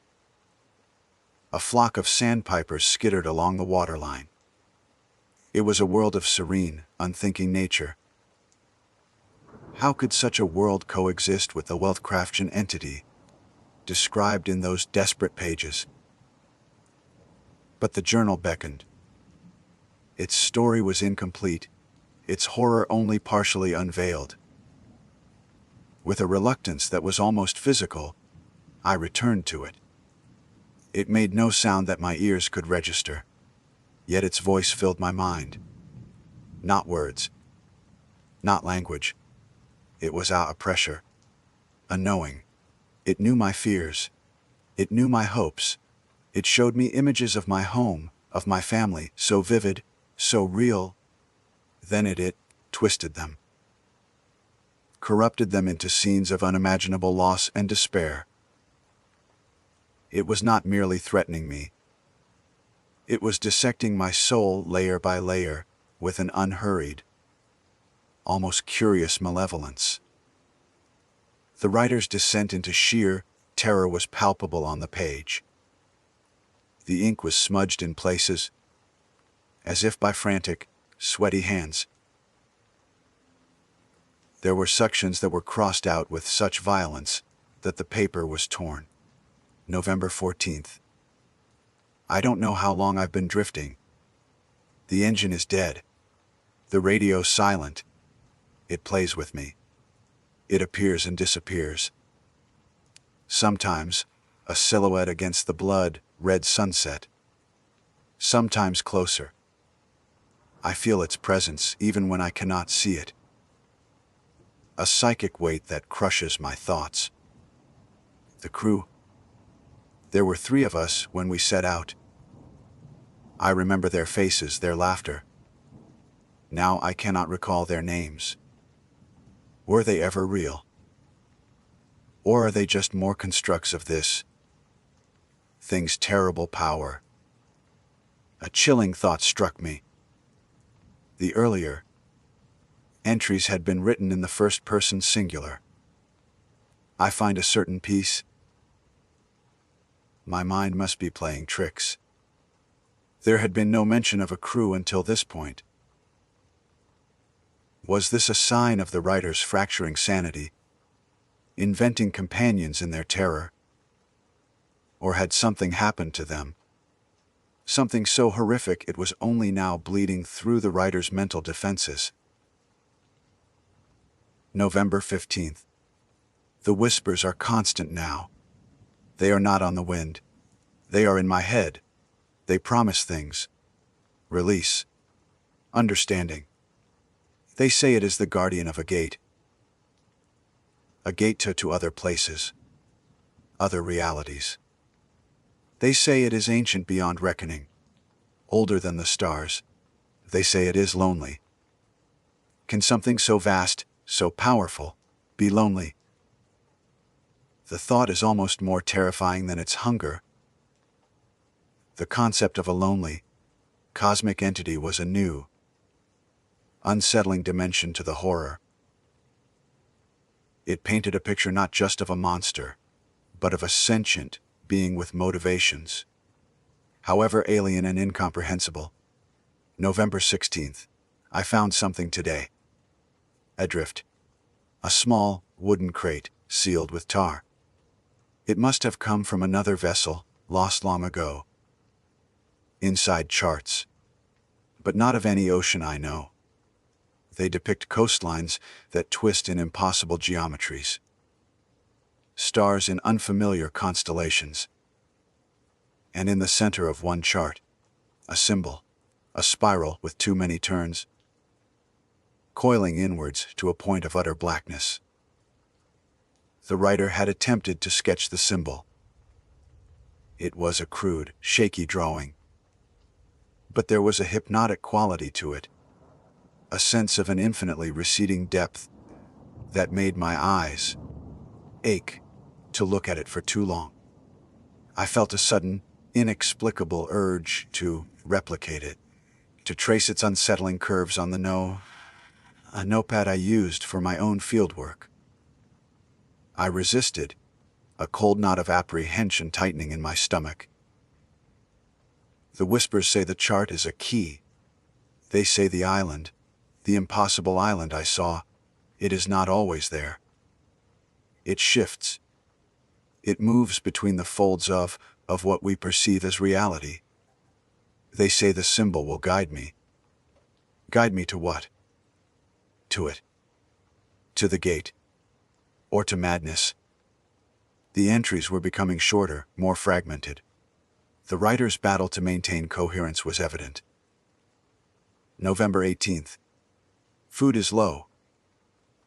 A flock of sandpipers skittered along the waterline. It was a world of serene, unthinking nature. How could such a world coexist with the Lovecraftian entity described in those desperate pages? But the journal beckoned. Its story was incomplete, its horror only partially unveiled. With a reluctance that was almost physical, I returned to it. It made no sound that my ears could register, yet its voice filled my mind. Not words, not language. It was a pressure, a knowing. It knew my fears. It knew my hopes. It showed me images of my home, of my family, so vivid, so real. Then it twisted them, corrupted them into scenes of unimaginable loss and despair. It was not merely threatening me. It was dissecting my soul layer by layer with an unhurried, almost curious malevolence. The writer's descent into sheer terror was palpable on the page. The ink was smudged in places, as if by frantic, sweaty hands. There were sections that were crossed out with such violence that the paper was torn. November 14th. I don't know how long I've been drifting. The engine is dead. The radio's silent. It plays with me. It appears and disappears. Sometimes, a silhouette against the blood-red sunset. Sometimes closer. I feel its presence even when I cannot see it. A psychic weight that crushes my thoughts. The crew. There were 3 of us when we set out. I remember their faces, their laughter. Now I cannot recall their names. Were they ever real? Or are they just more constructs of this thing's terrible power? A chilling thought struck me. The earlier entries had been written in the first-person singular. I find a certain peace. My mind must be playing tricks. There had been no mention of a crew until this point. Was this a sign of the writers fracturing sanity, inventing companions in their terror? Or had something happened to them? Something so horrific it was only now bleeding through the writer's mental defenses. November 15th. The whispers are constant now. They are not on the wind. They are in my head. They promise things. Release. Understanding. They say it is the guardian of a gate. A gate to other places. Other realities. They say it is ancient beyond reckoning. Older than the stars. They say it is lonely. Can something so vast, so powerful, be lonely? The thought is almost more terrifying than its hunger. The concept of a lonely, cosmic entity was a new, unsettling dimension to the horror. It painted a picture not just of a monster, but of a sentient being with motivations, however alien and incomprehensible. November 16th. I found something today. Adrift. A small, wooden crate, sealed with tar. It must have come from another vessel, lost long ago. Inside charts. But not of any ocean I know. They depict coastlines that twist in impossible geometries. Stars in unfamiliar constellations. And in the center of one chart, a symbol, a spiral with too many turns, coiling inwards to a point of utter blackness. The writer had attempted to sketch the symbol. It was a crude, shaky drawing. But there was a hypnotic quality to it, a sense of an infinitely receding depth that made my eyes ache to look at it for too long. I felt a sudden, inexplicable urge to replicate it, to trace its unsettling curves on a notepad I used for my own fieldwork. I resisted, a cold knot of apprehension tightening in my stomach. The whispers say the chart is a key. They say the island, the impossible island I saw, it is not always there. It shifts. It moves between the folds of what we perceive as reality. They say the symbol will guide me. Guide me to what? To it. To the gate. Or to madness. The entries were becoming shorter, more fragmented. The writer's battle to maintain coherence was evident. November 18th. Food is low.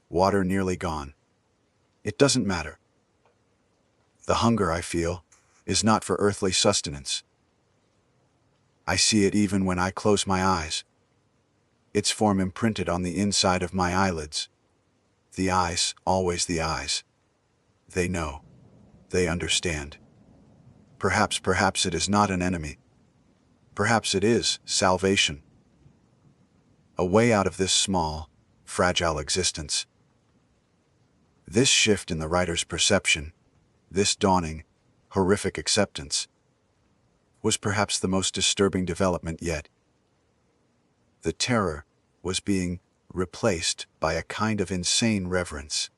Water nearly gone. It doesn't matter. The hunger I feel is not for earthly sustenance. I see it even when I close my eyes. Its form imprinted on the inside of my eyelids. The eyes, always the eyes. They know. They understand. Perhaps it is not an enemy. Perhaps it is salvation. A way out of this small, fragile existence. This shift in the writer's perception, this dawning, horrific acceptance, was perhaps the most disturbing development yet. The terror was being replaced by a kind of insane reverence.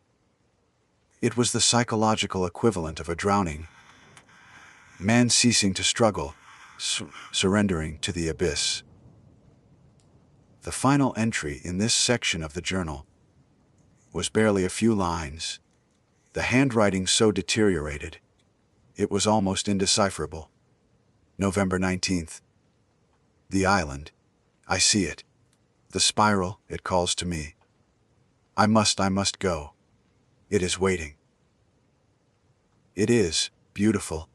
It was the psychological equivalent of a drowning man ceasing to struggle, surrendering to the abyss. The final entry in this section of the journal was barely a few lines, the handwriting so deteriorated, it was almost indecipherable. November 19th. The island. I see it. The spiral, it calls to me. I must go. It is waiting. It is beautiful.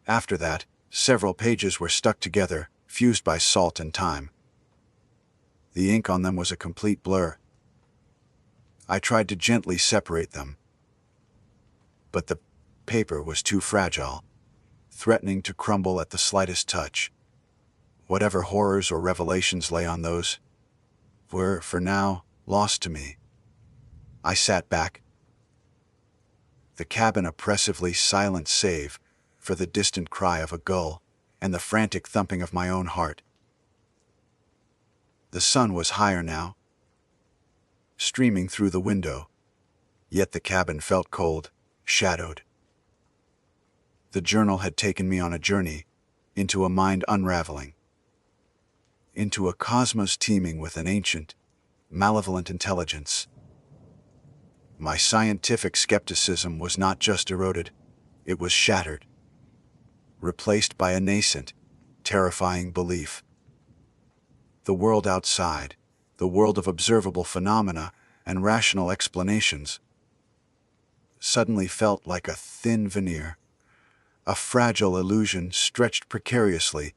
After that, several pages were stuck together, fused by salt and time. The ink on them was a complete blur. I tried to gently separate them, but the paper was too fragile, threatening to crumble at the slightest touch. Whatever horrors or revelations lay on those were, for now, lost to me. I sat back, the cabin oppressively silent save for the distant cry of a gull and the frantic thumping of my own heart. The sun was higher now, streaming through the window, yet the cabin felt cold, shadowed. The journal had taken me on a journey into a mind unraveling, into a cosmos teeming with an ancient, malevolent intelligence. My scientific skepticism was not just eroded, it was shattered, replaced by a nascent, terrifying belief. The world outside, the world of observable phenomena and rational explanations, suddenly felt like a thin veneer, a fragile illusion stretched precariously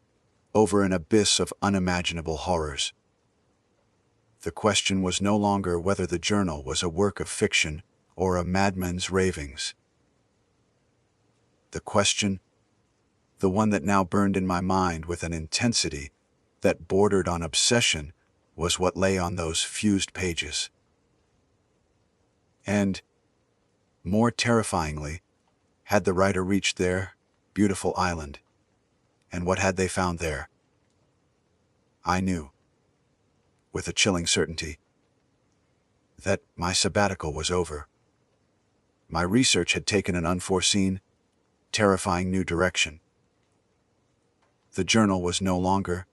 over an abyss of unimaginable horrors. The question was no longer whether the journal was a work of fiction or a madman's ravings. The question, the one that now burned in my mind with an intensity that bordered on obsession, was what lay on those fused pages. And, more terrifyingly, had the writer reached their beautiful island? And what had they found there? I knew, with a chilling certainty, that my sabbatical was over. My research had taken an unforeseen, terrifying new direction. The journal was no longer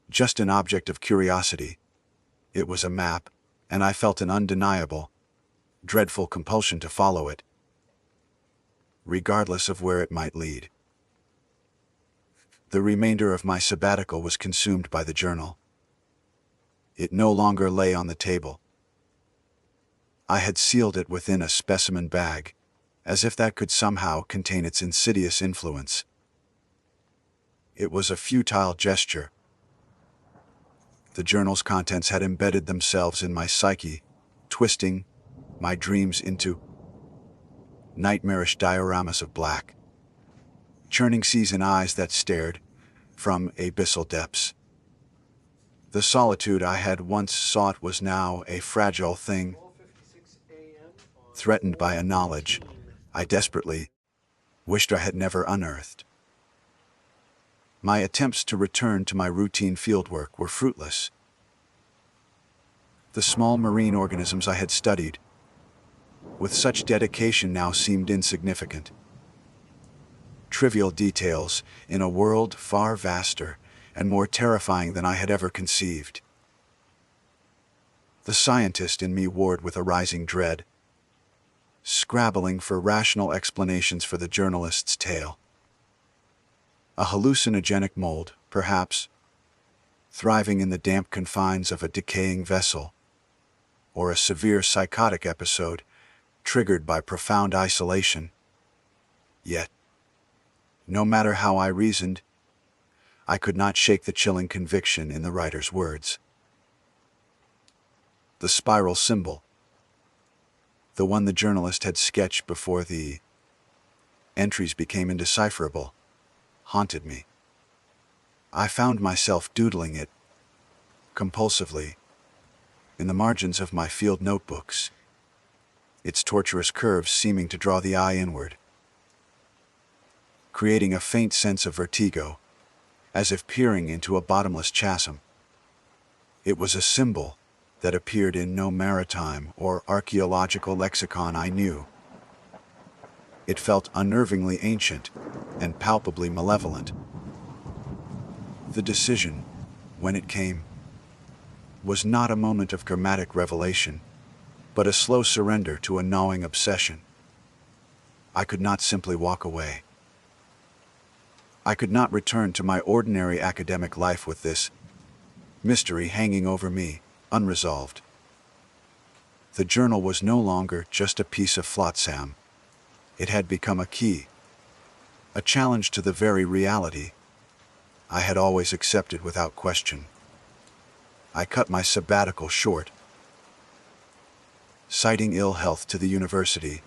just an object of curiosity. It was a map, and I felt an undeniable, dreadful compulsion to follow it, regardless of where it might lead. The remainder of my sabbatical was consumed by the journal. It no longer lay on the table. I had sealed it within a specimen bag, as if that could somehow contain its insidious influence. It was a futile gesture. The journal's contents had embedded themselves in my psyche, twisting my dreams into nightmarish dioramas of black, churning seas and eyes that stared from abyssal depths. The solitude I had once sought was now a fragile thing, threatened by a knowledge I desperately wished I had never unearthed. My attempts to return to my routine fieldwork were fruitless. The small marine organisms I had studied with such dedication now seemed insignificant. Trivial details in a world far vaster and more terrifying than I had ever conceived. The scientist in me warred with a rising dread, scrabbling for rational explanations for the journalist's tale. A hallucinogenic mold, perhaps, thriving in the damp confines of a decaying vessel, or a severe psychotic episode triggered by profound isolation. Yet, no matter how I reasoned, I could not shake the chilling conviction in the writer's words. The spiral symbol, the one the journalist had sketched before the entries became indecipherable, haunted me. I found myself doodling it compulsively in the margins of my field notebooks, its tortuous curves seeming to draw the eye inward, creating a faint sense of vertigo, as if peering into a bottomless chasm. It was a symbol that appeared in no maritime or archaeological lexicon I knew. It felt unnervingly ancient and palpably malevolent. The decision, when it came, was not a moment of dramatic revelation, but a slow surrender to a gnawing obsession. I could not simply walk away. I could not return to my ordinary academic life with this mystery hanging over me, unresolved. The journal was no longer just a piece of flotsam. It had become a key, a challenge to the very reality I had always accepted without question. I cut my sabbatical short, citing ill health to the university,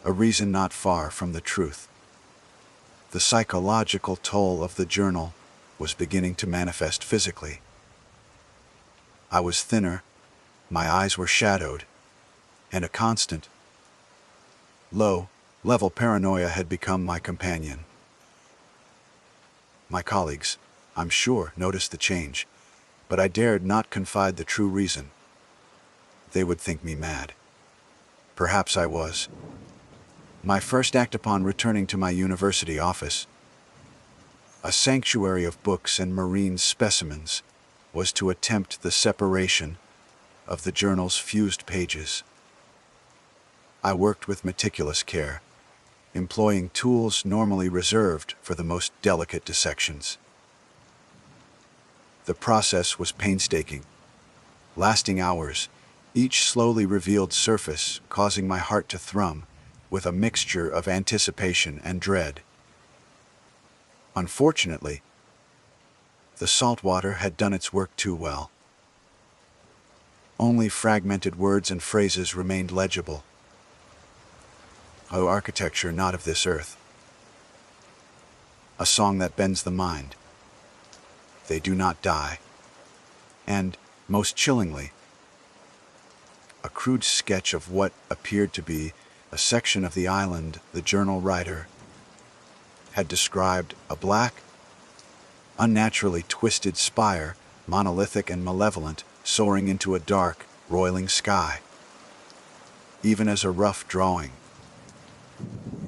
a reason not far from the truth. The psychological toll of the journal was beginning to manifest physically. I was thinner, my eyes were shadowed, and a constant, low-level paranoia had become my companion. My colleagues, I'm sure, noticed the change, but I dared not confide the true reason. They would think me mad. Perhaps I was. My first act upon returning to my university office, a sanctuary of books and marine specimens, was to attempt the separation of the journal's fused pages. I worked with meticulous care, employing tools normally reserved for the most delicate dissections. The process was painstaking, lasting hours, each slowly revealed surface causing my heart to thrum with a mixture of anticipation and dread. Unfortunately, the salt water had done its work too well. Only fragmented words and phrases remained legible. O architecture not of this earth, a song that bends the mind. They do not die. And, most chillingly, a crude sketch of what appeared to be a section of the island the journal writer had described: a black, unnaturally twisted spire, monolithic and malevolent, soaring into a dark, roiling sky. Even as a rough drawing,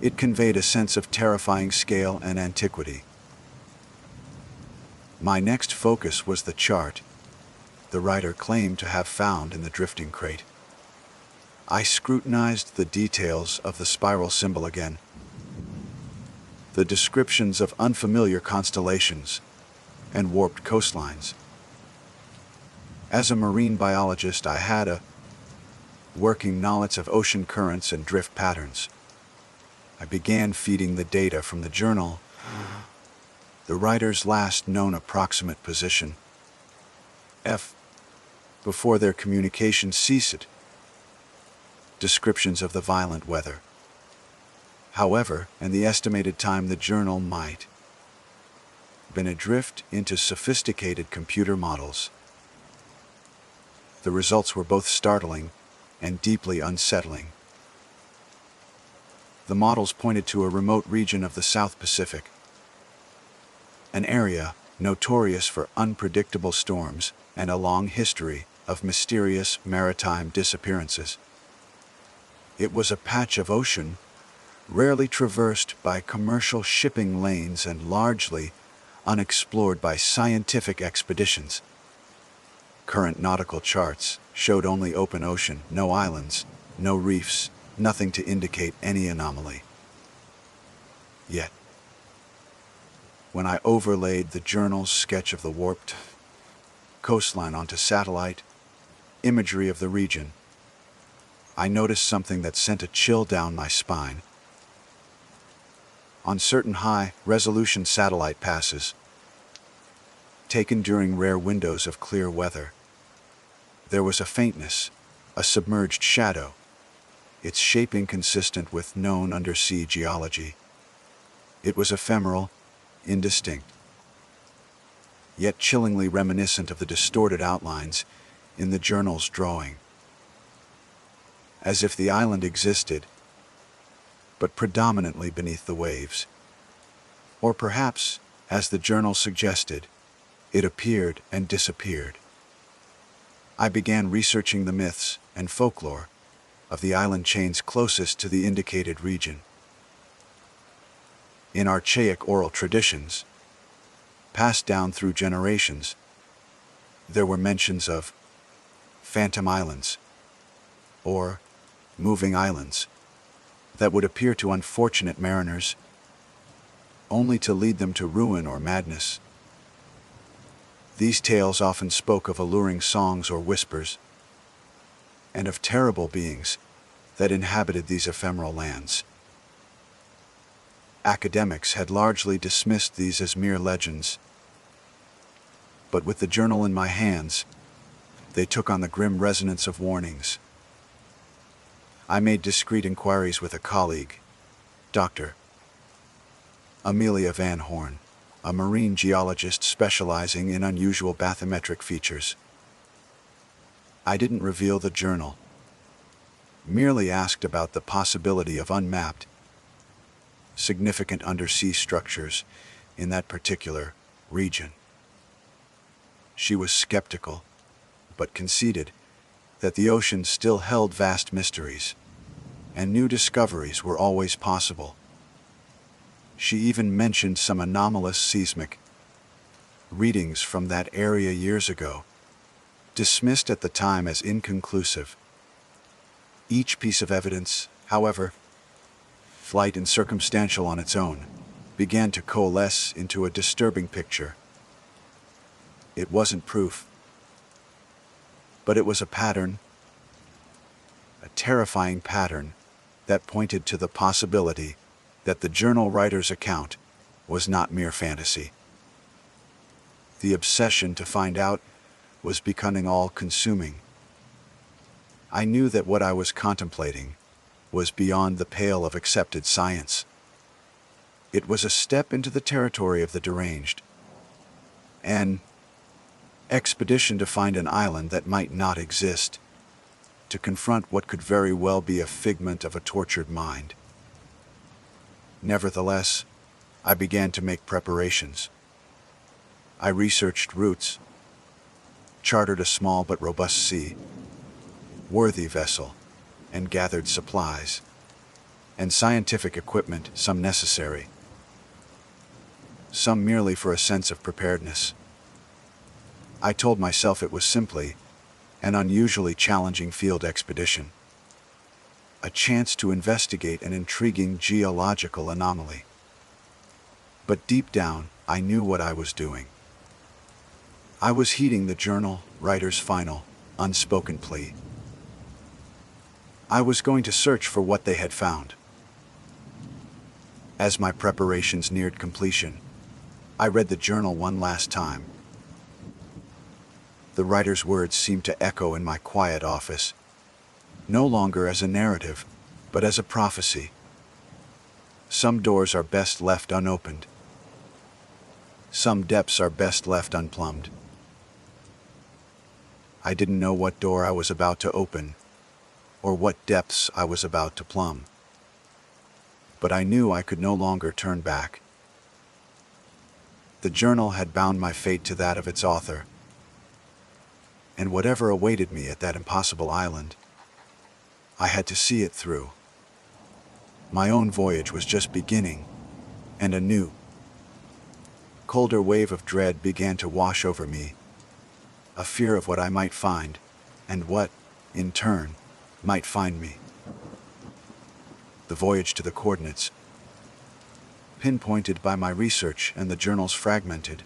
it conveyed a sense of terrifying scale and antiquity. My next focus was the chart the writer claimed to have found in the drifting crate. I scrutinized the details of the spiral symbol again, the descriptions of unfamiliar constellations and warped coastlines. As a marine biologist, I had a working knowledge of ocean currents and drift patterns. I began feeding the data from the journal, the writer's last known approximate position, before their communication ceased, descriptions of the violent weather, however, and the estimated time the journal might been adrift into sophisticated computer models. The results were both startling and deeply unsettling. The models pointed to a remote region of the South Pacific, an area notorious for unpredictable storms and a long history of mysterious maritime disappearances. It was a patch of ocean rarely traversed by commercial shipping lanes and largely unexplored by scientific expeditions. Current nautical charts showed only open ocean, no islands, no reefs, nothing to indicate any anomaly. Yet, when I overlaid the journal's sketch of the warped coastline onto satellite imagery of the region, I noticed something that sent a chill down my spine. On certain high-resolution satellite passes, taken during rare windows of clear weather, there was a faintness, a submerged shadow, its shaping consistent with known undersea geology. It was ephemeral, indistinct, yet chillingly reminiscent of the distorted outlines in the journal's drawing. As if the island existed, but predominantly beneath the waves. Or perhaps, as the journal suggested, it appeared and disappeared. I began researching the myths and folklore of the island chains closest to the indicated region. In archaic oral traditions, passed down through generations, there were mentions of phantom islands, or moving islands, that would appear to unfortunate mariners only to lead them to ruin or madness. These tales often spoke of alluring songs or whispers, and of terrible beings that inhabited these ephemeral lands. Academics had largely dismissed these as mere legends, but with the journal in my hands, they took on the grim resonance of warnings. I made discreet inquiries with a colleague, Dr. Amelia Van Horn, a marine geologist specializing in unusual bathymetric features. I didn't reveal the journal, merely asked about the possibility of unmapped, significant undersea structures in that particular region. She was skeptical, but conceded that the ocean still held vast mysteries, and new discoveries were always possible. She even mentioned some anomalous seismic readings from that area years ago, dismissed at the time as inconclusive. Each piece of evidence, however, slight and circumstantial on its own, began to coalesce into a disturbing picture. It wasn't proof, but it was a pattern, a terrifying pattern that pointed to the possibility that the journal writer's account was not mere fantasy. The obsession to find out was becoming all-consuming. I knew that what I was contemplating was beyond the pale of accepted science. It was a step into the territory of the deranged, an expedition to find an island that might not exist, to confront what could very well be a figment of a tortured mind. Nevertheless, I began to make preparations. I researched routes, chartered a small but robust sea-worthy vessel, and gathered supplies and scientific equipment, some necessary, some merely for a sense of preparedness. I told myself it was simply an unusually challenging field expedition, a chance to investigate an intriguing geological anomaly. But deep down, I knew what I was doing. I was heeding the journal writer's final, unspoken plea. I was going to search for what they had found. As my preparations neared completion, I read the journal one last time. The writer's words seemed to echo in my quiet office, no longer as a narrative, but as a prophecy. Some doors are best left unopened. Some depths are best left unplumbed. I didn't know what door I was about to open, or what depths I was about to plumb. But I knew I could no longer turn back. The journal had bound my fate to that of its author, and whatever awaited me at that impossible island, I had to see it through. My own voyage was just beginning, and a new, colder wave of dread began to wash over me, a fear of what I might find, and what, in turn, might find me. The voyage to the coordinates, pinpointed by my research and the journal's fragmented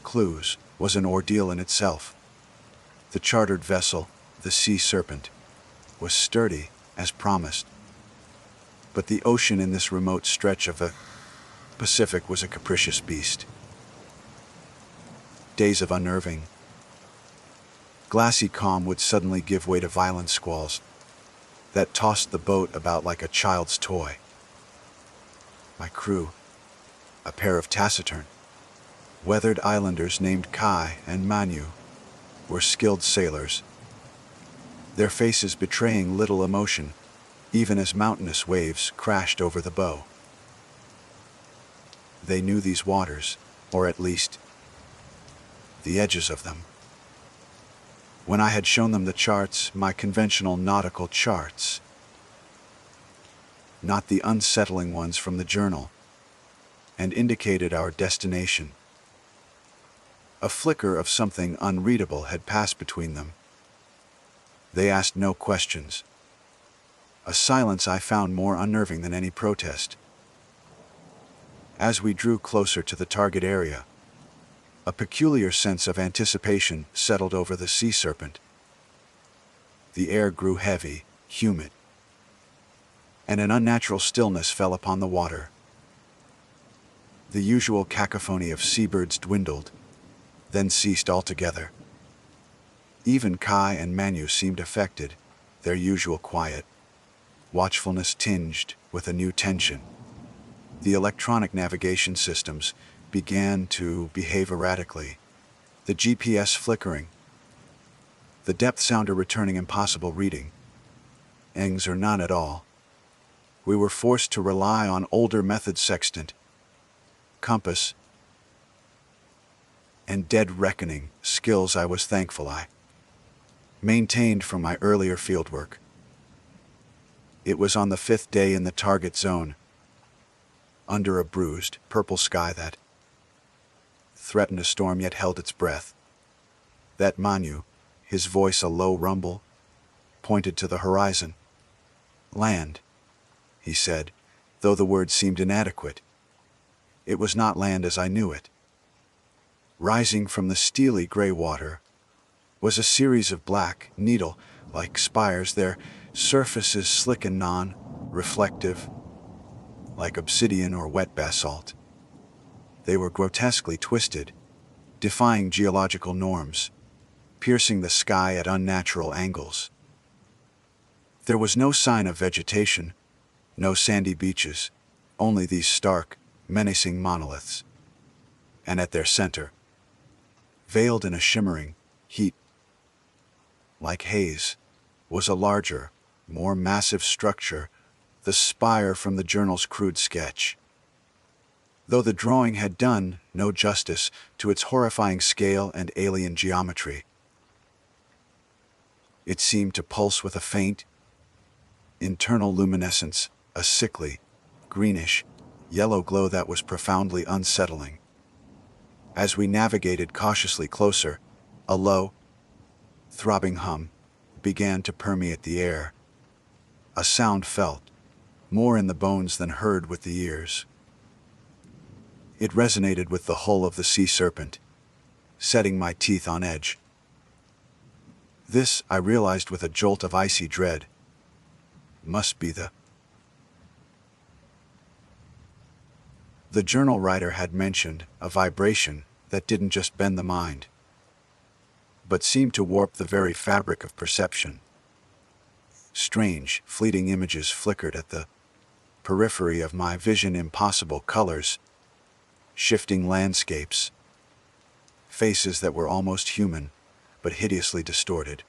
clues, was an ordeal in itself. The chartered vessel, the Sea Serpent, was sturdy, as promised. But the ocean in this remote stretch of the Pacific was a capricious beast. Days of unnerving, glassy calm would suddenly give way to violent squalls that tossed the boat about like a child's toy. My crew, a pair of taciturn, weathered islanders named Kai and Manu, were skilled sailors, their faces betraying little emotion, even as mountainous waves crashed over the bow. They knew these waters, or at least the edges of them. When I had shown them the charts, my conventional nautical charts, not the unsettling ones from the journal, and indicated our destination, a flicker of something unreadable had passed between them. They asked no questions, a silence I found more unnerving than any protest. As we drew closer to the target area, a peculiar sense of anticipation settled over the Sea Serpent. The air grew heavy, humid, and an unnatural stillness fell upon the water. The usual cacophony of seabirds dwindled, then ceased altogether. Even Kai and Manu seemed affected, their usual quiet, watchfulness tinged with a new tension. The electronic navigation systems began to behave erratically, the GPS flickering, the depth sounder returning impossible reading. Eggs or none at all. We were forced to rely on older methods: sextant, compass, and dead reckoning, skills I was thankful I maintained from my earlier fieldwork. It was on the 5th day in the target zone, under a bruised, purple sky that threatened a storm yet held its breath, that Manu, his voice a low rumble, pointed to the horizon. "Land," he said, though the word seemed inadequate. It was not land as I knew it. Rising from the steely gray water was a series of black, needle-like spires, their surfaces slick and non-reflective, like obsidian or wet basalt. They were grotesquely twisted, defying geological norms, piercing the sky at unnatural angles. There was no sign of vegetation, no sandy beaches, only these stark, menacing monoliths. And at their center, veiled in a shimmering heat like haze, was a larger, more massive structure, the spire from the journal's crude sketch. Though the drawing had done no justice to its horrifying scale and alien geometry, it seemed to pulse with a faint, internal luminescence, a sickly, greenish, yellow glow that was profoundly unsettling. As we navigated cautiously closer, a low, throbbing hum began to permeate the air, a sound felt more in the bones than heard with the ears. It resonated with the hull of the sea serpent, setting my teeth on edge. This, I realized with a jolt of icy dread, must be the journal writer had mentioned a vibration that didn't just bend the mind, but seemed to warp the very fabric of perception. Strange, fleeting images flickered at the periphery of my vision, impossible colors, shifting landscapes, faces that were almost human, but hideously distorted.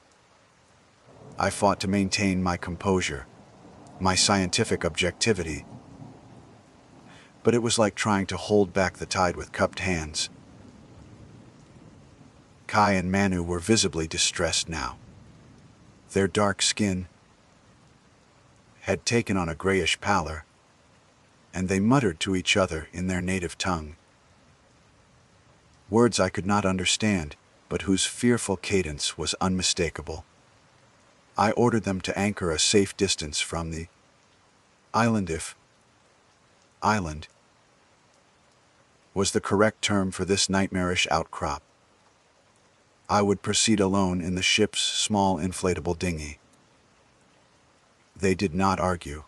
I fought to maintain my composure, my scientific objectivity, but it was like trying to hold back the tide with cupped hands. Kai and Manu were visibly distressed now. Their dark skin had taken on a grayish pallor, and they muttered to each other in their native tongue. Words I could not understand, but whose fearful cadence was unmistakable. I ordered them to anchor a safe distance from the island, if island was the correct term for this nightmarish outcrop. I would proceed alone in the ship's small inflatable dinghy. They did not argue,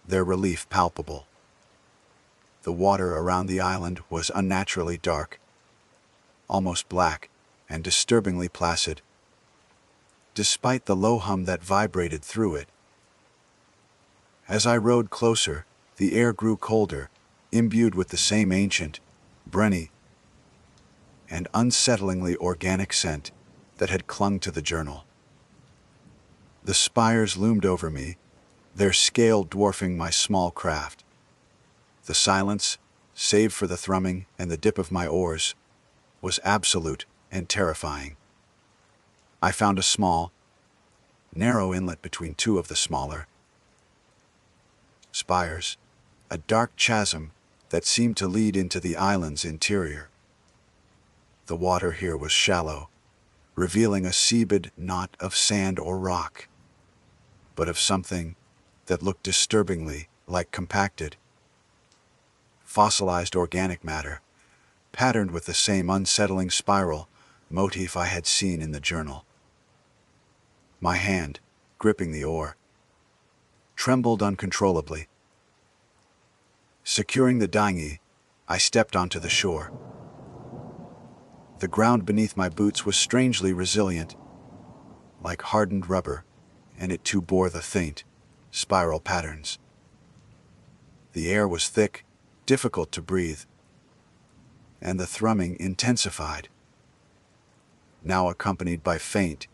their relief palpable. The water around the island was unnaturally dark, almost black, and disturbingly placid, despite the low hum that vibrated through it. As I rowed closer, the air grew colder, imbued with the same ancient, briny, and unsettlingly organic scent that had clung to the journal. The spires loomed over me, their scale dwarfing my small craft. The silence, save for the thrumming and the dip of my oars, was absolute and terrifying. I found a small, narrow inlet between two of the smaller spires, a dark chasm that seemed to lead into the island's interior. The water here was shallow, revealing a seabed not of sand or rock, but of something that looked disturbingly like compacted, fossilized organic matter, patterned with the same unsettling spiral motif I had seen in the journal. My hand, gripping the oar, trembled uncontrollably. Securing the dinghy, I stepped onto the shore. The ground beneath my boots was strangely resilient, like hardened rubber, and it too bore the faint, spiral patterns. The air was thick, difficult to breathe, and the thrumming intensified, now accompanied by faint,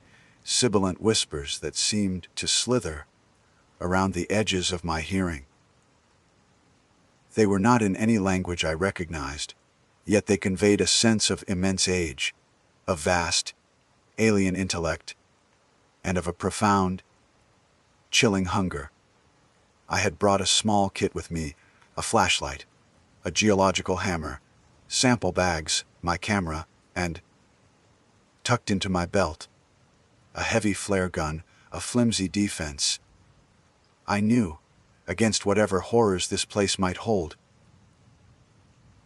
sibilant whispers that seemed to slither around the edges of my hearing. They were not in any language I recognized, yet they conveyed a sense of immense age, of vast, alien intellect, and of a profound, chilling hunger. I had brought a small kit with me, a flashlight, a geological hammer, sample bags, my camera, and, tucked into my belt, a heavy flare gun, a flimsy defense. I knew, against whatever horrors this place might hold,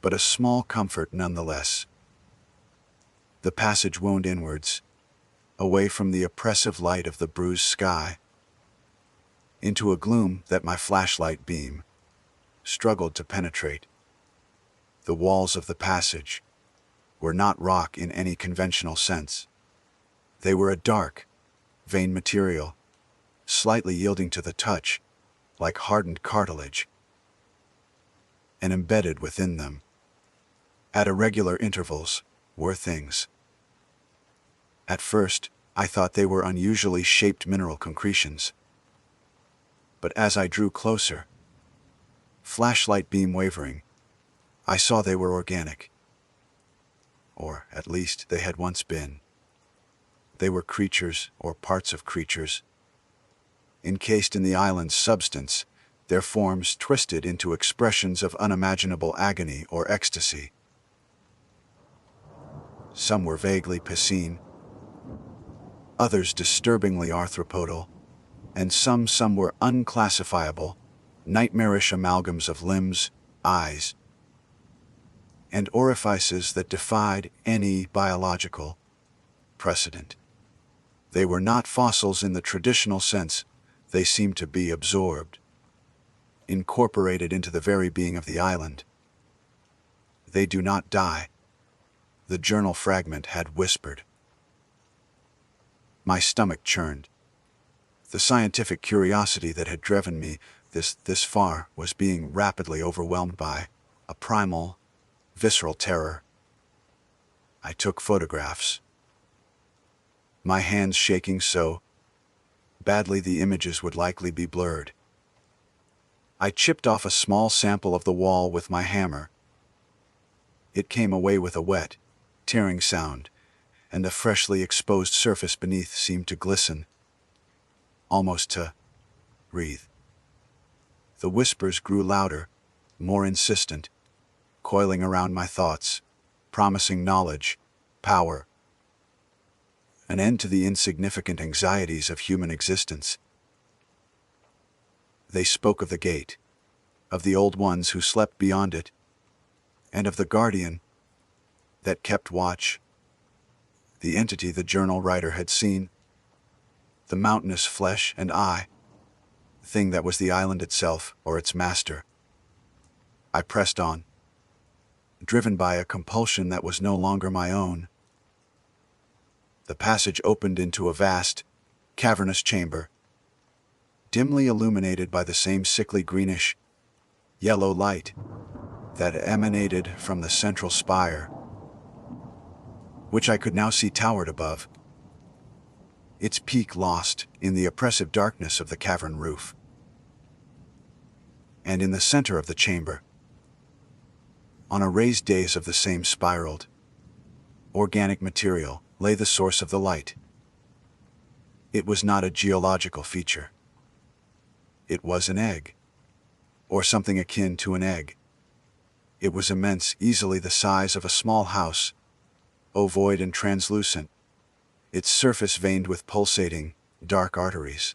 but a small comfort nonetheless. The passage wound inwards, away from the oppressive light of the bruised sky, into a gloom that my flashlight beam struggled to penetrate. The walls of the passage were not rock in any conventional sense. They were a dark, veined material, slightly yielding to the touch, like hardened cartilage. And embedded within them, at irregular intervals, were things. At first, I thought they were unusually shaped mineral concretions. But as I drew closer, flashlight beam wavering, I saw they were organic. Or at least they had once been. They were creatures, or parts of creatures, encased in the island's substance, their forms twisted into expressions of unimaginable agony or ecstasy. Some were vaguely piscine, others disturbingly arthropodal, and some were unclassifiable, nightmarish amalgams of limbs, eyes, and orifices that defied any biological precedent. They were not fossils in the traditional sense. They seemed to be absorbed, incorporated into the very being of the island. They do not die, the journal fragment had whispered. My stomach churned. The scientific curiosity that had driven me this far was being rapidly overwhelmed by a primal, visceral terror. I took photographs, my hands shaking so badly the images would likely be blurred. I chipped off a small sample of the wall with my hammer. It came away with a wet, tearing sound, and the freshly exposed surface beneath seemed to glisten, almost to breathe. The whispers grew louder, more insistent, coiling around my thoughts, promising knowledge, power, an end to the insignificant anxieties of human existence. They spoke of the gate, of the old ones who slept beyond it, and of the guardian that kept watch, the entity the journal writer had seen, the mountainous flesh and eye, thing that was the island itself or its master. I pressed on, driven by a compulsion that was no longer my own. The passage opened into a vast, cavernous chamber, dimly illuminated by the same sickly greenish, yellow light that emanated from the central spire, which I could now see towered above, its peak lost in the oppressive darkness of the cavern roof. And in the center of the chamber, on a raised dais of the same spiraled, organic material, lay the source of the light. It was not a geological feature. It was an egg, or something akin to an egg. It was immense, easily the size of a small house, ovoid and translucent, its surface veined with pulsating, dark arteries.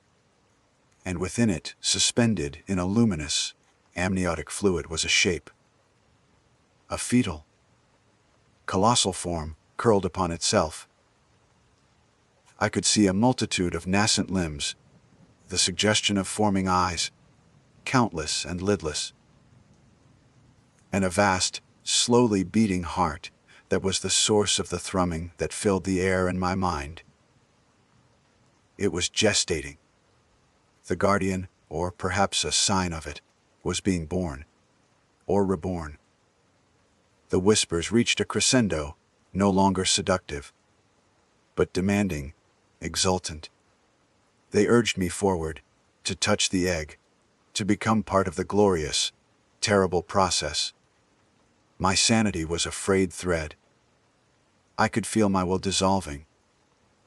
And within it, suspended in a luminous, amniotic fluid, was a shape. A fetal, colossal form curled upon itself. I could see a multitude of nascent limbs, the suggestion of forming eyes, countless and lidless, and a vast, slowly beating heart that was the source of the thrumming that filled the air and my mind. It was gestating. The guardian, or perhaps a sign of it, was being born, or reborn. The whispers reached a crescendo, no longer seductive, but demanding, exultant. They urged me forward, to touch the egg, to become part of the glorious, terrible process. My sanity was a frayed thread. I could feel my will dissolving,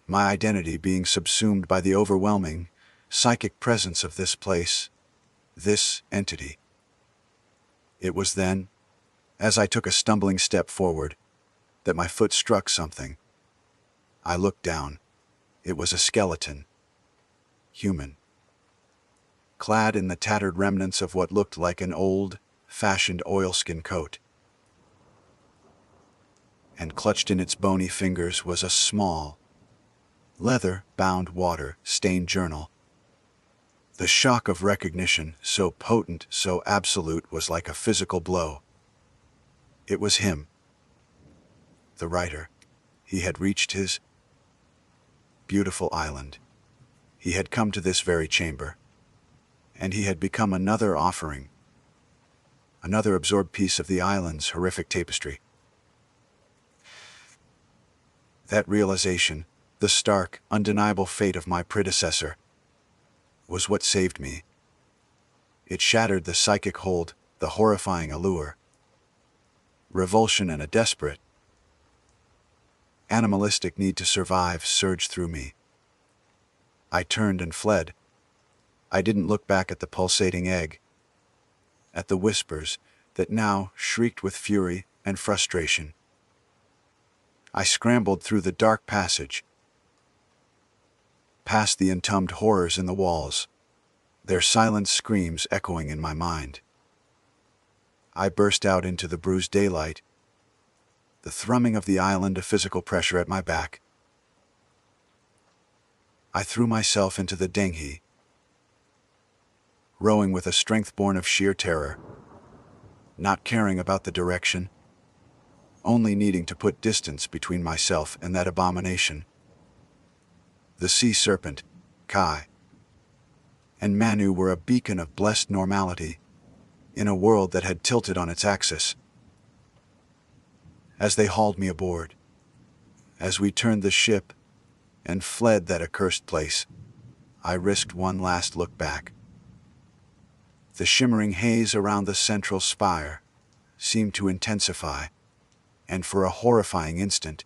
my identity being subsumed by the overwhelming, psychic presence of this place, this entity. It was then, as I took a stumbling step forward, that my foot struck something. I looked down. It was a skeleton. Human. Clad in the tattered remnants of what looked like an old-fashioned oilskin coat. And clutched in its bony fingers was a small, leather-bound water-stained journal. The shock of recognition, so potent, so absolute, was like a physical blow. It was him. The writer. He had reached his beautiful island. He had come to this very chamber. And he had become another offering. Another absorbed piece of the island's horrific tapestry. That realization, the stark, undeniable fate of my predecessor, was what saved me. It shattered the psychic hold, the horrifying allure. Revulsion and a desperate, animalistic need to survive surged through me. I turned and fled. I didn't look back at the pulsating egg, at the whispers that now shrieked with fury and frustration. I scrambled through the dark passage, past the entombed horrors in the walls, their silent screams echoing in my mind. I burst out into the bruised daylight, the thrumming of the island a physical pressure at my back. I threw myself into the dinghy, rowing with a strength born of sheer terror, not caring about the direction, only needing to put distance between myself and that abomination. The sea serpent, Kai, and Manu were a beacon of blessed normality in a world that had tilted on its axis. As they hauled me aboard, as we turned the ship and fled that accursed place, I risked one last look back. The shimmering haze around the central spire seemed to intensify, and for a horrifying instant,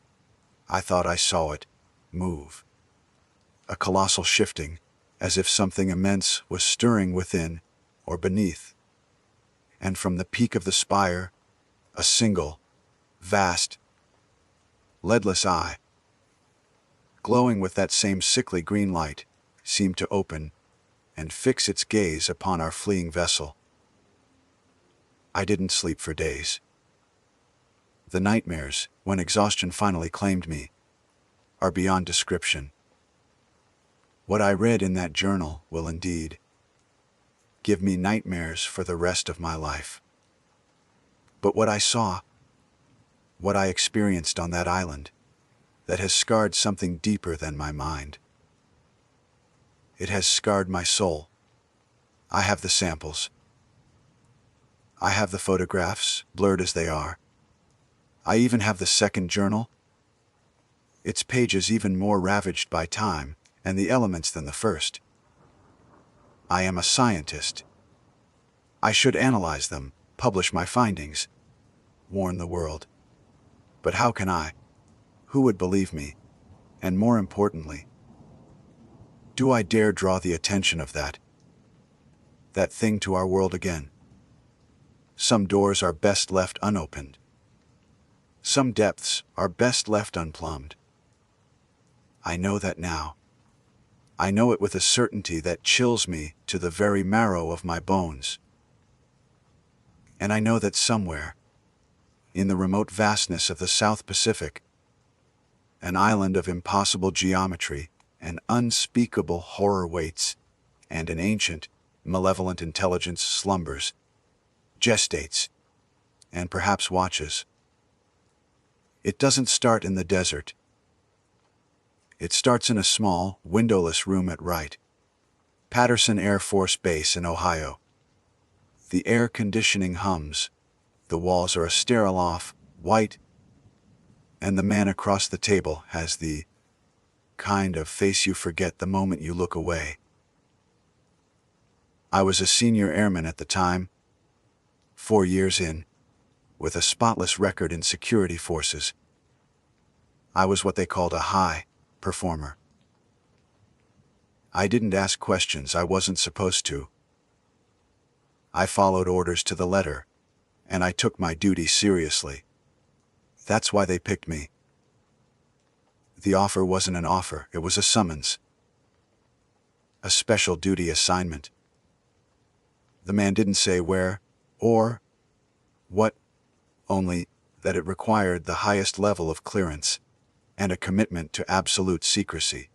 I thought I saw it move. A colossal shifting, as if something immense was stirring within or beneath. And from the peak of the spire, a single, vast, leadless eye, glowing with that same sickly green light, seemed to open and fix its gaze upon our fleeing vessel. I didn't sleep for days. The nightmares, when exhaustion finally claimed me, are beyond description. What I read in that journal will indeed give me nightmares for the rest of my life. But what I saw, what I experienced on that island, that has scarred something deeper than my mind. It has scarred my soul. I have the samples. I have the photographs, blurred as they are. I even have the second journal, its pages even more ravaged by time and the elements than the first. I am a scientist. I should analyze them, publish my findings, warn the world. But how can I? Who would believe me? And more importantly, do I dare draw the attention of that thing to our world again? Some doors are best left unopened. Some depths are best left unplumbed. I know that now. I know it with a certainty that chills me to the very marrow of my bones. And I know that somewhere, in the remote vastness of the South Pacific, an island of impossible geometry and unspeakable horror waits, and an ancient, malevolent intelligence slumbers, gestates, and perhaps watches. It doesn't start in the desert. It starts in a small, windowless room at Wright, Patterson Air Force Base in Ohio. The air conditioning hums, the walls are a sterile off-white, and the man across the table has the kind of face you forget the moment you look away. I was a senior airman at the time, 4 years in, with a spotless record in security forces. I was what they called a high performer. I didn't ask questions I wasn't supposed to. I followed orders to the letter, and I took my duty seriously. That's why they picked me. The offer wasn't an offer, it was a summons. A special duty assignment. The man didn't say where or what, only that it required the highest level of clearance and a commitment to absolute secrecy.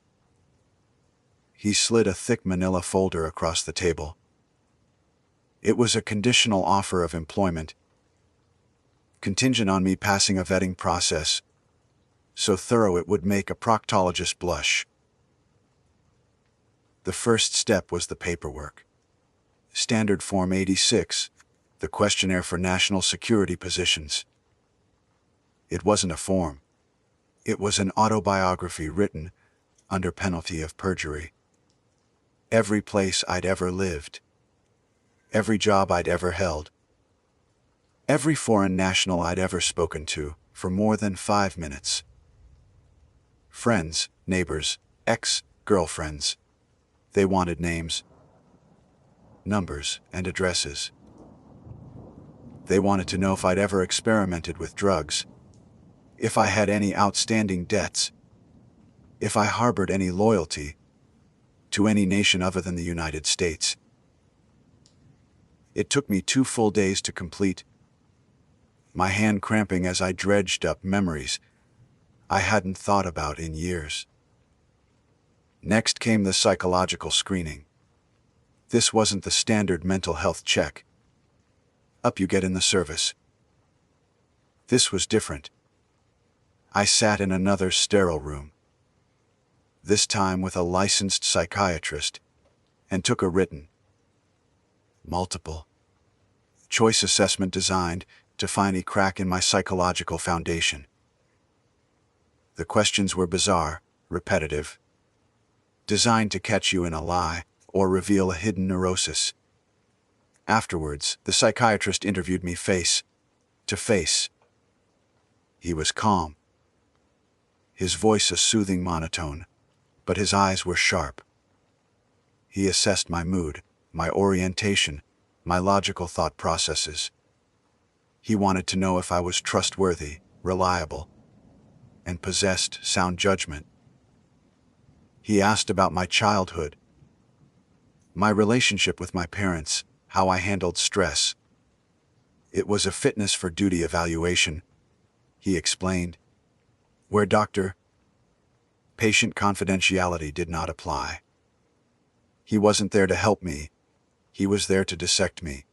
He slid a thick manila folder across the table. It was a conditional offer of employment, contingent on me passing a vetting process so thorough it would make a proctologist blush. The first step was the paperwork. Standard Form 86, the questionnaire for national security positions. It wasn't a form. It was an autobiography written under penalty of perjury. Every place I'd ever lived, every job I'd ever held, every foreign national I'd ever spoken to for more than 5 minutes. Friends, neighbors, ex-girlfriends. They wanted names, numbers, and addresses. They wanted to know if I'd ever experimented with drugs, if I had any outstanding debts, if I harbored any loyalty to any nation other than the United States. It took me 2 full days to complete, my hand cramping as I dredged up memories I hadn't thought about in years. Next came the psychological screening. This wasn't the standard mental health check up you get in the service. This was different. I sat in another sterile room, this time with a licensed psychiatrist, and took a written, multiple choice assessment designed to find a crack in my psychological foundation. The questions were bizarre, repetitive, designed to catch you in a lie or reveal a hidden neurosis. Afterwards, the psychiatrist interviewed me face to face. He was calm, his voice a soothing monotone, but his eyes were sharp. He assessed my mood, my orientation, my logical thought processes. He wanted to know if I was trustworthy, reliable, and possessed sound judgment. He asked about my childhood, my relationship with my parents, how I handled stress. It was a fitness for duty evaluation, he explained, where doctor-patient confidentiality did not apply. He wasn't there to help me, he was there to dissect me.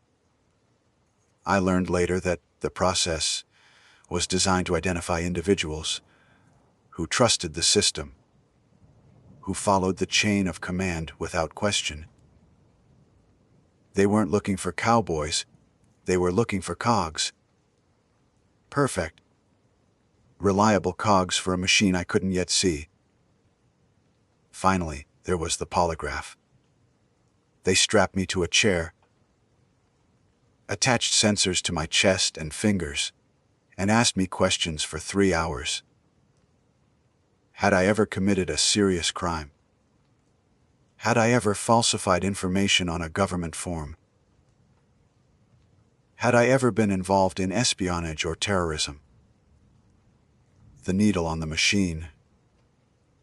I learned later that the process was designed to identify individuals who trusted the system, who followed the chain of command without question. They weren't looking for cowboys, they were looking for cogs. Perfect, reliable cogs for a machine I couldn't yet see. Finally, there was the polygraph. They strapped me to a chair, attached sensors to my chest and fingers, and asked me questions for 3 hours. Had I ever committed a serious crime? Had I ever falsified information on a government form? Had I ever been involved in espionage or terrorism? The needle on the machine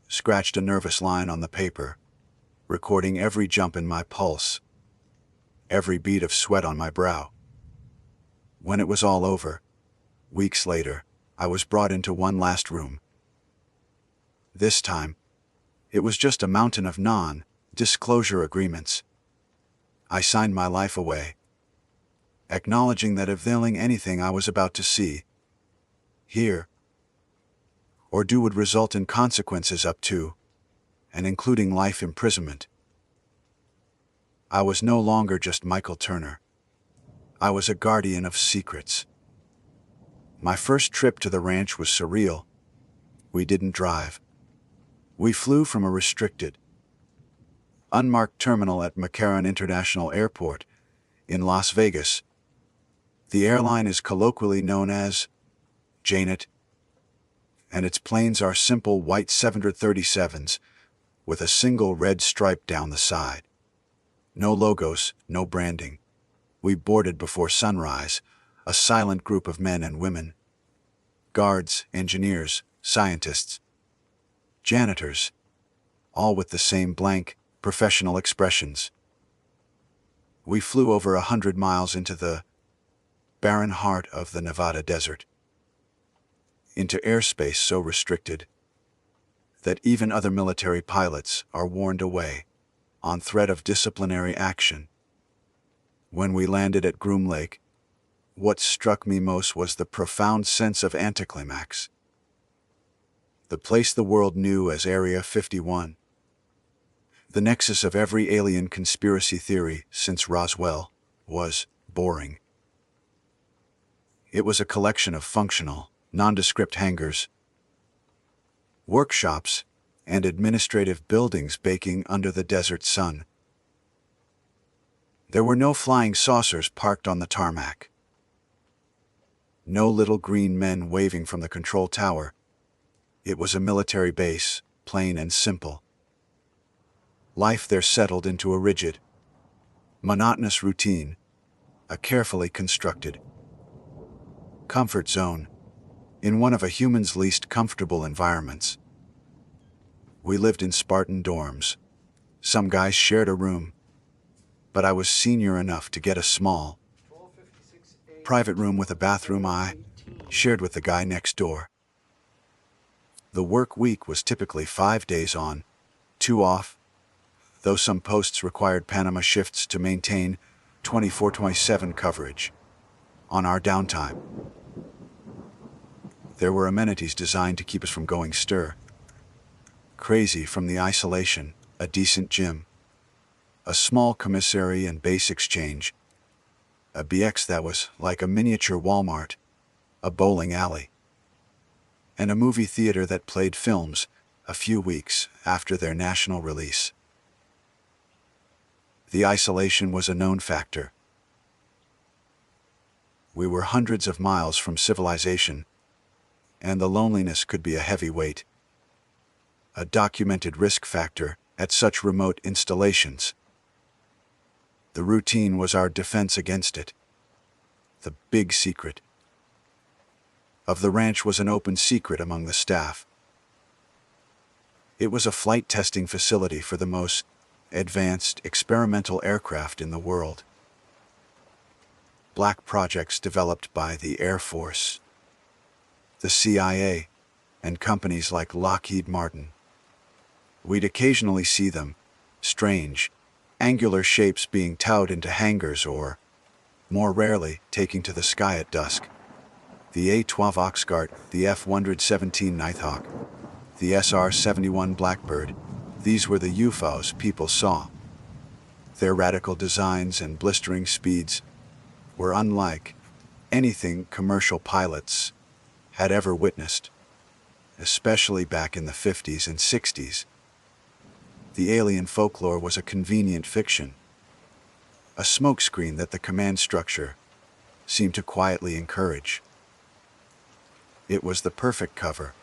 scratched a nervous line on the paper, recording every jump in my pulse, every bead of sweat on my brow. When it was all over, weeks later, I was brought into one last room. This time, it was just a mountain of non-disclosure agreements. I signed my life away, acknowledging that availing anything I was about to see, hear, or do would result in consequences up to and including life imprisonment. I was no longer just Michael Turner. I was a guardian of secrets. My first trip to the ranch was surreal. We didn't drive. We flew from a restricted, unmarked terminal at McCarran International Airport in Las Vegas The airline is colloquially known as Janet, and its planes are simple white 737s with a single red stripe down the side. No logos, no branding. We boarded before sunrise, a silent group of men and women. Guards, engineers, scientists, janitors, all with the same blank, professional expressions. We flew over 100 miles into the barren heart of the Nevada desert, into airspace so restricted that even other military pilots are warned away on threat of disciplinary action. When we landed at Groom Lake, what struck me most was the profound sense of anticlimax. The place the world knew as Area 51, the nexus of every alien conspiracy theory since Roswell, was boring. It was a collection of functional, nondescript hangars, workshops, and administrative buildings baking under the desert sun. There were no flying saucers parked on the tarmac, no little green men waving from the control tower. It was a military base, plain and simple. Life there settled into a rigid, monotonous routine, a carefully constructed comfort zone in one of a human's least comfortable environments. We lived in Spartan dorms. Some guys shared a room, but I was senior enough to get a small, private room with a bathroom I shared with the guy next door. The work week was typically 5 days on, 2 off, though some posts required Panama shifts to maintain 24/7 coverage on our downtime. There were amenities designed to keep us from going stir crazy from the isolation: a decent gym, a small commissary and base exchange, a BX that was like a miniature Walmart, a bowling alley, and a movie theater that played films a few weeks after their national release. The isolation was a known factor. We were hundreds of miles from civilization, and the loneliness could be a heavy weight, a documented risk factor at such remote installations. The routine was our defense against it. The big secret of the ranch was an open secret among the staff. It was a flight testing facility for the most advanced experimental aircraft in the world. Black projects developed by the Air Force, the CIA, and companies like Lockheed Martin. We'd occasionally see them, strange, angular shapes being towed into hangars or, more rarely, taking to the sky at dusk. The A-12 Oxguard, the F-117 Nighthawk, the SR-71 Blackbird, these were the UFOs people saw. Their radical designs and blistering speeds were unlike anything commercial pilots had ever witnessed, especially back in the 50s and 60s. The alien folklore was a convenient fiction, a smokescreen that the command structure seemed to quietly encourage. It was the perfect cover,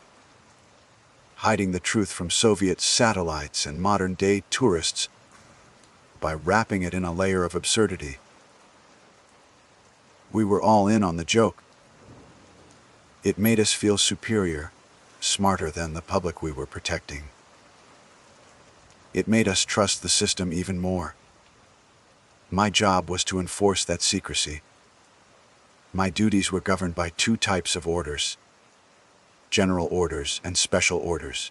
hiding the truth from Soviet satellites and modern-day tourists by wrapping it in a layer of absurdity. We were all in on the joke. It made us feel superior, smarter than the public we were protecting. It made us trust the system even more. My job was to enforce that secrecy. My duties were governed by 2 types of orders: general orders and special orders.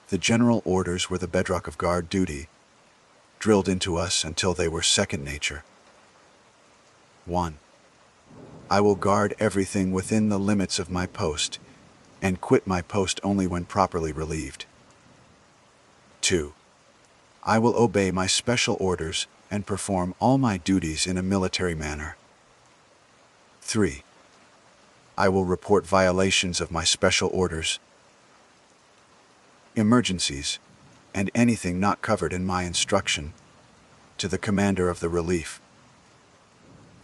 The general orders were the bedrock of guard duty, drilled into us until they were second nature. 1. I will guard everything within the limits of my post and quit my post only when properly relieved. 2. I will obey my special orders and perform all my duties in a military manner. 3. I will report violations of my special orders, emergencies, and anything not covered in my instruction to the commander of the relief.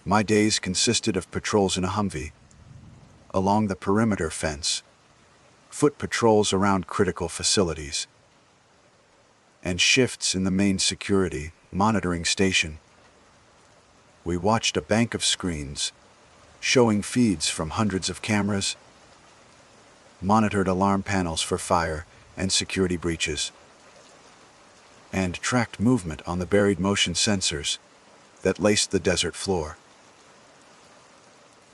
My days consisted of patrols in a Humvee, along the perimeter fence, foot patrols around critical facilities, and shifts in the main security monitoring station. We watched a bank of screens, showing feeds from hundreds of cameras, monitored alarm panels for fire and security breaches, and tracked movement on the buried motion sensors that laced the desert floor.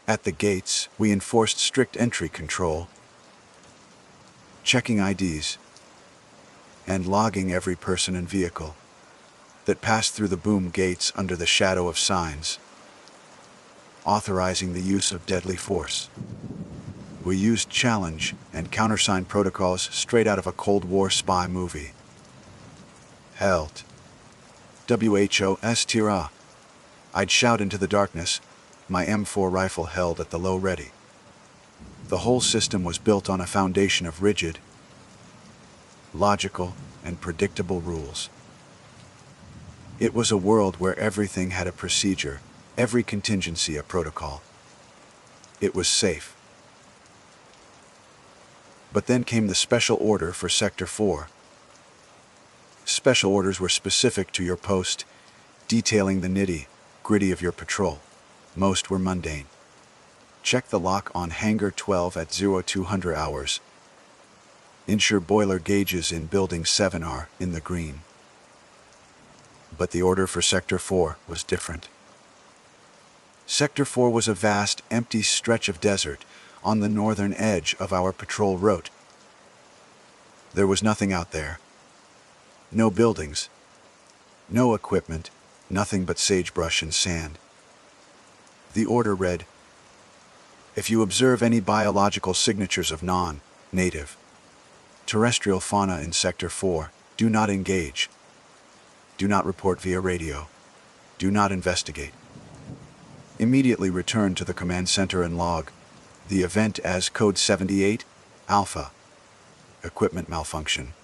At the gates, we enforced strict entry control, checking IDs, and logging every person and vehicle that passed through the boom gates under the shadow of signs authorizing the use of deadly force. We used challenge and countersign protocols straight out of a Cold War spy movie. Held. WHOS. I'd shout into the darkness, my M4 rifle held at the low ready. The whole system was built on a foundation of rigid, logical, and predictable rules. It was a world where everything had a procedure, every contingency a protocol. It was safe. But then came the special order for Sector 4. Special orders were specific to your post, detailing the nitty-gritty of your patrol. Most were mundane. Check the lock on Hangar 12 at 0200 hours. Ensure boiler gauges in Building 7 are in the green. But the order for Sector 4 was different. Sector 4 was a vast, empty stretch of desert on the northern edge of our patrol route. There was nothing out there. No buildings, no equipment, nothing but sagebrush and sand. The order read, if you observe any biological signatures of non-native terrestrial fauna in Sector 4, do not engage. Do not report via radio. Do not investigate. Immediately return to the command center and log the event as Code 78, Alpha. Equipment malfunction.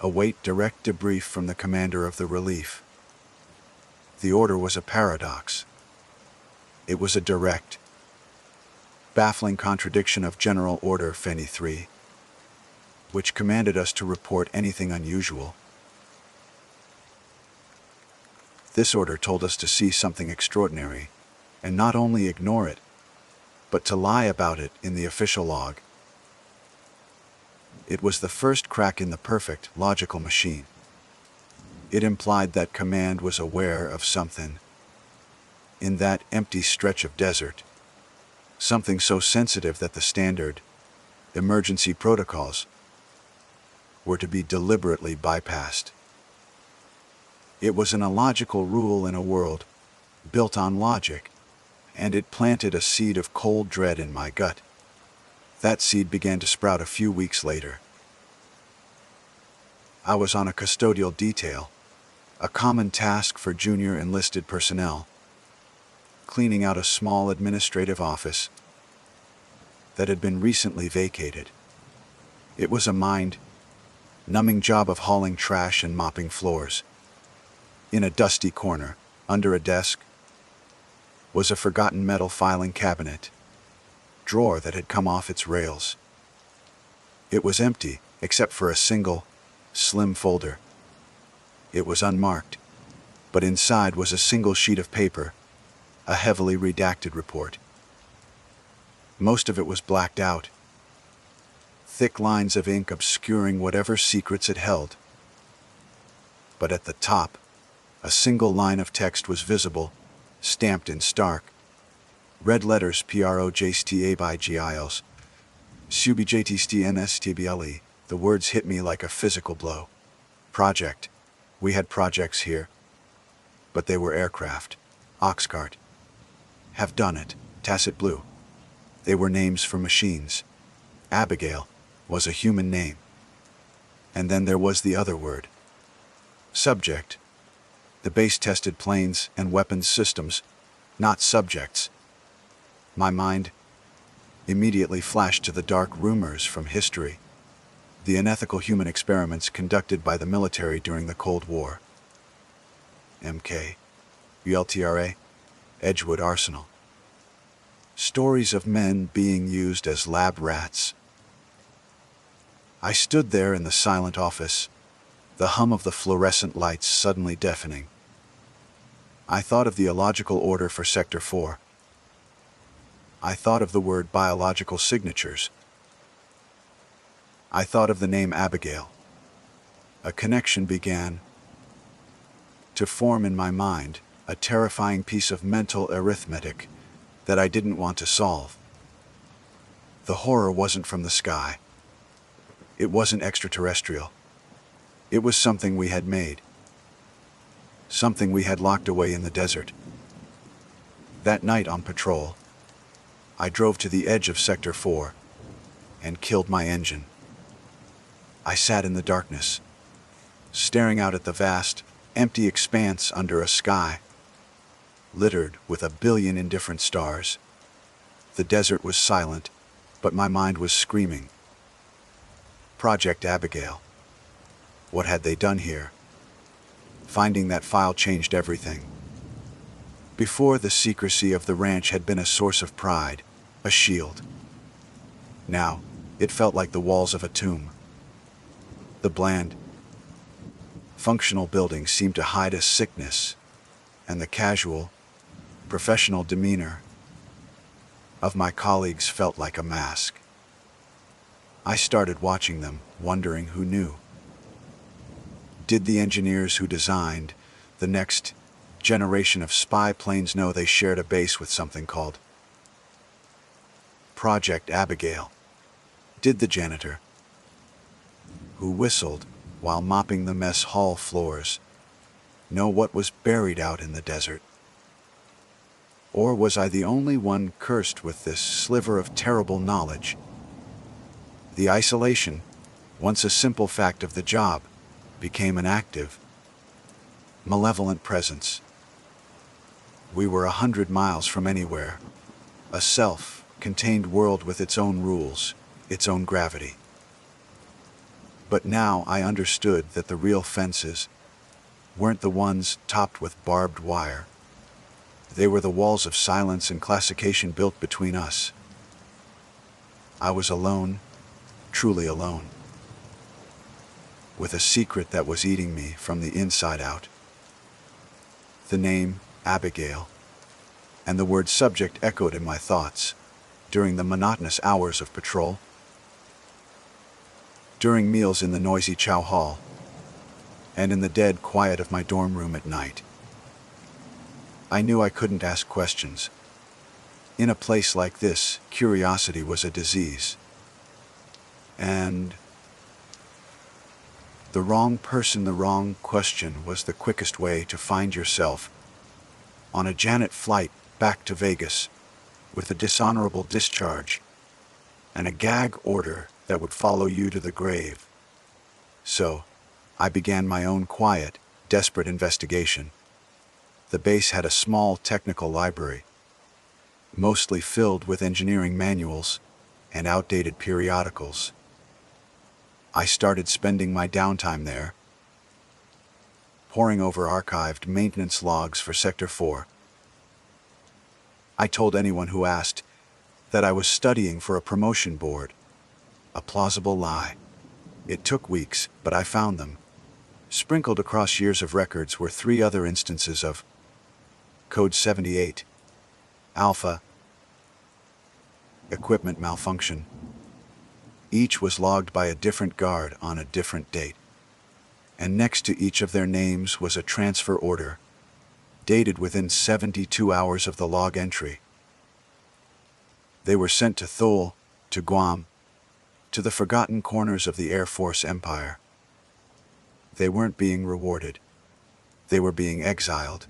Await direct debrief from the commander of the relief. The order was a paradox. It was a direct, baffling contradiction of General Order Feni 3, which commanded us to report anything unusual. This order told us to see something extraordinary, and not only ignore it, but to lie about it in the official log. It was the first crack in the perfect, logical machine. It implied that command was aware of something in that empty stretch of desert, something so sensitive that the standard emergency protocols were to be deliberately bypassed. It was an illogical rule in a world built on logic, and it planted a seed of cold dread in my gut. That seed began to sprout a few weeks later. I was on a custodial detail, a common task for junior enlisted personnel, cleaning out a small administrative office that had been recently vacated. It was a mind-numbing job of hauling trash and mopping floors. In a dusty corner, under a desk, was a forgotten metal filing cabinet drawer that had come off its rails. It was empty, except for a single, slim folder. It was unmarked, but inside was a single sheet of paper, a heavily redacted report. Most of it was blacked out, thick lines of ink obscuring whatever secrets it held. But at the top, a single line of text was visible, stamped in stark red letters PROJSTA by GILs. SUBJTSTNSTBLE. The words hit me like a physical blow. Project. We had projects here. But they were aircraft. Oxcart. Have done it. Tacit blue. They were names for machines. Abigail was a human name. And then there was the other word. Subject. The base-tested planes and weapons systems, not subjects. My mind immediately flashed to the dark rumors from history, the unethical human experiments conducted by the military during the Cold War. MK. ULTRA. Edgewood Arsenal. Stories of men being used as lab rats. I stood there in the silent office, the hum of the fluorescent lights suddenly deafening. I thought of the illogical order for Sector 4. I thought of the word biological signatures. I thought of the name Abigail. A connection began to form in my mind, a terrifying piece of mental arithmetic that I didn't want to solve. The horror wasn't from the sky. It wasn't extraterrestrial. It was something we had made. Something we had locked away in the desert. That night on patrol, I drove to the edge of Sector 4 and killed my engine. I sat in the darkness, staring out at the vast, empty expanse under a sky littered with a billion indifferent stars. The desert was silent, but my mind was screaming. Project Abigail. What had they done here? Finding that file changed everything. Before, the secrecy of the ranch had been a source of pride, a shield. Now, it felt like the walls of a tomb. The bland, functional building seemed to hide a sickness, and the casual, professional demeanor of my colleagues felt like a mask. I started watching them, wondering who knew. Did the engineers who designed the next generation of spy planes know they shared a base with something called Project Abigail? Did the janitor, who whistled while mopping the mess hall floors, know what was buried out in the desert? Or was I the only one cursed with this sliver of terrible knowledge? The isolation, once a simple fact of the job, became an active, malevolent presence. We were 100 miles from anywhere, a self-contained world with its own rules, its own gravity. But now I understood that the real fences weren't the ones topped with barbed wire. They were the walls of silence and classification built between us. I was alone, truly alone, with a secret that was eating me from the inside out. The name, Abigail, and the word subject echoed in my thoughts during the monotonous hours of patrol, during meals in the noisy chow hall, and in the dead quiet of my dorm room at night. I knew I couldn't ask questions. In a place like this, curiosity was a disease. And the wrong person, the wrong question was the quickest way to find yourself on a Janet flight back to Vegas with a dishonorable discharge and a gag order that would follow you to the grave. So, I began my own quiet, desperate investigation. The base had a small technical library, mostly filled with engineering manuals and outdated periodicals. I started spending my downtime there, poring over archived maintenance logs for Sector 4. I told anyone who asked that I was studying for a promotion board. A plausible lie. It took weeks, but I found them. Sprinkled across years of records were 3 other instances of Code 78, Alpha, equipment malfunction. Each was logged by a different guard on a different date, and next to each of their names was a transfer order, dated within 72 hours of the log entry. They were sent to Thule, to Guam, to the forgotten corners of the Air Force empire. They weren't being rewarded. They were being exiled.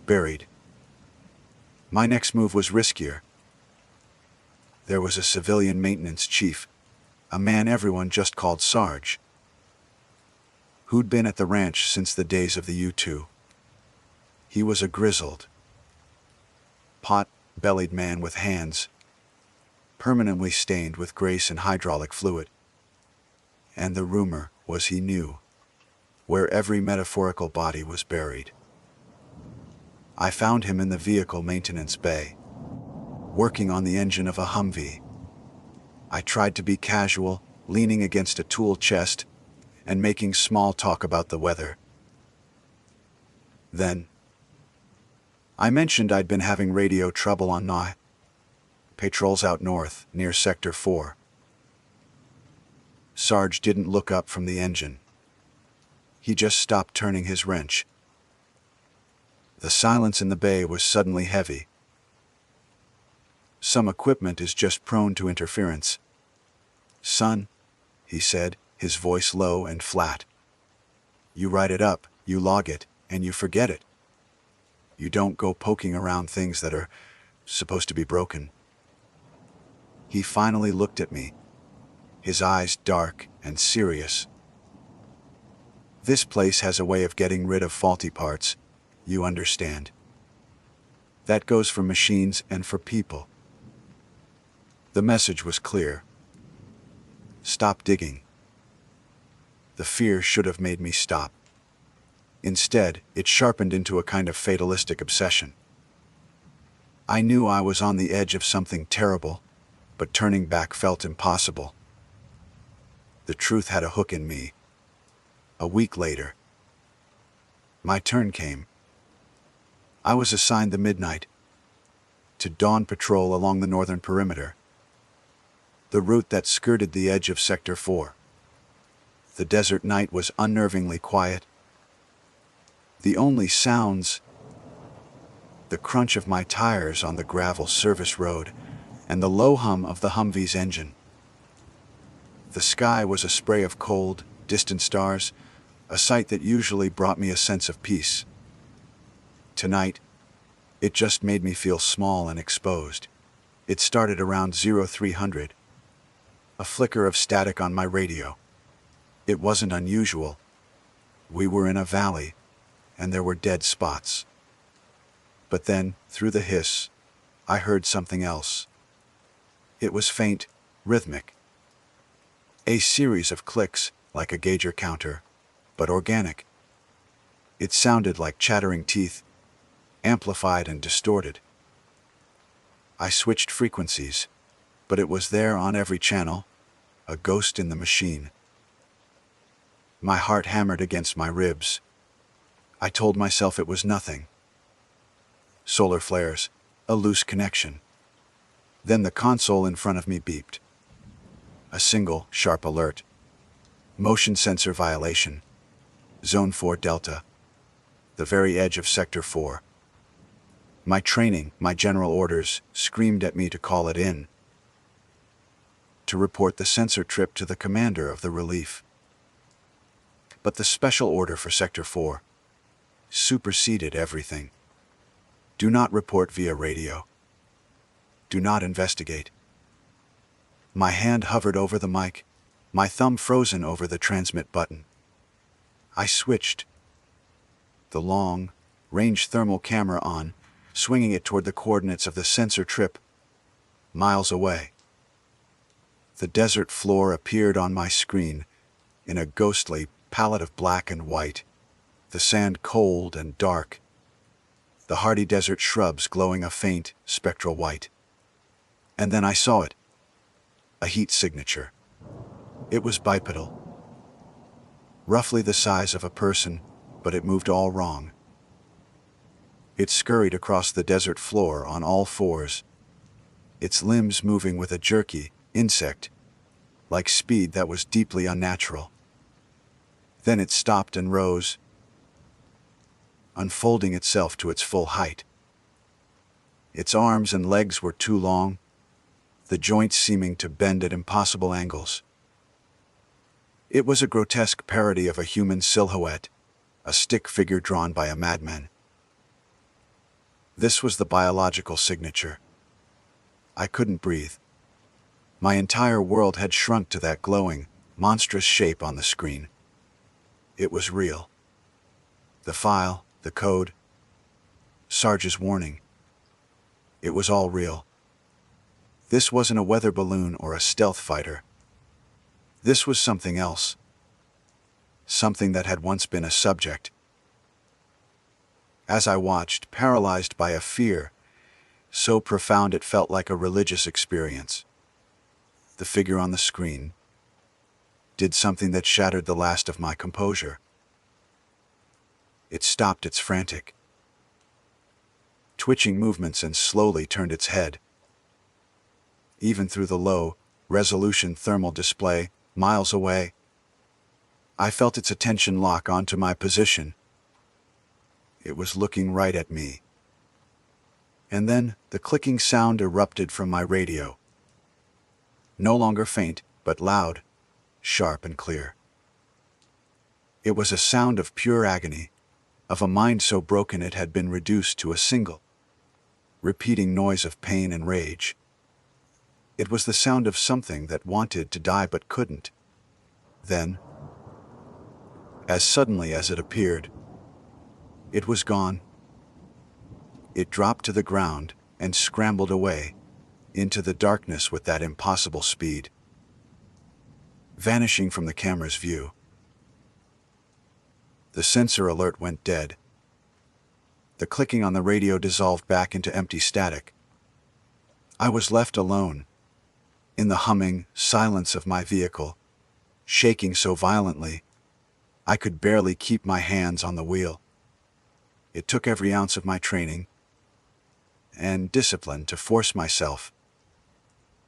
Buried. My next move was riskier. There was a civilian maintenance chief, a man everyone just called Sarge, who'd been at the ranch since the days of the U-2. He was a grizzled, pot-bellied man with hands permanently stained with grease and hydraulic fluid. And the rumor was he knew where every metaphorical body was buried. I found him in the vehicle maintenance bay, working on the engine of a Humvee. I tried to be casual, leaning against a tool chest and making small talk about the weather. Then, I mentioned I'd been having radio trouble on patrols out north, near Sector 4. Sarge didn't look up from the engine. He just stopped turning his wrench. The silence in the bay was suddenly heavy. Some equipment is just prone to interference. Son, he said, his voice low and flat. You write it up, you log it, and you forget it. You don't go poking around things that are supposed to be broken. He finally looked at me, his eyes dark and serious. This place has a way of getting rid of faulty parts, you understand. That goes for machines and for people. The message was clear. Stop digging. The fear should have made me stop. Instead, it sharpened into a kind of fatalistic obsession. I knew I was on the edge of something terrible, but turning back felt impossible. The truth had a hook in me. A week later, my turn came. I was assigned the midnight to dawn patrol along the northern perimeter, the route that skirted the edge of Sector 4. The desert night was unnervingly quiet. The only sounds, the crunch of my tires on the gravel service road and the low hum of the Humvee's engine. The sky was a spray of cold, distant stars, a sight that usually brought me a sense of peace. Tonight, it just made me feel small and exposed. It started around 0300. A flicker of static on my radio. It wasn't unusual. We were in a valley, and there were dead spots. But then, through the hiss, I heard something else. It was faint, rhythmic. A series of clicks, like a gauger counter, but organic. It sounded like chattering teeth, amplified and distorted. I switched frequencies, but it was there on every channel, a ghost in the machine. My heart hammered against my ribs. I told myself it was nothing. Solar flares, a loose connection. Then the console in front of me beeped. A single, sharp alert. Motion sensor violation. Zone 4 Delta. The very edge of Sector 4. My training, my general orders, screamed at me to call it in. To report the sensor trip to the commander of the relief. But the special order for Sector 4 superseded everything. Do not report via radio. Do not investigate. My hand hovered over the mic, my thumb frozen over the transmit button. I switched. The long, range thermal camera on, swinging it toward the coordinates of the sensor trip, miles away. The desert floor appeared on my screen in a ghostly palette of black and white, the sand cold and dark, the hardy desert shrubs glowing a faint, spectral white. And then I saw it. A heat signature. It was bipedal. Roughly the size of a person, but it moved all wrong. It scurried across the desert floor on all fours, its limbs moving with a jerky, insect-like speed that was deeply unnatural. Then it stopped and rose, unfolding itself to its full height. Its arms and legs were too long, the joints seeming to bend at impossible angles. It was a grotesque parody of a human silhouette, a stick figure drawn by a madman. This was the biological signature. I couldn't breathe. My entire world had shrunk to that glowing, monstrous shape on the screen. It was real. The file, the code, Sarge's warning. It was all real. This wasn't a weather balloon or a stealth fighter. This was something else. Something that had once been a subject. As I watched, paralyzed by a fear so profound it felt like a religious experience, the figure on the screen did something that shattered the last of my composure. It stopped its frantic, twitching movements and slowly turned its head. Even through the low-resolution thermal display, miles away, I felt its attention lock onto my position. It was looking right at me. And then the clicking sound erupted from my radio. No longer faint, but loud, sharp and clear. It was a sound of pure agony, of a mind so broken it had been reduced to a single, repeating noise of pain and rage. It was the sound of something that wanted to die but couldn't. Then, as suddenly as it appeared, it was gone. It dropped to the ground and scrambled away into the darkness with that impossible speed, vanishing from the camera's view. The sensor alert went dead. The clicking on the radio dissolved back into empty static. I was left alone, in the humming silence of my vehicle, shaking so violently I could barely keep my hands on the wheel. It took every ounce of my training and discipline to force myself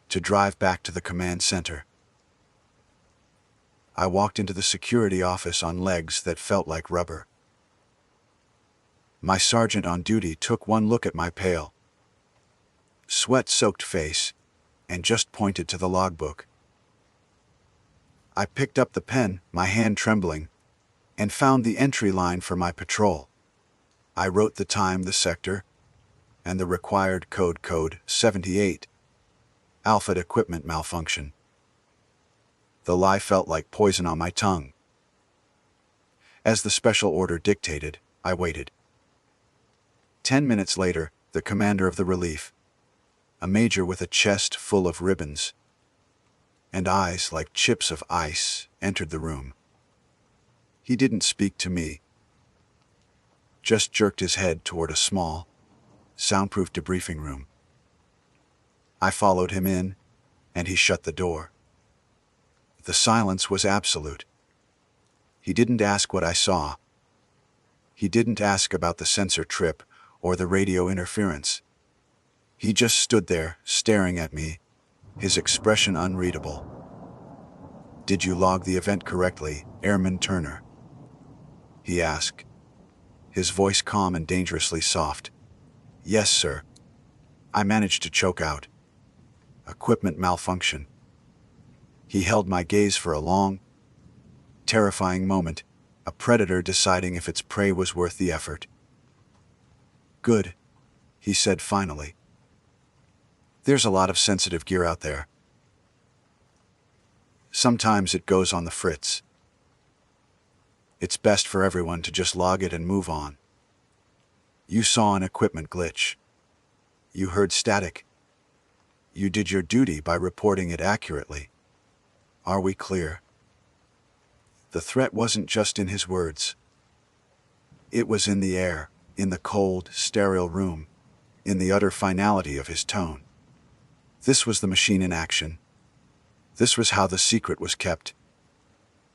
to drive back to the command center. I walked into the security office on legs that felt like rubber. My sergeant on duty took one look at my pale, sweat-soaked face and just pointed to the logbook. I picked up the pen, my hand trembling, and found the entry line for my patrol. I wrote the time, the sector, and the required code 78. Alpha equipment malfunction. The lie felt like poison on my tongue. As the special order dictated, I waited. 10 minutes later, the commander of the relief, a major with a chest full of ribbons and eyes like chips of ice, entered the room. He didn't speak to me, just jerked his head toward a small, soundproof debriefing room. I followed him in, and he shut the door. The silence was absolute. He didn't ask what I saw. He didn't ask about the sensor trip or the radio interference. He just stood there, staring at me, his expression unreadable. "Did you log the event correctly, Airman Turner?" he asked, his voice calm and dangerously soft. "Yes, sir." I managed to choke out. "Equipment malfunction." He held my gaze for a long, terrifying moment, a predator deciding if its prey was worth the effort. "Good," he said finally. "There's a lot of sensitive gear out there. Sometimes it goes on the fritz. It's best for everyone to just log it and move on. You saw an equipment glitch. You heard static. You did your duty by reporting it accurately. Are we clear?" The threat wasn't just in his words. It was in the air, in the cold, sterile room, in the utter finality of his tone. This was the machine in action. This was how the secret was kept.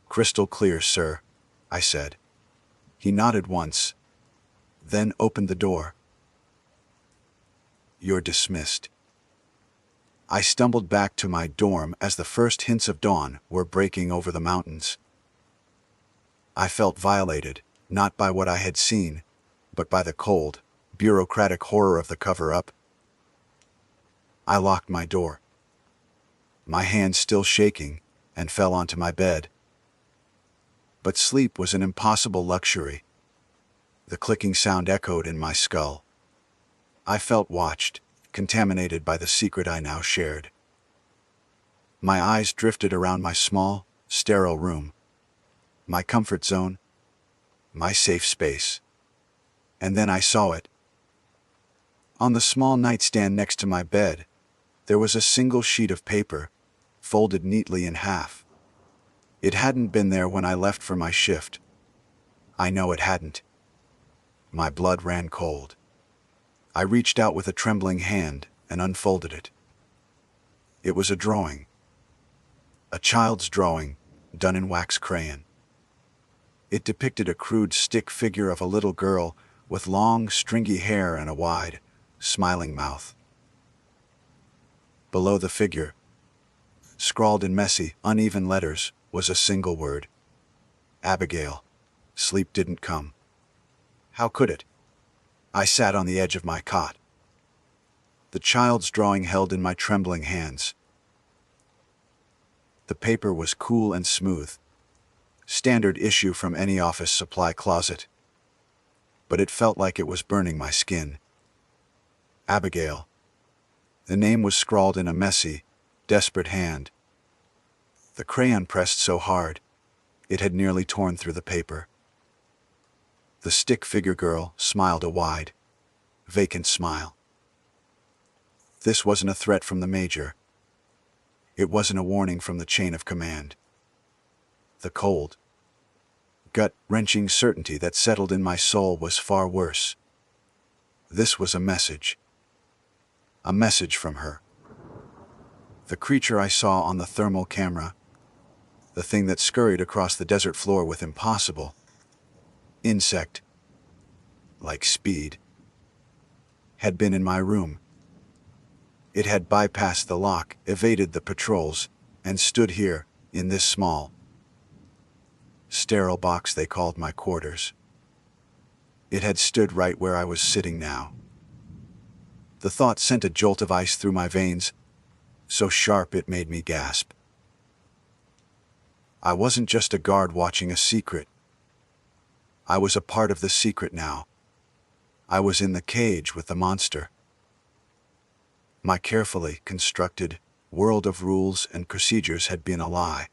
"Crystal clear, sir," I said. He nodded once, then opened the door. "You're dismissed." I stumbled back to my dorm as the first hints of dawn were breaking over the mountains. I felt violated, not by what I had seen, but by the cold, bureaucratic horror of the cover-up. I locked my door, my hands still shaking, and fell onto my bed. But sleep was an impossible luxury. The clicking sound echoed in my skull. I felt watched, contaminated by the secret I now shared. My eyes drifted around my small, sterile room, my comfort zone, my safe space. And then I saw it. On the small nightstand next to my bed, there was a single sheet of paper, folded neatly in half. It hadn't been there when I left for my shift. I know it hadn't. My blood ran cold. I reached out with a trembling hand and unfolded it. It was a drawing. A child's drawing, done in wax crayon. It depicted a crude stick figure of a little girl with long, stringy hair and a wide, smiling mouth. Below the figure, scrawled in messy, uneven letters, was a single word. Abigail. Sleep didn't come. How could it? I sat on the edge of my cot, the child's drawing held in my trembling hands. The paper was cool and smooth, standard issue from any office supply closet, but it felt like it was burning my skin. Abigail. The name was scrawled in a messy, desperate hand. The crayon pressed so hard, it had nearly torn through the paper. The stick figure girl smiled a wide, vacant smile. This wasn't a threat from the major. It wasn't a warning from the chain of command. The cold, gut-wrenching certainty that settled in my soul was far worse. This was a message. A message from her. The creature I saw on the thermal camera, the thing that scurried across the desert floor with impossible, insect-like speed, had been in my room. It had bypassed the lock, evaded the patrols, and stood here, in this small, sterile box they called my quarters. It had stood right where I was sitting now. The thought sent a jolt of ice through my veins, so sharp it made me gasp. I wasn't just a guard watching a secret. I was a part of the secret now. I was in the cage with the monster. My carefully constructed world of rules and procedures had been a lie.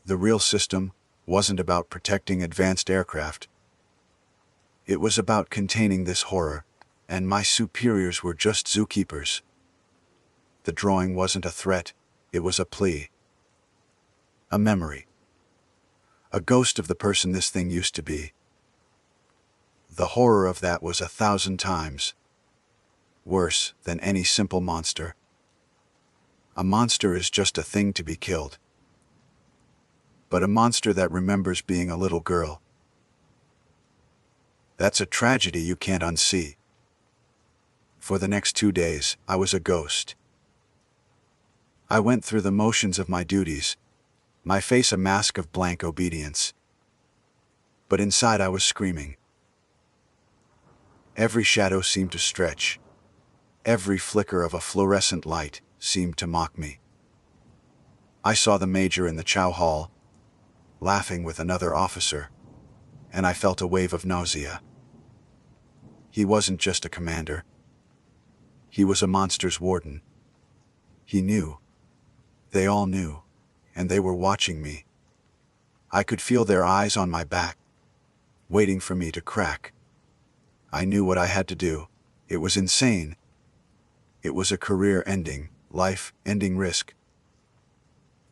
The real system wasn't about protecting advanced aircraft. It was about containing this horror, and my superiors were just zookeepers. The drawing wasn't a threat, it was a plea. A memory. A ghost of the person this thing used to be. The horror of that was 1,000 times worse than any simple monster. A monster is just a thing to be killed. But a monster that remembers being a little girl, that's a tragedy you can't unsee. For the next 2 days, I was a ghost. I went through the motions of my duties, my face a mask of blank obedience. But inside I was screaming. Every shadow seemed to stretch. Every flicker of a fluorescent light seemed to mock me. I saw the major in the chow hall, laughing with another officer, and I felt a wave of nausea. He wasn't just a commander. He was a monster's warden. He knew. They all knew, and they were watching me. I could feel their eyes on my back, waiting for me to crack. I knew what I had to do. It was insane. It was a career-ending, life-ending risk.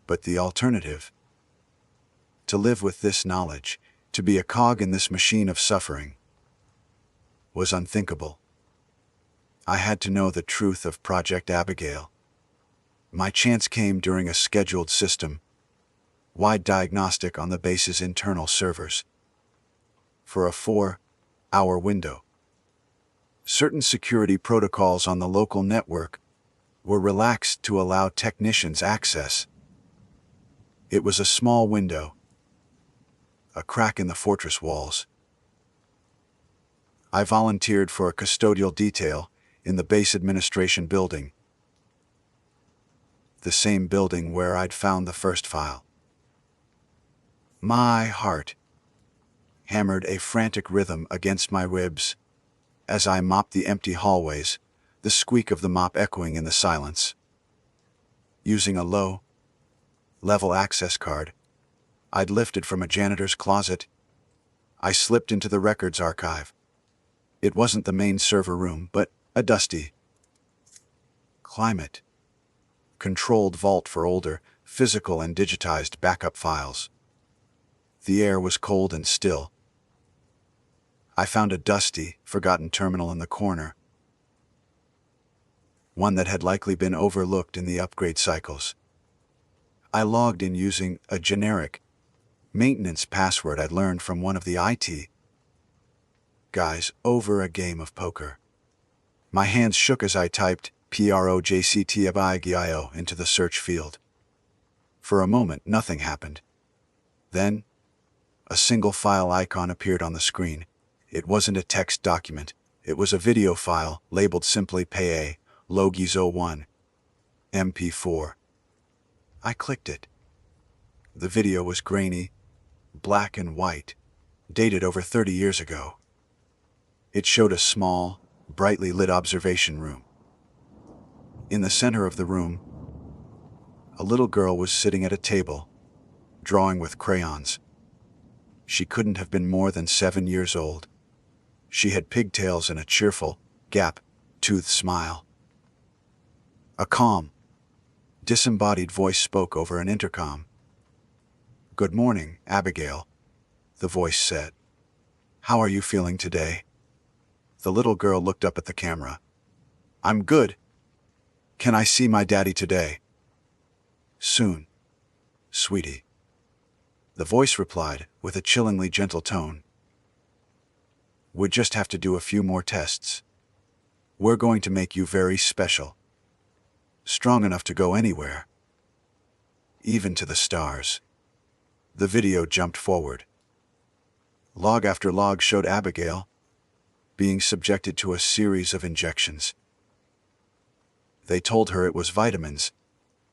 But the alternative? To live with this knowledge, to be a cog in this machine of suffering, was unthinkable. I had to know the truth of Project Abigail. My chance came during a scheduled system-wide diagnostic on the base's internal servers. For a 4-hour window. Certain security protocols on the local network were relaxed to allow technicians access. It was a small window, a crack in the fortress walls. I volunteered for a custodial detail in the base administration building, the same building where I'd found the first file. My heart hammered a frantic rhythm against my ribs as I mopped the empty hallways, the squeak of the mop echoing in the silence. Using a low-level access card I'd lifted from a janitor's closet, I slipped into the records archive. It wasn't the main server room, but a dusty, climate-controlled vault for older, physical and digitized backup files. The air was cold and still. I found a dusty, forgotten terminal in the corner, one that had likely been overlooked in the upgrade cycles. I logged in using a generic maintenance password I'd learned from one of the IT guys over a game of poker. My hands shook as I typed PROJCTFIGIO into the search field. For a moment, nothing happened. Then, a single file icon appeared on the screen. It wasn't a text document. It was a video file labeled simply PAY, Logis01, MP4. I clicked it. The video was grainy, black and white, dated over 30 years ago. It showed a small, brightly lit observation room. In the center of the room, a little girl was sitting at a table, drawing with crayons. She couldn't have been more than 7 years old. She had pigtails and a cheerful, gap-toothed smile. A calm, disembodied voice spoke over an intercom. "Good morning, Abigail," the voice said. "How are you feeling today?" The little girl looked up at the camera. "I'm good. Can I see my daddy today?" "Soon, sweetie," the voice replied with a chillingly gentle tone. "We just have to do a few more tests. We're going to make you very special. Strong enough to go anywhere. Even to the stars." The video jumped forward. Log after log showed Abigail being subjected to a series of injections. They told her it was vitamins,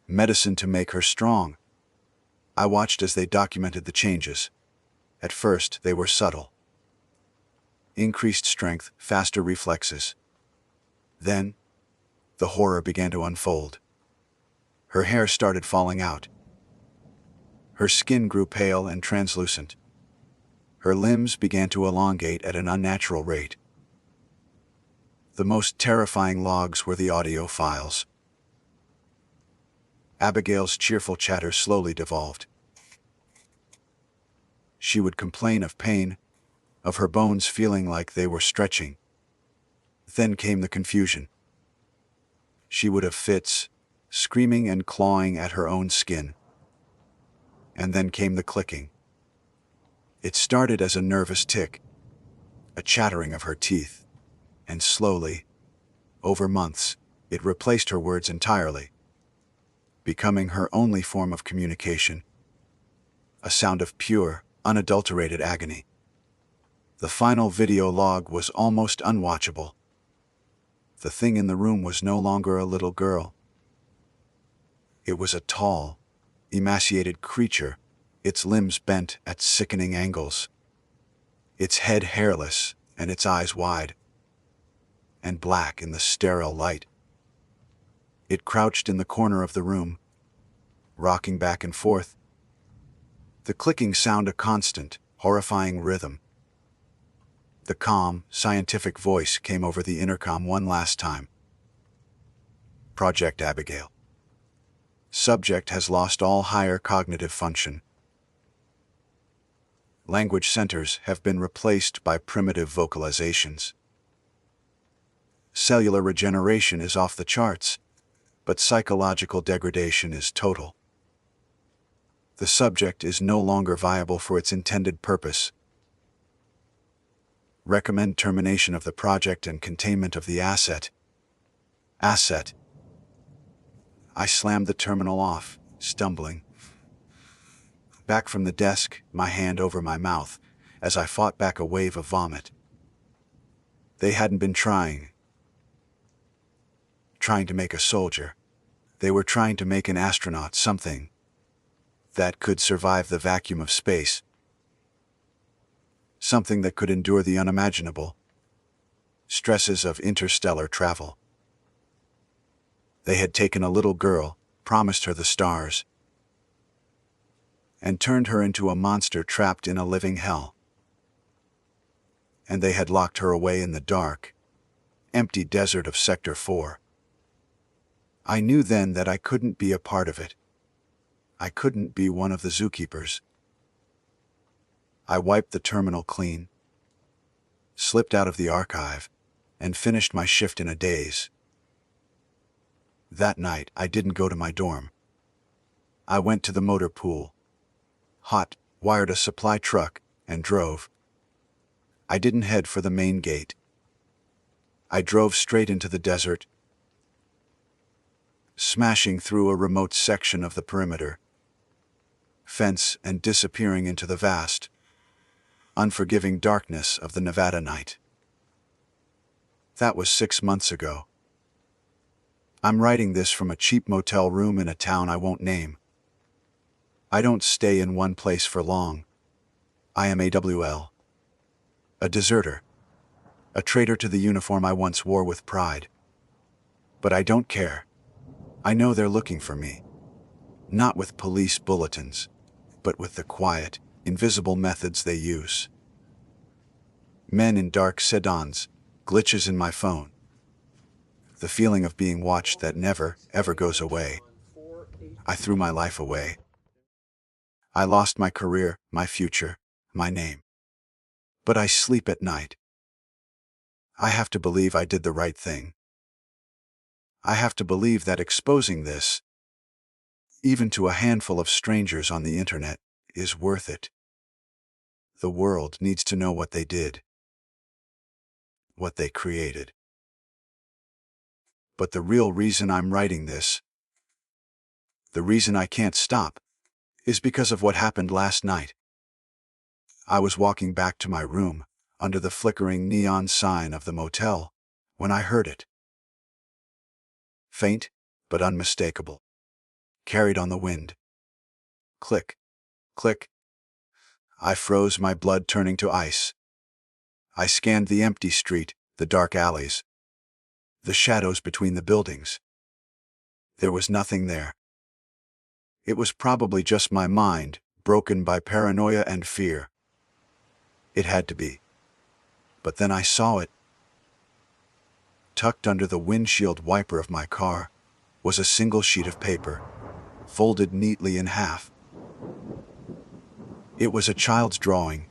medicine to make her strong. I watched as they documented the changes. At first, they were subtle. Increased strength, faster reflexes. Then, the horror began to unfold. Her hair started falling out. Her skin grew pale and translucent. Her limbs began to elongate at an unnatural rate. The most terrifying logs were the audio files. Abigail's cheerful chatter slowly devolved. She would complain of pain, of her bones feeling like they were stretching. Then came the confusion. She would have fits, screaming and clawing at her own skin. And then came the clicking. It started as a nervous tick, a chattering of her teeth, and slowly, over months, it replaced her words entirely, becoming her only form of communication, a sound of pure, unadulterated agony. The final video log was almost unwatchable. The thing in the room was no longer a little girl. It was a tall, emaciated creature, its limbs bent at sickening angles, its head hairless and its eyes wide and black in the sterile light. It crouched in the corner of the room, rocking back and forth, the clicking sound a constant, horrifying rhythm. The calm, scientific voice came over the intercom one last time. "Project Abigail. Subject has lost all higher cognitive function. Language centers have been replaced by primitive vocalizations. Cellular regeneration is off the charts, but psychological degradation is total. The subject is no longer viable for its intended purpose. Recommend termination of the project and containment of the asset." Asset. I slammed the terminal off, stumbling back from the desk, my hand over my mouth, as I fought back a wave of vomit. They hadn't been trying to make a soldier. They were trying to make an astronaut, something that could survive the vacuum of space, something that could endure the unimaginable stresses of interstellar travel. They had taken a little girl, promised her the stars, and turned her into a monster trapped in a living hell. And they had locked her away in the dark, empty desert of Sector 4. I knew then that I couldn't be a part of it. I couldn't be one of the zookeepers. I wiped the terminal clean, slipped out of the archive, and finished my shift in a daze. That night, I didn't go to my dorm. I went to the motor pool. Hot, wired a supply truck, and drove. I didn't head for the main gate. I drove straight into the desert, smashing through a remote section of the perimeter fence and disappearing into the vast, unforgiving darkness of the Nevada night. That was 6 months ago. I'm writing this from a cheap motel room in a town I won't name. I don't stay in one place for long. I am AWL. A deserter. A traitor to the uniform I once wore with pride. But I don't care. I know they're looking for me. Not with police bulletins, but with the quiet, invisible methods they use. Men in dark sedans, glitches in my phone. The feeling of being watched that never, ever goes away. I threw my life away. I lost my career, my future, my name. But I sleep at night. I have to believe I did the right thing. I have to believe that exposing this, even to a handful of strangers on the internet, is worth it. The world needs to know what they did, what they created. But the real reason I'm writing this, the reason I can't stop, is because of what happened last night. I was walking back to my room, under the flickering neon sign of the motel, when I heard it. Faint, but unmistakable. Carried on the wind. Click, click. I froze, my blood turning to ice. I scanned the empty street, the dark alleys, the shadows between the buildings. There was nothing there. It was probably just my mind, broken by paranoia and fear. It had to be. But then I saw it. Tucked under the windshield wiper of my car was a single sheet of paper, folded neatly in half. It was a child's drawing,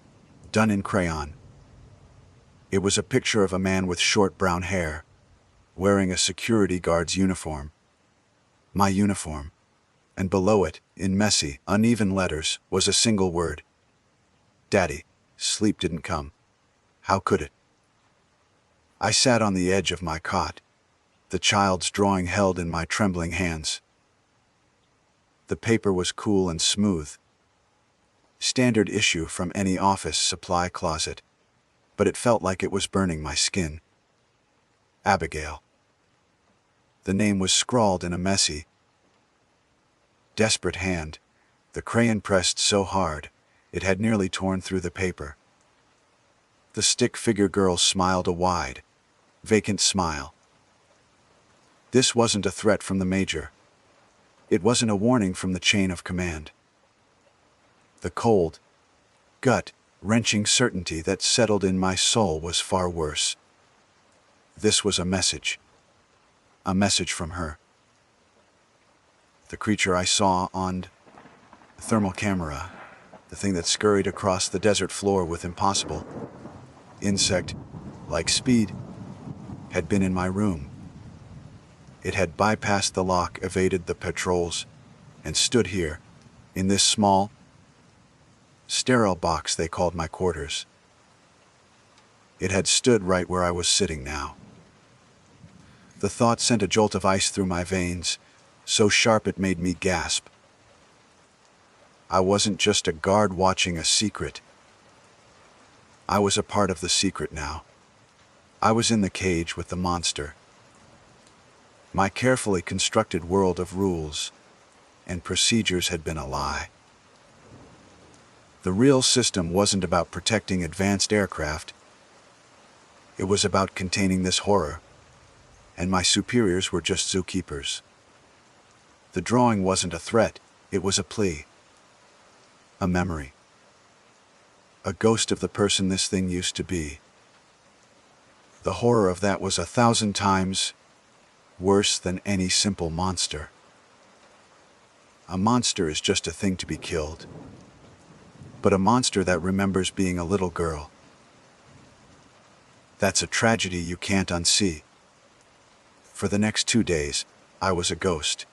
done in crayon. It was a picture of a man with short brown hair, wearing a security guard's uniform. My uniform. And below it, in messy, uneven letters, was a single word. Daddy, sleep didn't come. How could it? I sat on the edge of my cot, the child's drawing held in my trembling hands. The paper was cool and smooth. Standard issue from any office supply closet, but it felt like it was burning my skin. Abigail. The name was scrawled in a messy, desperate hand, the crayon pressed so hard, it had nearly torn through the paper. The stick-figure girl smiled a wide, vacant smile. This wasn't a threat from the major. It wasn't a warning from the chain of command. The cold, gut-wrenching certainty that settled in my soul was far worse. This was a message from her. The creature I saw on the thermal camera, the thing that scurried across the desert floor with impossible, insect-like speed, had been in my room. It had bypassed the lock, evaded the patrols, and stood here, in this small, sterile box they called my quarters. It had stood right where I was sitting now. The thought sent a jolt of ice through my veins, so sharp it made me gasp. I wasn't just a guard watching a secret. I was a part of the secret now. I was in the cage with the monster. My carefully constructed world of rules and procedures had been a lie. The real system wasn't about protecting advanced aircraft. It was about containing this horror, and my superiors were just zookeepers. The drawing wasn't a threat, it was a plea. A memory. A ghost of the person this thing used to be. The horror of that was 1,000 times worse than any simple monster. A monster is just a thing to be killed. But a monster that remembers being a little girl. That's a tragedy you can't unsee. For the next 2 days, I was a ghost.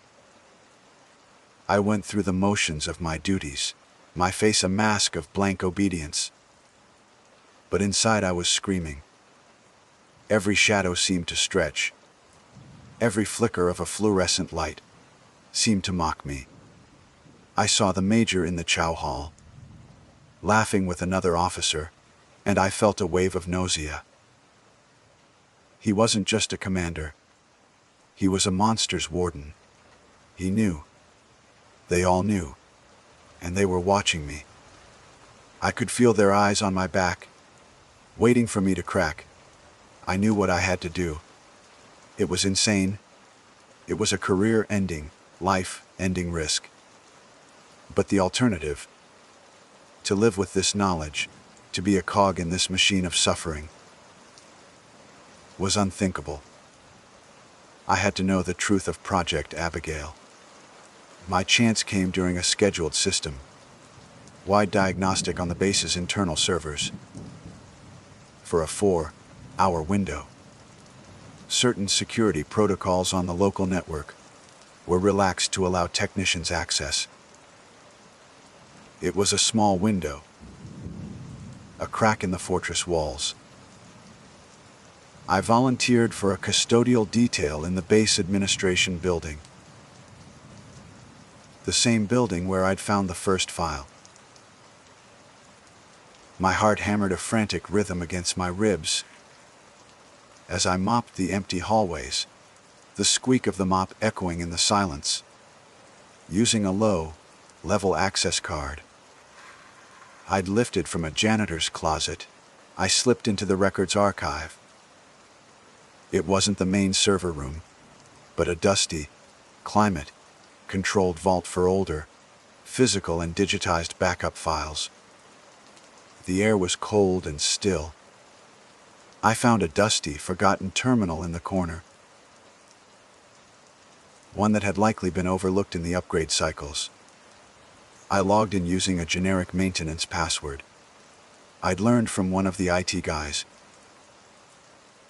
I went through the motions of my duties, my face a mask of blank obedience. But inside I was screaming. Every shadow seemed to stretch. Every flicker of a fluorescent light seemed to mock me. I saw the major in the chow hall, laughing with another officer, and I felt a wave of nausea. He wasn't just a commander. He was a monster's warden. He knew. They all knew. And they were watching me. I could feel their eyes on my back, waiting for me to crack. I knew what I had to do. It was insane. It was a career-ending, life-ending risk. But the alternative, to live with this knowledge, to be a cog in this machine of suffering, was unthinkable. I had to know the truth of Project Abigail. My chance came during a scheduled system-wide diagnostic on the base's internal servers. For a 4-hour window, certain security protocols on the local network were relaxed to allow technicians access. It was a small window, a crack in the fortress walls. I volunteered for a custodial detail in the base administration building. The same building where I'd found the first file. My heart hammered a frantic rhythm against my ribs as I mopped the empty hallways, the squeak of the mop echoing in the silence. Using a low-level access card I'd lifted from a janitor's closet, I slipped into the records archive. It wasn't the main server room, but a dusty, climate-controlled vault for older, physical and digitized backup files. The air was cold and still. I found a dusty, forgotten terminal in the corner, one that had likely been overlooked in the upgrade cycles. I logged in using a generic maintenance password I'd learned from one of the IT guys.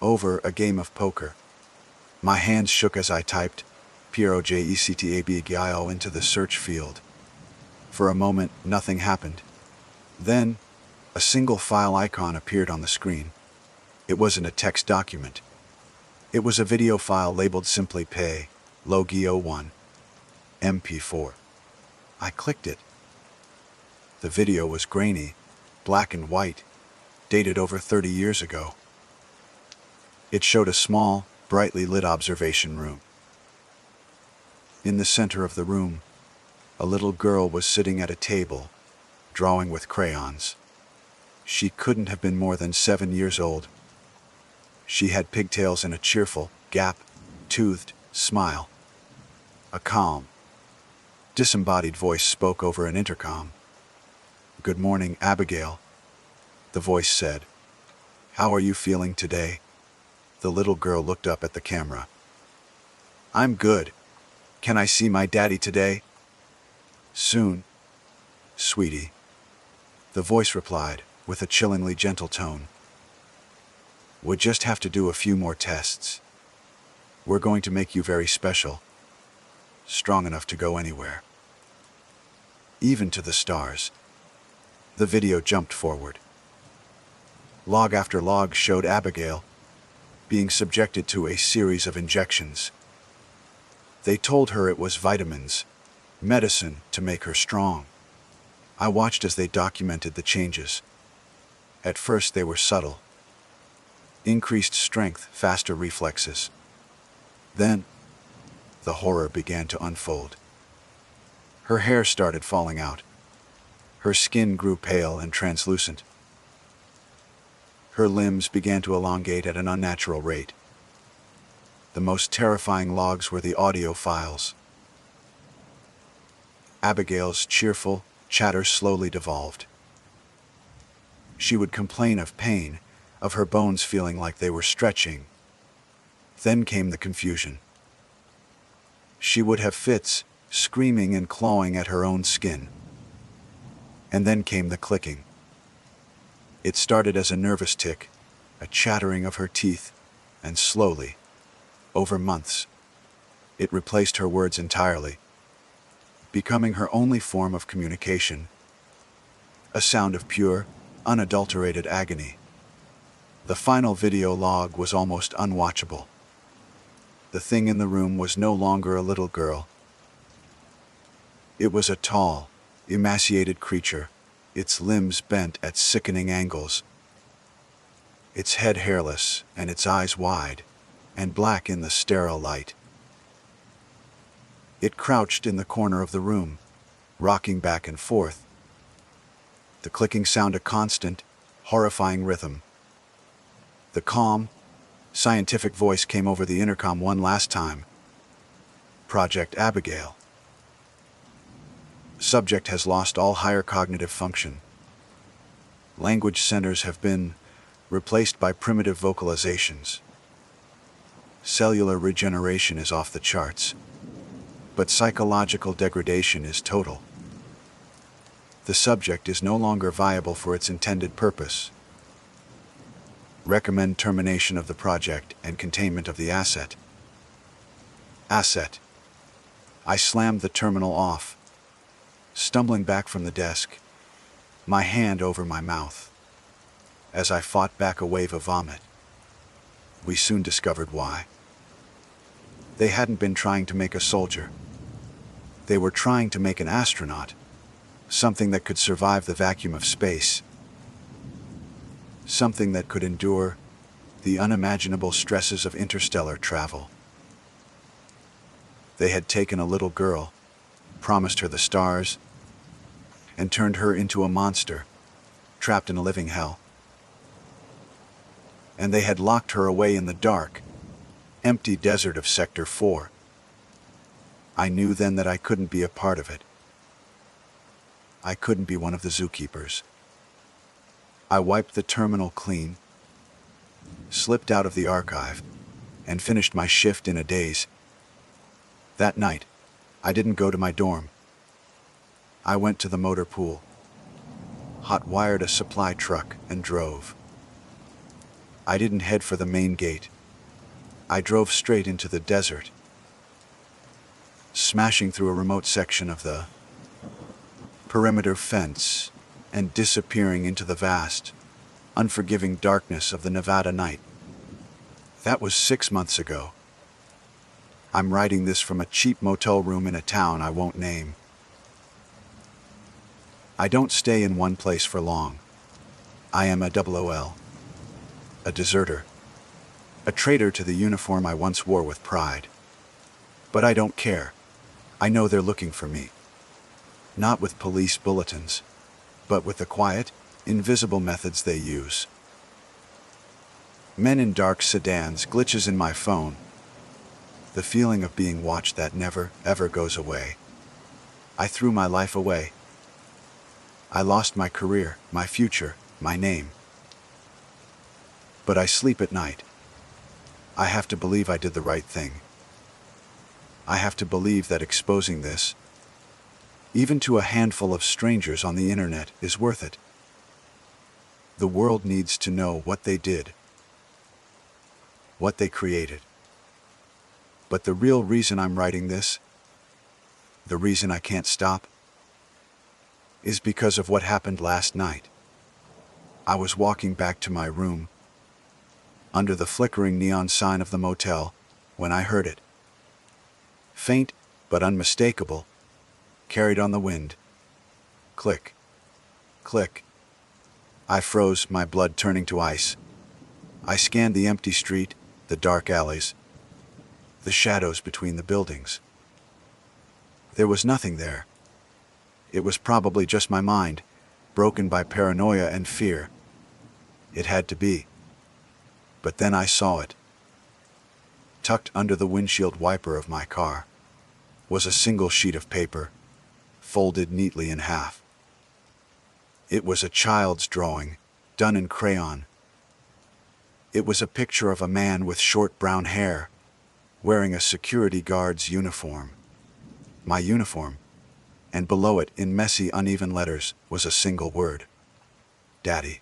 Over a game of poker, my hands shook as I typed PROJECTABGIO into the search field. For a moment, nothing happened. Then, a single file icon appeared on the screen. It wasn't a text document. It was a video file labeled simply Pay, Logio1, MP4. I clicked it. The video was grainy, black and white, dated over 30 years ago. It showed a small, brightly lit observation room. In the center of the room, a little girl was sitting at a table, drawing with crayons. She couldn't have been more than 7 years old. She had pigtails and a cheerful, gap-toothed smile. A calm, disembodied voice spoke over an intercom. "Good morning, Abigail," the voice said. "How are you feeling today?" The little girl looked up at the camera. "I'm good. Can I see my daddy today?" "Soon, sweetie," the voice replied, with a chillingly gentle tone. "We'll just have to do a few more tests. We're going to make you very special, strong enough to go anywhere, even to the stars." The video jumped forward. Log after log showed Abigail being subjected to a series of injections. They told her it was vitamins, medicine to make her strong. I watched as they documented the changes. At first they were subtle. Increased strength, faster reflexes. Then, the horror began to unfold. Her hair started falling out. Her skin grew pale and translucent. Her limbs began to elongate at an unnatural rate. The most terrifying logs were the audio files. Abigail's cheerful chatter slowly devolved. She would complain of pain, of her bones feeling like they were stretching. Then came the confusion. She would have fits, screaming and clawing at her own skin. And then came the clicking. It started as a nervous tick, a chattering of her teeth, and slowly, over months, it replaced her words entirely, becoming her only form of communication, a sound of pure, unadulterated agony. The final video log was almost unwatchable. The thing in the room was no longer a little girl. It was a tall, emaciated creature, its limbs bent at sickening angles, its head hairless and its eyes wide and black in the sterile light. It crouched in the corner of the room, rocking back and forth, the clicking sound a constant, horrifying rhythm. The calm, scientific voice came over the intercom one last time. Project Abigail. Subject has lost all higher cognitive function. Language centers have been replaced by primitive vocalizations. Cellular regeneration is off the charts, but psychological degradation is total. The subject is no longer viable for its intended purpose. Recommend termination of the project and containment of the asset. Asset. I slammed the terminal off, stumbling back from the desk, my hand over my mouth. As I fought back a wave of vomit, we soon discovered why. They hadn't been trying to make a soldier. They were trying to make an astronaut, something that could survive the vacuum of space, something that could endure the unimaginable stresses of interstellar travel. They had taken a little girl, promised her the stars, and turned her into a monster, trapped in a living hell. And they had locked her away in the dark, empty desert of Sector 4. I knew then that I couldn't be a part of it. I couldn't be one of the zookeepers. I wiped the terminal clean, slipped out of the archive, and finished my shift in a daze. That night, I didn't go to my dorm. I went to the motor pool, hot-wired a supply truck, and drove. I didn't head for the main gate. I drove straight into the desert, smashing through a remote section of the perimeter fence and disappearing into the vast, unforgiving darkness of the Nevada night. That was 6 months ago. I'm writing this from a cheap motel room in a town I won't name. I don't stay in one place for long. I am a WOL, a deserter, a traitor to the uniform I once wore with pride. But I don't care. I know they're looking for me. Not with police bulletins, but with the quiet, invisible methods they use. Men in dark sedans, glitches in my phone. The feeling of being watched that never, ever goes away. I threw my life away. I lost my career, my future, my name. But I sleep at night. I have to believe I did the right thing. I have to believe that exposing this, even to a handful of strangers on the internet, is worth it. The world needs to know what they did, what they created. But the real reason I'm writing this, the reason I can't stop, is because of what happened last night. I was walking back to my room, under the flickering neon sign of the motel, when I heard it. Faint, but unmistakable, carried on the wind. Click. Click. I froze, my blood turning to ice. I scanned the empty street, the dark alleys, the shadows between the buildings. There was nothing there. It was probably just my mind, broken by paranoia and fear. It had to be. But then I saw it. Tucked under the windshield wiper of my car was a single sheet of paper, folded neatly in half. It was a child's drawing, done in crayon. It was a picture of a man with short brown hair, wearing a security guard's uniform. My uniform. And below it, in messy, uneven letters, was a single word. Daddy.